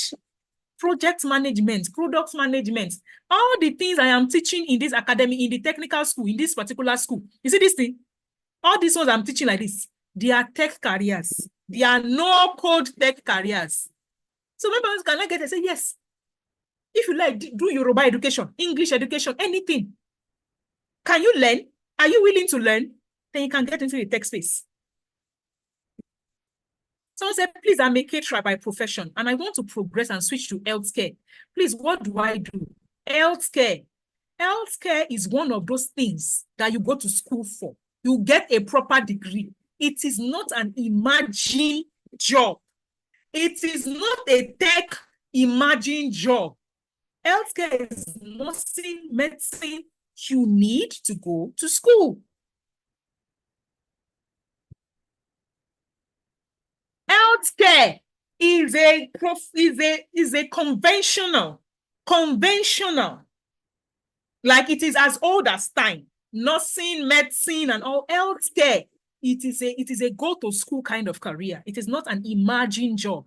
Project management, product management, all the things I am teaching in this academy, in the technical school, in this particular school. You see this thing? All these ones I'm teaching like this, they are tech careers. They are no-code tech careers. So members can I get and say, yes, if you like, do Yoruba education, English education, anything. Can you learn? Are you willing to learn? Then you can get into the tech space. Someone said, please, I'm a caterer by profession, and I want to progress and switch to healthcare. Please, what do I do? Healthcare. Healthcare is one of those things that you go to school for. You get a proper degree. It is not an emerging job. It is not a tech emerging job. Healthcare is nursing, medicine. You need to go to school. Healthcare is a conventional, like it is as old as time. Nursing, medicine, and all healthcare. It is a go-to-school kind of career. It is not an emerging job.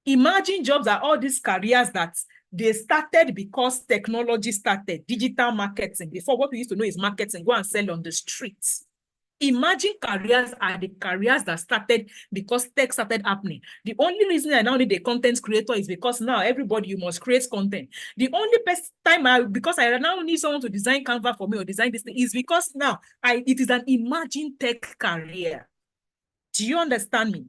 Emerging jobs are all these careers that they started because technology started, digital marketing. Before, what we used to know is marketing, go and sell on the streets. Emerging careers are the careers that started because tech started happening. The only reason I now need a content creator is because now everybody, you must create content. The only best time because I now need someone to design Canva for me or design this thing is because now it is an emerging tech career. Do you understand me?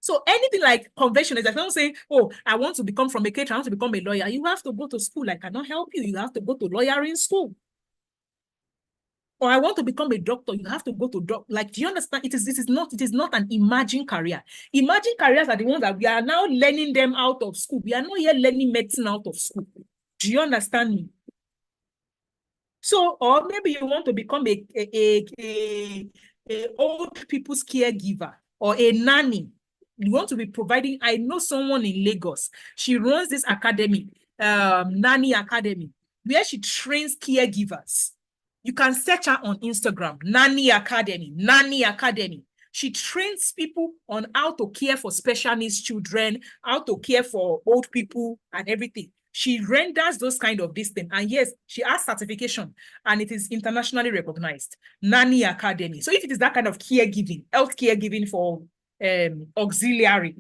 So anything like convention is like someone saying, oh, I want to become from a caterer, I want to become a lawyer. You have to go to school. I cannot help you. You have to go to lawyering school. Or I want to become a doctor. You have to go to doctor. Like, do you understand? It is not an emerging career. Emerging careers are the ones that we are now learning them out of school. We are not yet learning medicine out of school. Do you understand me? So, or maybe you want to become a old people's caregiver or a nanny. You want to be providing. I know someone in Lagos. She runs this academy, Nanny Academy, where she trains caregivers. You can search her on Instagram, Nanny Academy, Nanny Academy. She trains people on how to care for special needs children, how to care for old people and everything. She renders those kind of this thing. And yes, she has certification and it is internationally recognized. Nanny Academy. So if it is that kind of caregiving, health caregiving for auxiliary,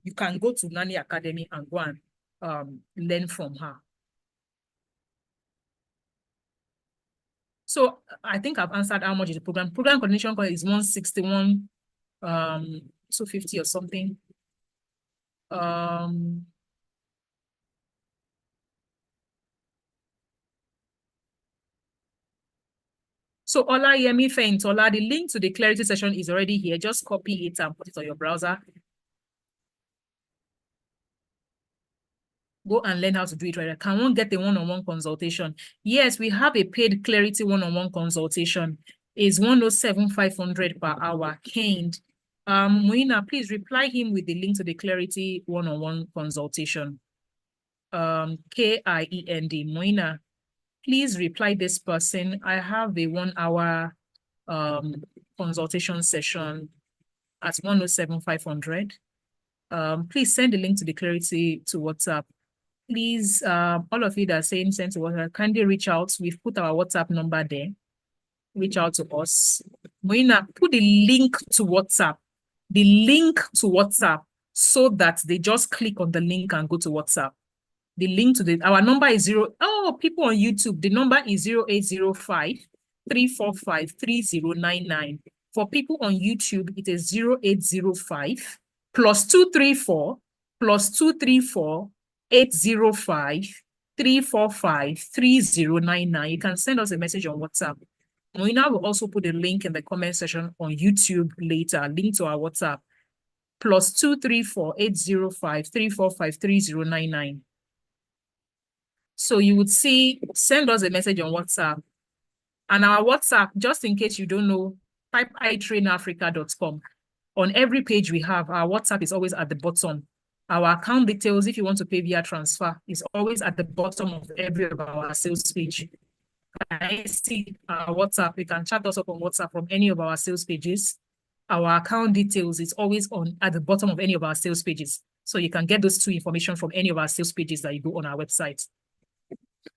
you can go to Nanny Academy and go and learn from her. So I think I've answered how much is the program. Program coordination cost is 161, 250 or something. So Ola Yemi Feintola, the link to the clarity session is already here. Just copy it and put it on your browser. Go and learn how to do it right. Can one get a one-on-one consultation? Yes, we have a paid clarity one-on-one consultation. Is 107,500 per hour. Kind. Muina, please reply him with the link to the clarity one-on-one consultation. KIEND. Muina, please reply this person. I have a 1 hour consultation session at 107,500. Please send the link to the clarity to WhatsApp. Please, all of you that are saying send to WhatsApp, kindly reach out. We've put our WhatsApp number there. Reach out to us. Moina, put the link to WhatsApp. The link to WhatsApp so that they just click on the link and go to WhatsApp. The link to our number is people on YouTube, the number is 0805 345 3099. For people on YouTube, it is 0805 +234 +234 805 345 3099. You can send us a message on WhatsApp. Moina will also put a link in the comment section on YouTube later, link to our WhatsApp, +234 805 345 3099. So you would see, send us a message on WhatsApp. And our WhatsApp, just in case you don't know, type itrainafrica.com. On every page we have, our WhatsApp is always at the bottom. Our account details, if you want to pay via transfer, is always at the bottom of every of our sales page. I see our WhatsApp. You can chat us up on WhatsApp from any of our sales pages. Our account details is always at the bottom of any of our sales pages. So you can get those two information from any of our sales pages that you go on our website.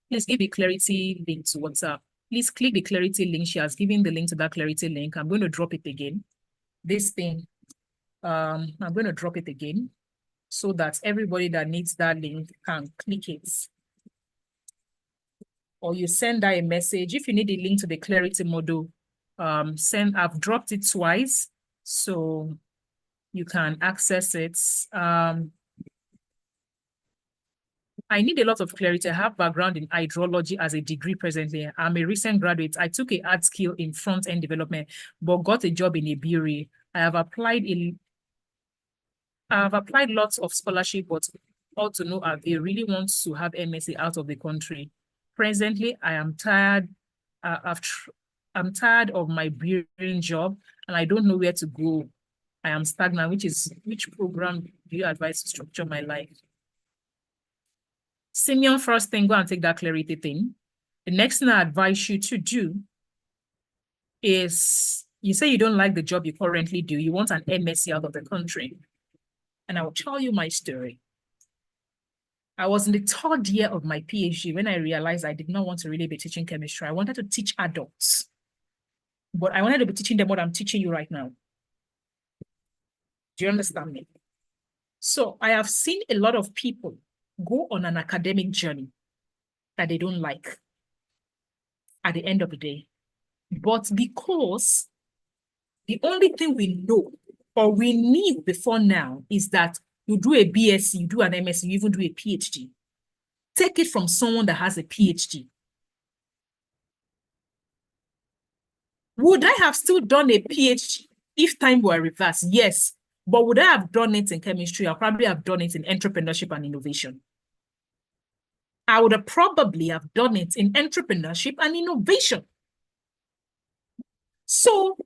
Please give the clarity link to WhatsApp. Please click the clarity link. She has given the link to that clarity link. I'm going to drop it again. This thing, I'm going to drop it again so that everybody that needs that link can click it. Or you send her a message. If you need a link to the clarity module, I've dropped it twice, so you can access it. I need a lot of clarity. I have background in hydrology as a degree presently. I'm a recent graduate. I took a art skill in front-end development, but got a job in a brewery. I have applied lots of scholarship, but all to no avail. Really want to have MSc out of the country. Presently, I am tired. I'm tired of my brewing job, and I don't know where to go. I am stagnant. Which program do you advise to structure my life? Simeon, first thing, go and take that clarity thing. The next thing I advise you to do is, you say you don't like the job you currently do. You want an MSc out of the country. And I will tell you my story. I was in the 3rd year of my PhD when I realized I did not want to really be teaching chemistry. I wanted to teach adults, but I wanted to be teaching them what I'm teaching you right now. Do you understand me? So I have seen a lot of people go on an academic journey that they don't like at the end of the day. But because the only thing we know or we knew before now is that you do a BSc, you do an MSc, you even do a PhD. Take it from someone that has a PhD. Would I have still done a PhD if time were reversed? Yes. But would I have done it in chemistry? I'll probably have done it in entrepreneurship and innovation. I would have probably have done it in entrepreneurship and innovation. So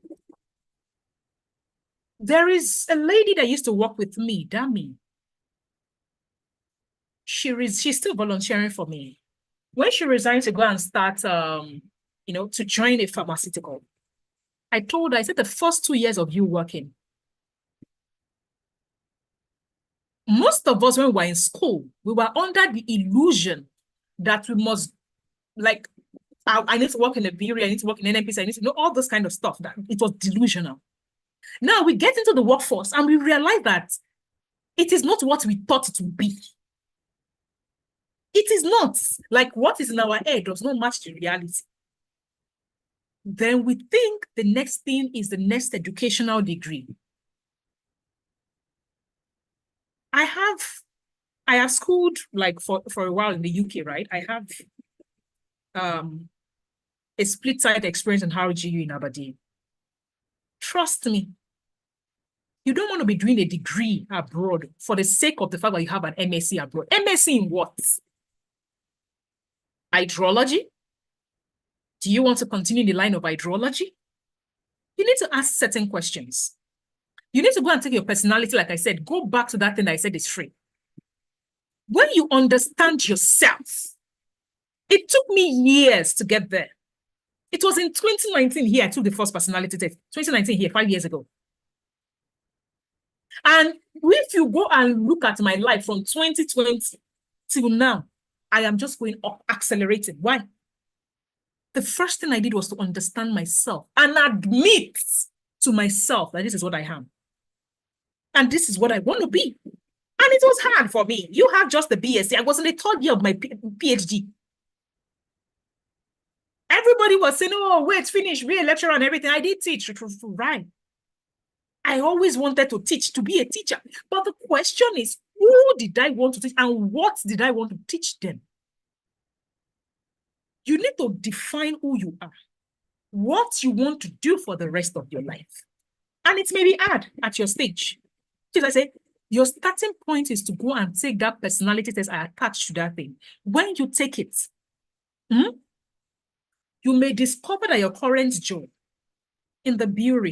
there is a lady that used to work with me, Dami. She's still volunteering for me. When she resigned to go and start, to join a pharmaceutical, I told her, I said, the first 2 years of you working, most of us, when we were in school, we were under the illusion that we must, like, I need to work in a bureau, I need to work in NNPC, I need to know all this kind of stuff. That it was delusional. Now we get into the workforce and we realize that it is not what we thought it would be. It is not. Like, what is in our head does not match the reality. Then we think the next thing is the next educational degree. I have schooled like for a while in the UK, right? I have a split-side experience in RGU in Aberdeen. Trust me, you don't want to be doing a degree abroad for the sake of the fact that you have an MSc abroad. MSc in what? Hydrology? Do you want to continue in the line of hydrology? You need to ask certain questions. You need to go and take your personality, like I said, go back to that thing that I said is free. When you understand yourself, it took me years to get there. It was in 2019 here, I took the first personality test. 2019 here, 5 years ago. And if you go and look at my life from 2020 till now, I am just going up, accelerating. Why? The first thing I did was to understand myself and admit to myself that this is what I am. And this is what I want to be. And it was hard for me. You have just the BSc. I was in the third year of my PhD. Everybody was saying, oh, wait, finish, be a lecturer and everything. I did teach, right? I always wanted to teach, to be a teacher. But the question is, who did I want to teach and what did I want to teach them? You need to define who you are, what you want to do for the rest of your life. And it may be hard at your stage. Because I say, your starting point is to go and take that personality test I attached to that thing. When you take it, you may discover that your current job in the bureau,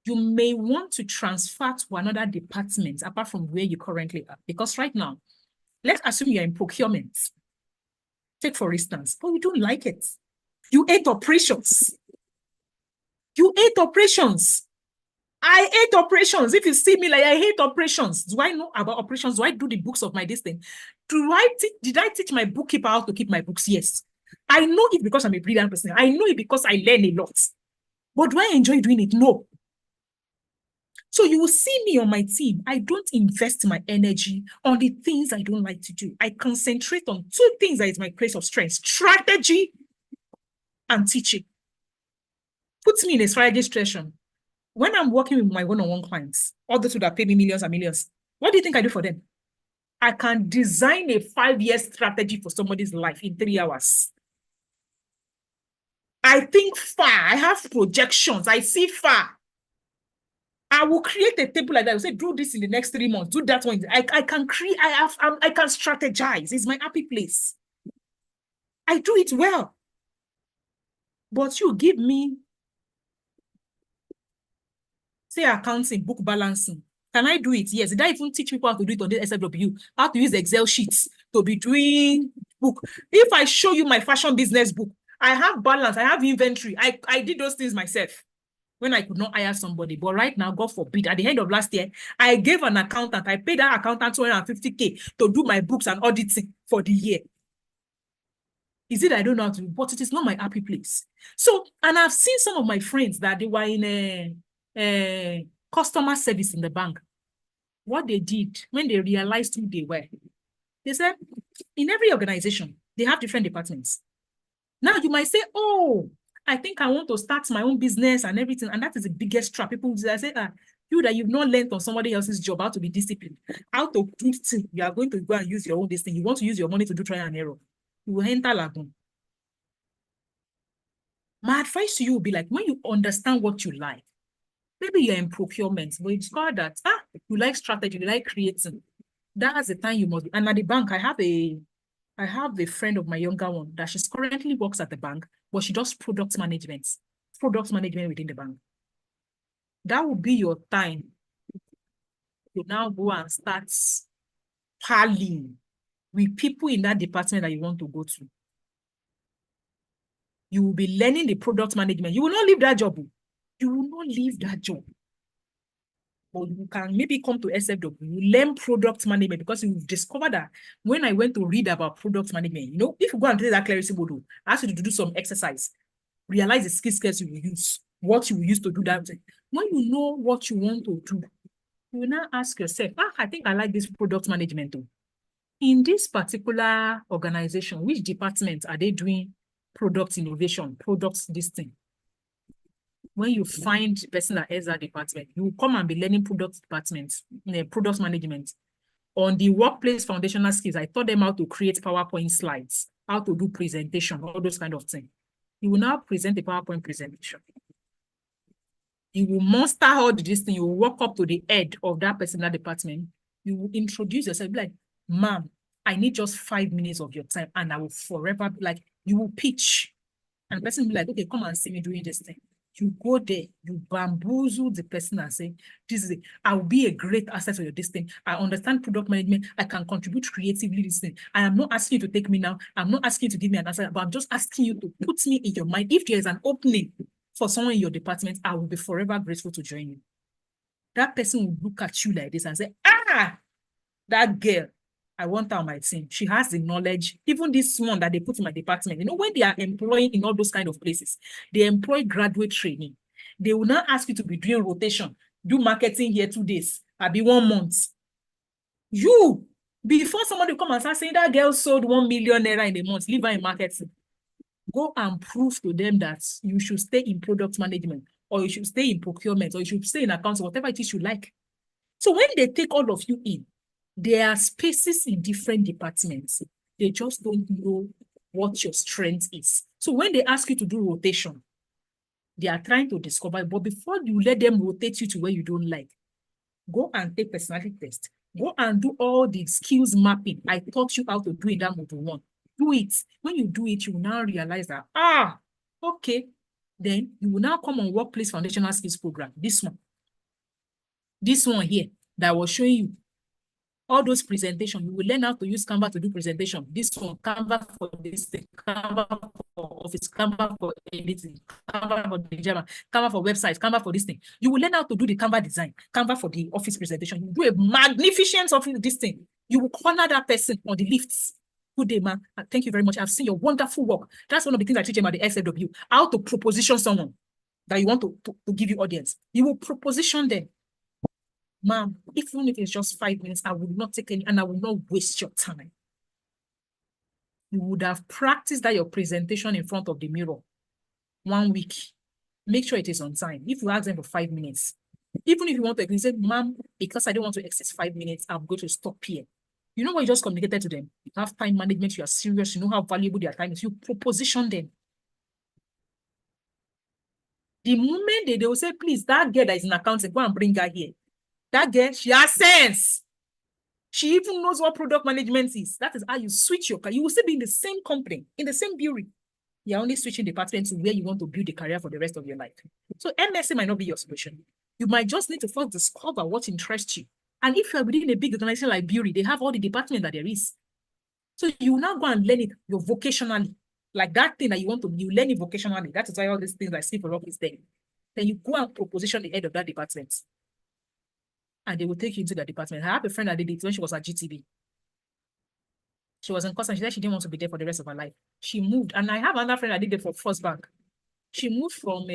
you may want to transfer to another department apart from where you currently are. Because right now, let's assume you're in procurement. Take for instance, but you don't like it. You hate operations. You hate operations. I hate operations. If you see me like I hate operations, do I know about operations? Do I do the books of my this thing? Did I teach my bookkeeper how to keep my books? Yes. I know it because I'm a brilliant person. I know it because I learn a lot. But do I enjoy doing it? No. So you will see me on my team. I don't invest my energy on the things I don't like to do. I concentrate on two things that is my place of strength: strategy and teaching. Put me in a strategy session. When I'm working with my one-on-one clients, all those who that pay me millions and millions, what do you think I do for them? I can design a 5-year strategy for somebody's life in 3 hours. I think far. I have projections. I see far. I will create a table like that. I will say, do this in the next 3 months. Do that one. I can create. I can strategize. It's my happy place. I do it well. But you give me, say, accounting, book balancing. Can I do it? Yes. Did I even teach people how to do it on the SFW? How to use Excel sheets to be doing book? If I show you my fashion business book, I have balance. I have inventory. I did those things myself when I could not hire somebody. But right now, God forbid, at the end of last year, I gave an accountant. I paid that accountant 250K to do my books and auditing for the year. Is it I don't know how to do, but it is not my happy place. So, and I've seen some of my friends that they were in a customer service in the bank. What they did when they realized who they were, they said, in every organization, they have different departments. Now you might say, oh, I think I want to start my own business and everything. And that is the biggest trap. People say, you that you've not learned on somebody else's job, how to be disciplined, how to do things. You are going to go and use your own this thing. You want to use your money to do trial and error. You will enter lagoon. My advice to you will be like, when you understand what you like, maybe you're in procurement, but you discover that, you like strategy, you like creating. That's the time you must be. And at the bank, I have a friend of my younger one that she's currently works at the bank, but she does product management within the bank. That will be your time to now go and start parlaying with people in that department that you want to go to. You will be learning the product management. You will not leave that job. You will not leave that job. or you can maybe come to SFW, learn product management, because you've discovered that when I went to read about product management, you know, if you go and take that clearance module, I ask you to do some exercise, realize the skills you will use, what you will use to do that. When you know what you want to do, you will now ask yourself, I think I like this product management too. In this particular organization, which department are they doing product innovation, products, this thing? When you find the person that heads that department, you will come and be learning product department, product management. On the workplace foundational skills, I taught them how to create PowerPoint slides, how to do presentation, all those kind of things. You will now present a PowerPoint presentation. You will master all this thing. You will walk up to the head of that person in that department. You will introduce yourself, be like, ma'am, I need just 5 minutes of your time, and I will forever be like, you will pitch. And the person will be like, okay, come and see me doing this thing. You go there, you bamboozle the person and say, this is it. I'll be a great asset for your this thing. I understand product management. I can contribute creatively this thing. I am not asking you to take me now. I'm not asking you to give me an answer, but I'm just asking you to put me in your mind. If there is an opening for someone in your department, I will be forever grateful to join you. That person will look at you like this and say, that girl, I want her on my team. She has the knowledge. Even this one that they put in my department, you know, when they are employing in all those kind of places, they employ graduate training. They will not ask you to be doing rotation, do marketing here 2 days, I'll be 1 month. You, before somebody come and start saying that girl sold 1 million naira in a month, leave her in marketing. Go and prove to them that you should stay in product management, or you should stay in procurement, or you should stay in accounting, whatever it is you like. So when they take all of you in, there are spaces in different departments. They just don't know what your strength is. So when they ask you to do rotation, they are trying to discover, but before you let them rotate you to where you don't like, go and take personality test. Go and do all the skills mapping I taught you how to do in that module 1. Do it. When you do it, you will now realize that, okay. Then you will now come on workplace foundational skills program. This one here that I was showing you. All those presentations, you will learn how to use Canva to do presentation. This one, Canva for this thing, Canva for office, Canva for editing, Canva for the Java, Canva for websites, Canva for this thing. You will learn how to do the Canva design, Canva for the office presentation. You do a magnificent of this thing. You will corner that person on the lifts. Good day, man. Thank you very much. I've seen your wonderful work. That's one of the things I teach them at the SFW, how to proposition someone that you want to give you audience. You will proposition them. Ma'am, even if it's just 5 minutes, I will not take any, and I will not waste your time. You would have practiced that your presentation in front of the mirror 1 week. Make sure it is on time. If you ask them for 5 minutes, even if you want to say, ma'am, because I don't want to exceed 5 minutes, I'm going to stop here. You know what you just communicated to them? You have time management, you are serious, you know how valuable their time is. You proposition them. The moment they will say, please, that girl that is in accounting, go and bring her here. That girl, she has sense. She even knows what product management is. That is how you switch your career. You will still be in the same company, in the same bureau. You're only switching departments to where you want to build a career for the rest of your life. So MSc might not be your solution. You might just need to first discover what interests you. And if you're within a big organization like Bureau, they have all the departments that there is. So you now go and learn it your vocationally. Like that thing that you want to, you learn it vocationally. That is why all these things like Skill for Rock is there. Then you go and proposition the head of that department. And they will take you into the department. I have a friend that did it when she was at GTB. She was in course and she said she didn't want to be there for the rest of her life. She moved. And I have another friend that did it for First Bank. She moved from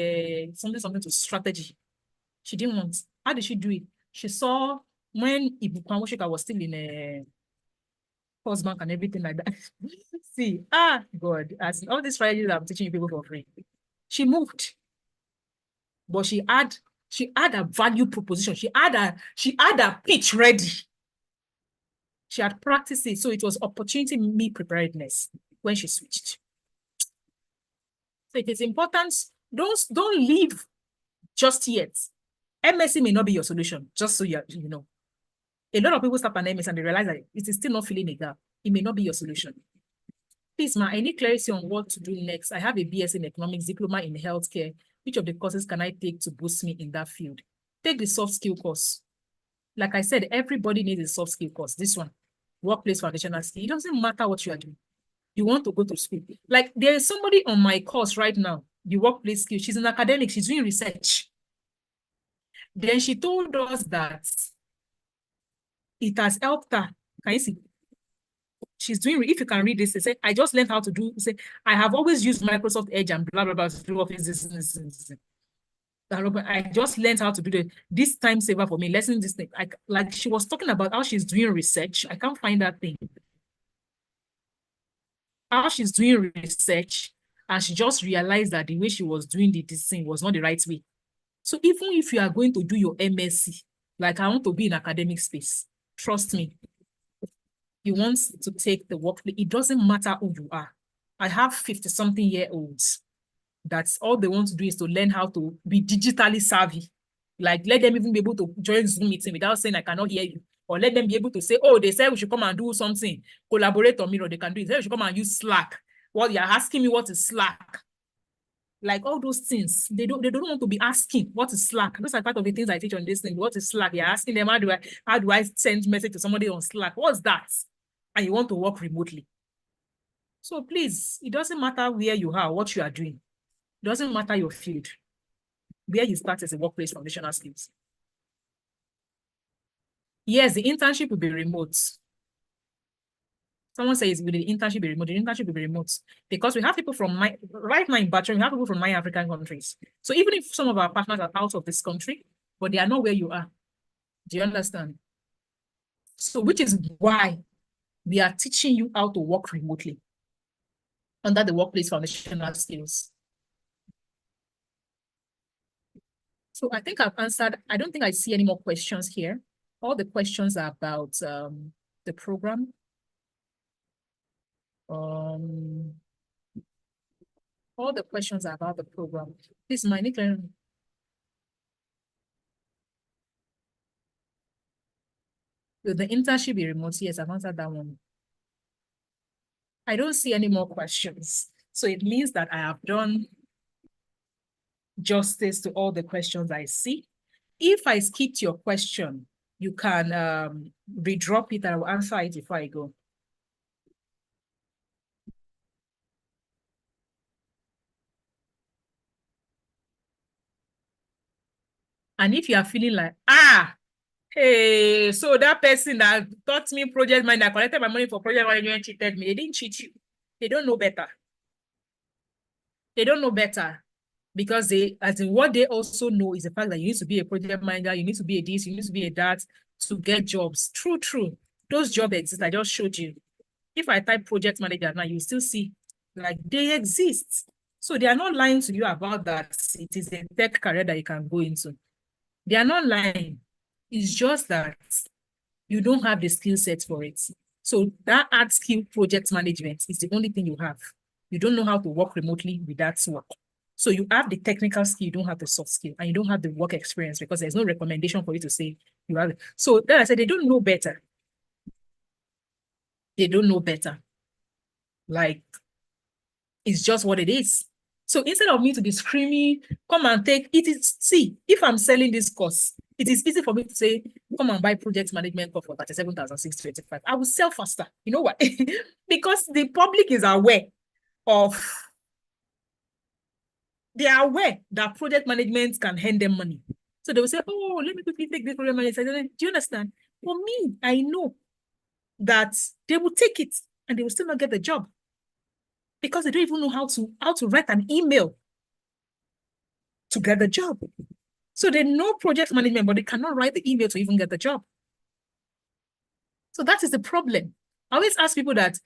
something to strategy. She didn't want. How did she do it? She saw when Ibu Kwamoshika was still in First Bank and everything like that. See, God, as all these strategies I'm teaching you people for free. She moved. But she had a value proposition. She had a pitch ready. She had practiced it. So it was opportunity me preparedness when she switched. So it is important. Don't leave just yet. MSc may not be your solution, just so you know. A lot of people start an MS and they realize that it is still not filling a gap. It may not be your solution. Please, ma, I need clarity on what to do next. I have a BS in economics, diploma in healthcare. Which of the courses can I take to boost me in that field? Take the soft skill course. Like I said, everybody needs a soft skill course. This one, workplace foundational skill. It doesn't matter what you are doing. You want to go to school. Like there is somebody on my course right now, the workplace skill. She's an academic. She's doing research. Then she told us that it has helped her. Can you see? She's doing, if you can read this, they say, I just learned how to do, say, I have always used Microsoft Edge and blah, blah, blah, to do office, this. I just learned how to do this time saver for me, lesson this thing. Like she was talking about how she's doing research. I can't find that thing. How she's doing research, and she just realized that the way she was doing this thing was not the right way. So even if you are going to do your MSc, like I want to be in academic space, trust me, you want to take the work, it doesn't matter who you are. I have 50-something-year-olds. That's all they want to do is to learn how to be digitally savvy. Like let them even be able to join Zoom meeting without saying I cannot hear you. Or let them be able to say, oh, they said we should come and do something. Collaborate on me, or they can do it. They say we should come and use Slack. Well, you're asking me what is Slack. Like all those things, they don't want to be asking what is Slack. Those are part of the things I teach on this thing. What is Slack? You're asking them, how do I send message to somebody on Slack? What's that? And you want to work remotely. So please, it doesn't matter where you are, what you are doing. It doesn't matter your field. Where you start as a workplace foundational skills. Yes, the internship will be remote. Someone says, will the internship be remote? The internship will be remote because we have people from right now in Bachelor, we have people from my African countries. So even if some of our partners are out of this country, but they are not where you are. Do you understand? So which is why we are teaching you how to work remotely under the workplace foundational skills. So I think I've answered. I don't think I see any more questions here. All the questions are about the program. All the questions are about the program. This is my nickname. Will the internship be remote? Yes, I've answered that one. I don't see any more questions. So it means that I have done justice to all the questions I see. If I skipped your question, you can redrop it and I will answer it before I go. And if you are feeling like, hey, so that person that taught me project management, that collected my money for project management cheated me, they didn't cheat you. They don't know better. They don't know better because as in what they also know is the fact that you need to be a project manager, you need to be a this, you need to be a that to get jobs. True. Those jobs exist. I just showed you. If I type project manager now, you still see like they exist. So they are not lying to you about that. It is a tech career that you can go into. They are not lying. It's just that you don't have the skill set for it. So that hard skill project management is the only thing you have. You don't know how to work remotely with that work. So you have the technical skill, you don't have the soft skill, and you don't have the work experience because there's no recommendation for you to say you have it. So then I said, they don't know better. They don't know better. Like, it's just what it is. So instead of me to be screaming, come and take, see, if I'm selling this course, it is easy for me to say, come and buy project management course for 37,625. I will sell faster. You know why? Because the public is aware of, they are aware that project management can earn them money. So they will say, oh, let me quickly take this project management. Do you understand? For me, I know that they will take it and they will still not get the job because they don't even know how to write an email to get the job. So they know project management, but they cannot write the email to even get the job. So that is the problem. I always ask people that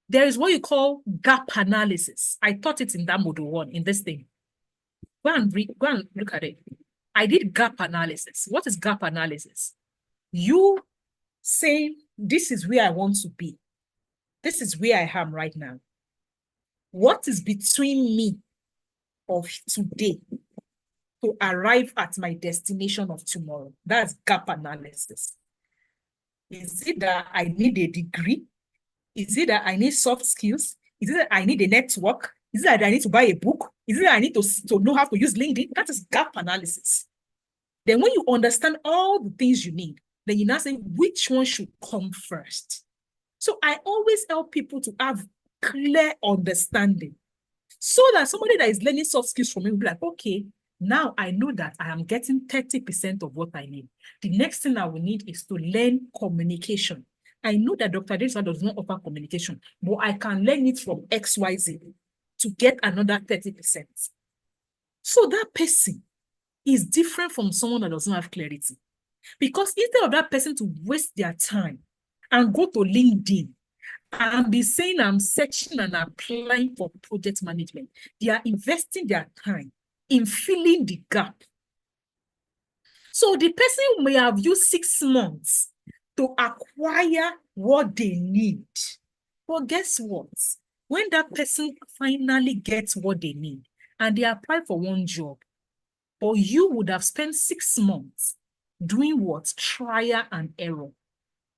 there is what you call gap analysis. I taught it in that module 1 in this thing. Go and look at it. I did gap analysis. What is gap analysis? You say, this is where I want to be. This is where I am right now. What is between me of today to arrive at my destination of tomorrow? That's gap analysis. Is it that I need a degree? Is it that I need soft skills? Is it that I need a network? Is it that I need to buy a book? Is it that I need to know how to use LinkedIn? That is gap analysis. Then when you understand all the things you need, then you now say which one should come first. So I always help people to have clear understanding so that somebody that is learning soft skills from me will be like, okay, Now I know that I am getting 30% of what I need. The next thing I will need is to learn communication. I know that Dr. Aderosola does not offer communication, but I can learn it from XYZ to get another 30%. So that person is different from someone that doesn't have clarity. Because instead of that person to waste their time and go to LinkedIn and be saying I'm searching and applying for project management, they are investing their time in filling the gap. So the person may have used 6 months to acquire what they need. But guess what? When that person finally gets what they need and they apply for one job, or you would have spent 6 months doing what? Trial and error,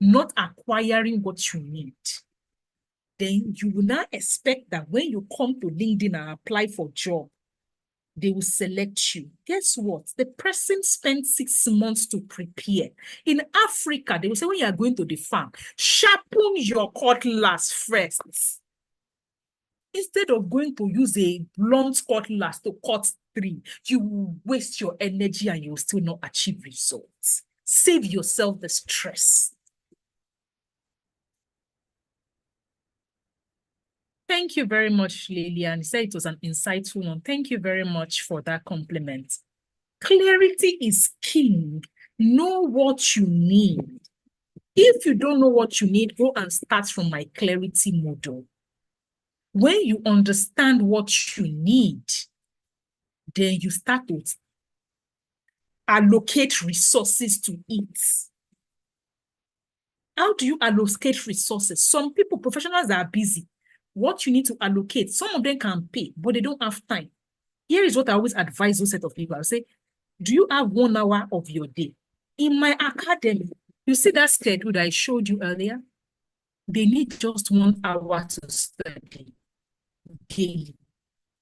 not acquiring what you need. Then you will not expect that when you come to LinkedIn and apply for a job, they will select you. Guess what? The person spent 6 months to prepare. In Africa, they will say when you are going to the farm, sharpen your cutlass first. Instead of going to use a blunt cutlass to cut tree, you will waste your energy and you will still not achieve results. Save yourself the stress. Thank you very much, Lillian. You said it was an insightful one. Thank you very much for that compliment. Clarity is king. Know what you need. If you don't know what you need, go and start from my clarity model. When you understand what you need, then you start to allocate resources to it. How do you allocate resources? Some people, professionals are busy. What you need to allocate, some of them can pay, but they don't have time. Here is what I always advise those set of people. I say, do you have 1 hour of your day? In my academy, you see that schedule that I showed you earlier? They need just 1 hour to study daily.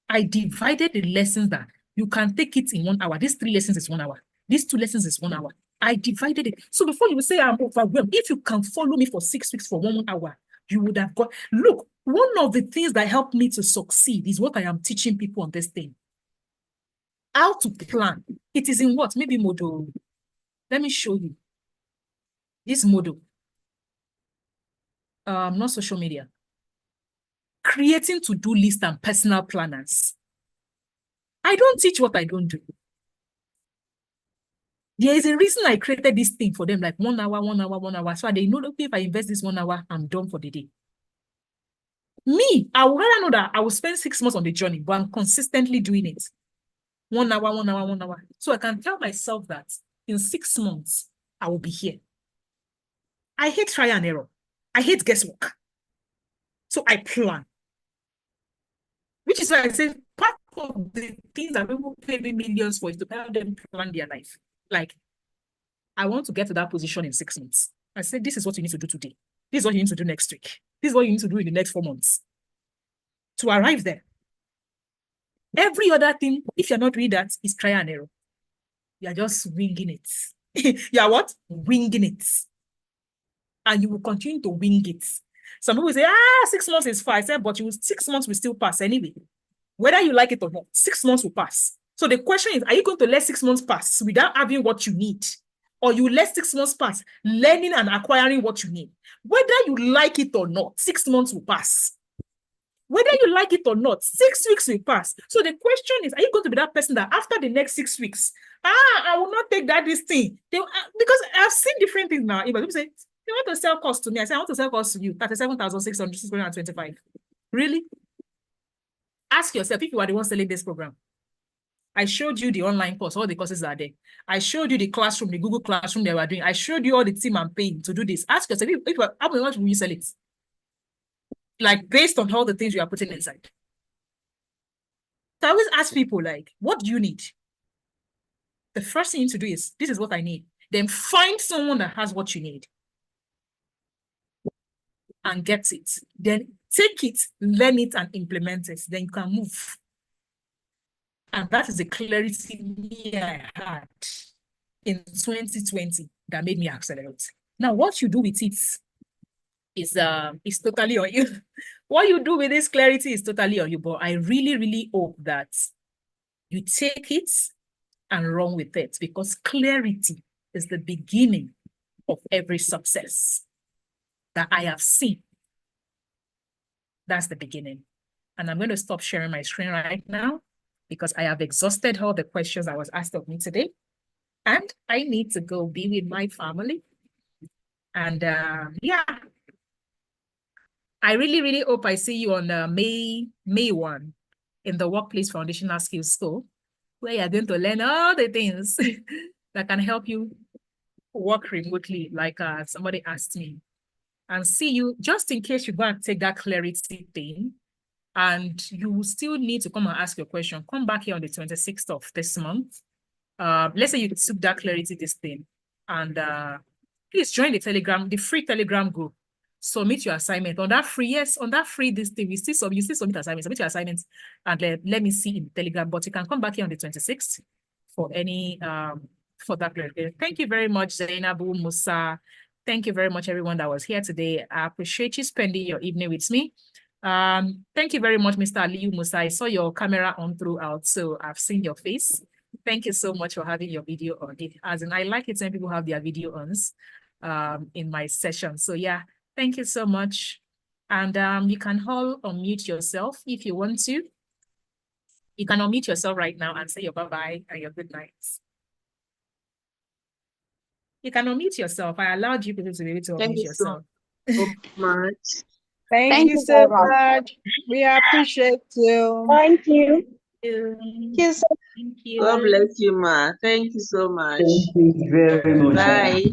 I divided the lessons that you can take it in 1 hour. These 3 lessons is 1 hour. These 2 lessons is 1 hour. I divided it. So before you say I'm overwhelmed, if you can follow me for 6 weeks for 1 hour, you would have got, look, one of the things that helped me to succeed is what I am teaching people on this thing. How to plan. It is in what? Maybe model. Let me show you. This model. Not social media. Creating to-do list and personal planners. I don't teach what I don't do. There is a reason I created this thing for them, like 1 hour, 1 hour, 1 hour. So they know that if I invest this 1 hour, I'm done for the day. Me, I would rather know that I will spend 6 months on the journey, but I'm consistently doing it. 1 hour, 1 hour, 1 hour. So I can tell myself that in 6 months, I will be here. I hate trial and error. I hate guesswork. So I plan. Which is why I say part of the things that people pay me millions for is to help them plan their life. Like, I want to get to that position in 6 months. I said, this is what you need to do today. This is what you need to do next week. This is what you need to do in the next 4 months to arrive there. Every other thing, if you're not doing that, is trial and error. You're just winging it. You're what? Winging it. And you will continue to wing it. Some people say, 6 months is fine. I said, but 6 months will still pass anyway. Whether you like it or not, 6 months will pass. So the question is, are you going to let 6 months pass without having what you need? Or you let 6 months pass, learning and acquiring what you need? Whether you like it or not, 6 months will pass. Whether you like it or not, 6 weeks will pass. So the question is, are you going to be that person that after the next 6 weeks, I will not take this thing? Because I've seen different things now. People say, you want to sell course to me? I say, I want to sell course to you, 37,625. Really? Ask yourself if you are the one selling this program. I showed you the online course, all the courses are there. I showed you the classroom, the Google Classroom they were doing. I showed you all the team I'm paying to do this. Ask yourself, how much will you sell it? Like, based on all the things you are putting inside. So I always ask people, like, what do you need? The first thing you need to do is, this is what I need. Then find someone that has what you need. And get it. Then take it, learn it, and implement it. Then you can move. And that is the clarity I had in 2020 that made me accelerate. Now, what you do with it is totally on you. What you do with this clarity is totally on you. But I really, really hope that you take it, and run with it, because clarity is the beginning of every success that I have seen. That's the beginning. And I'm going to stop sharing my screen right now because I have exhausted all the questions that was asked of me today. And I need to go be with my family. And yeah, I really, really hope I see you on May 1 in the Workplace Foundational Skills School, where you're going to learn all the things that can help you work remotely, like somebody asked me. And see you, just in case you go and take that clarity thing, and you will still need to come and ask your question. Come back here on the 26th of this month. Let's say you took that clarity this thing, and please join the free Telegram group. Submit your assignment on that free. Yes, on that free this thing. You still submit assignments. Submit your assignments, and let me see in Telegram. But you can come back here on the 26th for any for that clarity. Thank you very much, Zainabu, Musa. Thank you very much, everyone that was here today. I appreciate you spending your evening with me. Thank you very much, Mr. Aliyu Musa. I saw your camera on throughout, so I've seen your face. Thank you so much for having your video on. As in, I like it when people have their video on in my session. So yeah, thank you so much. And you can all unmute yourself if you want to. You can unmute yourself right now and say your bye-bye and your good night. You can unmute yourself. I allowed you people to be able to unmute yourself. So much. Thank you so much. We appreciate you. Thank you. Thank you. God bless you, Ma. Thank you so much. Thank you very much. Bye.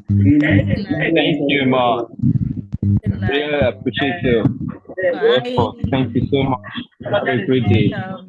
Thank you, Ma. Really appreciate you. Bye. Thank you so much. Have a great day.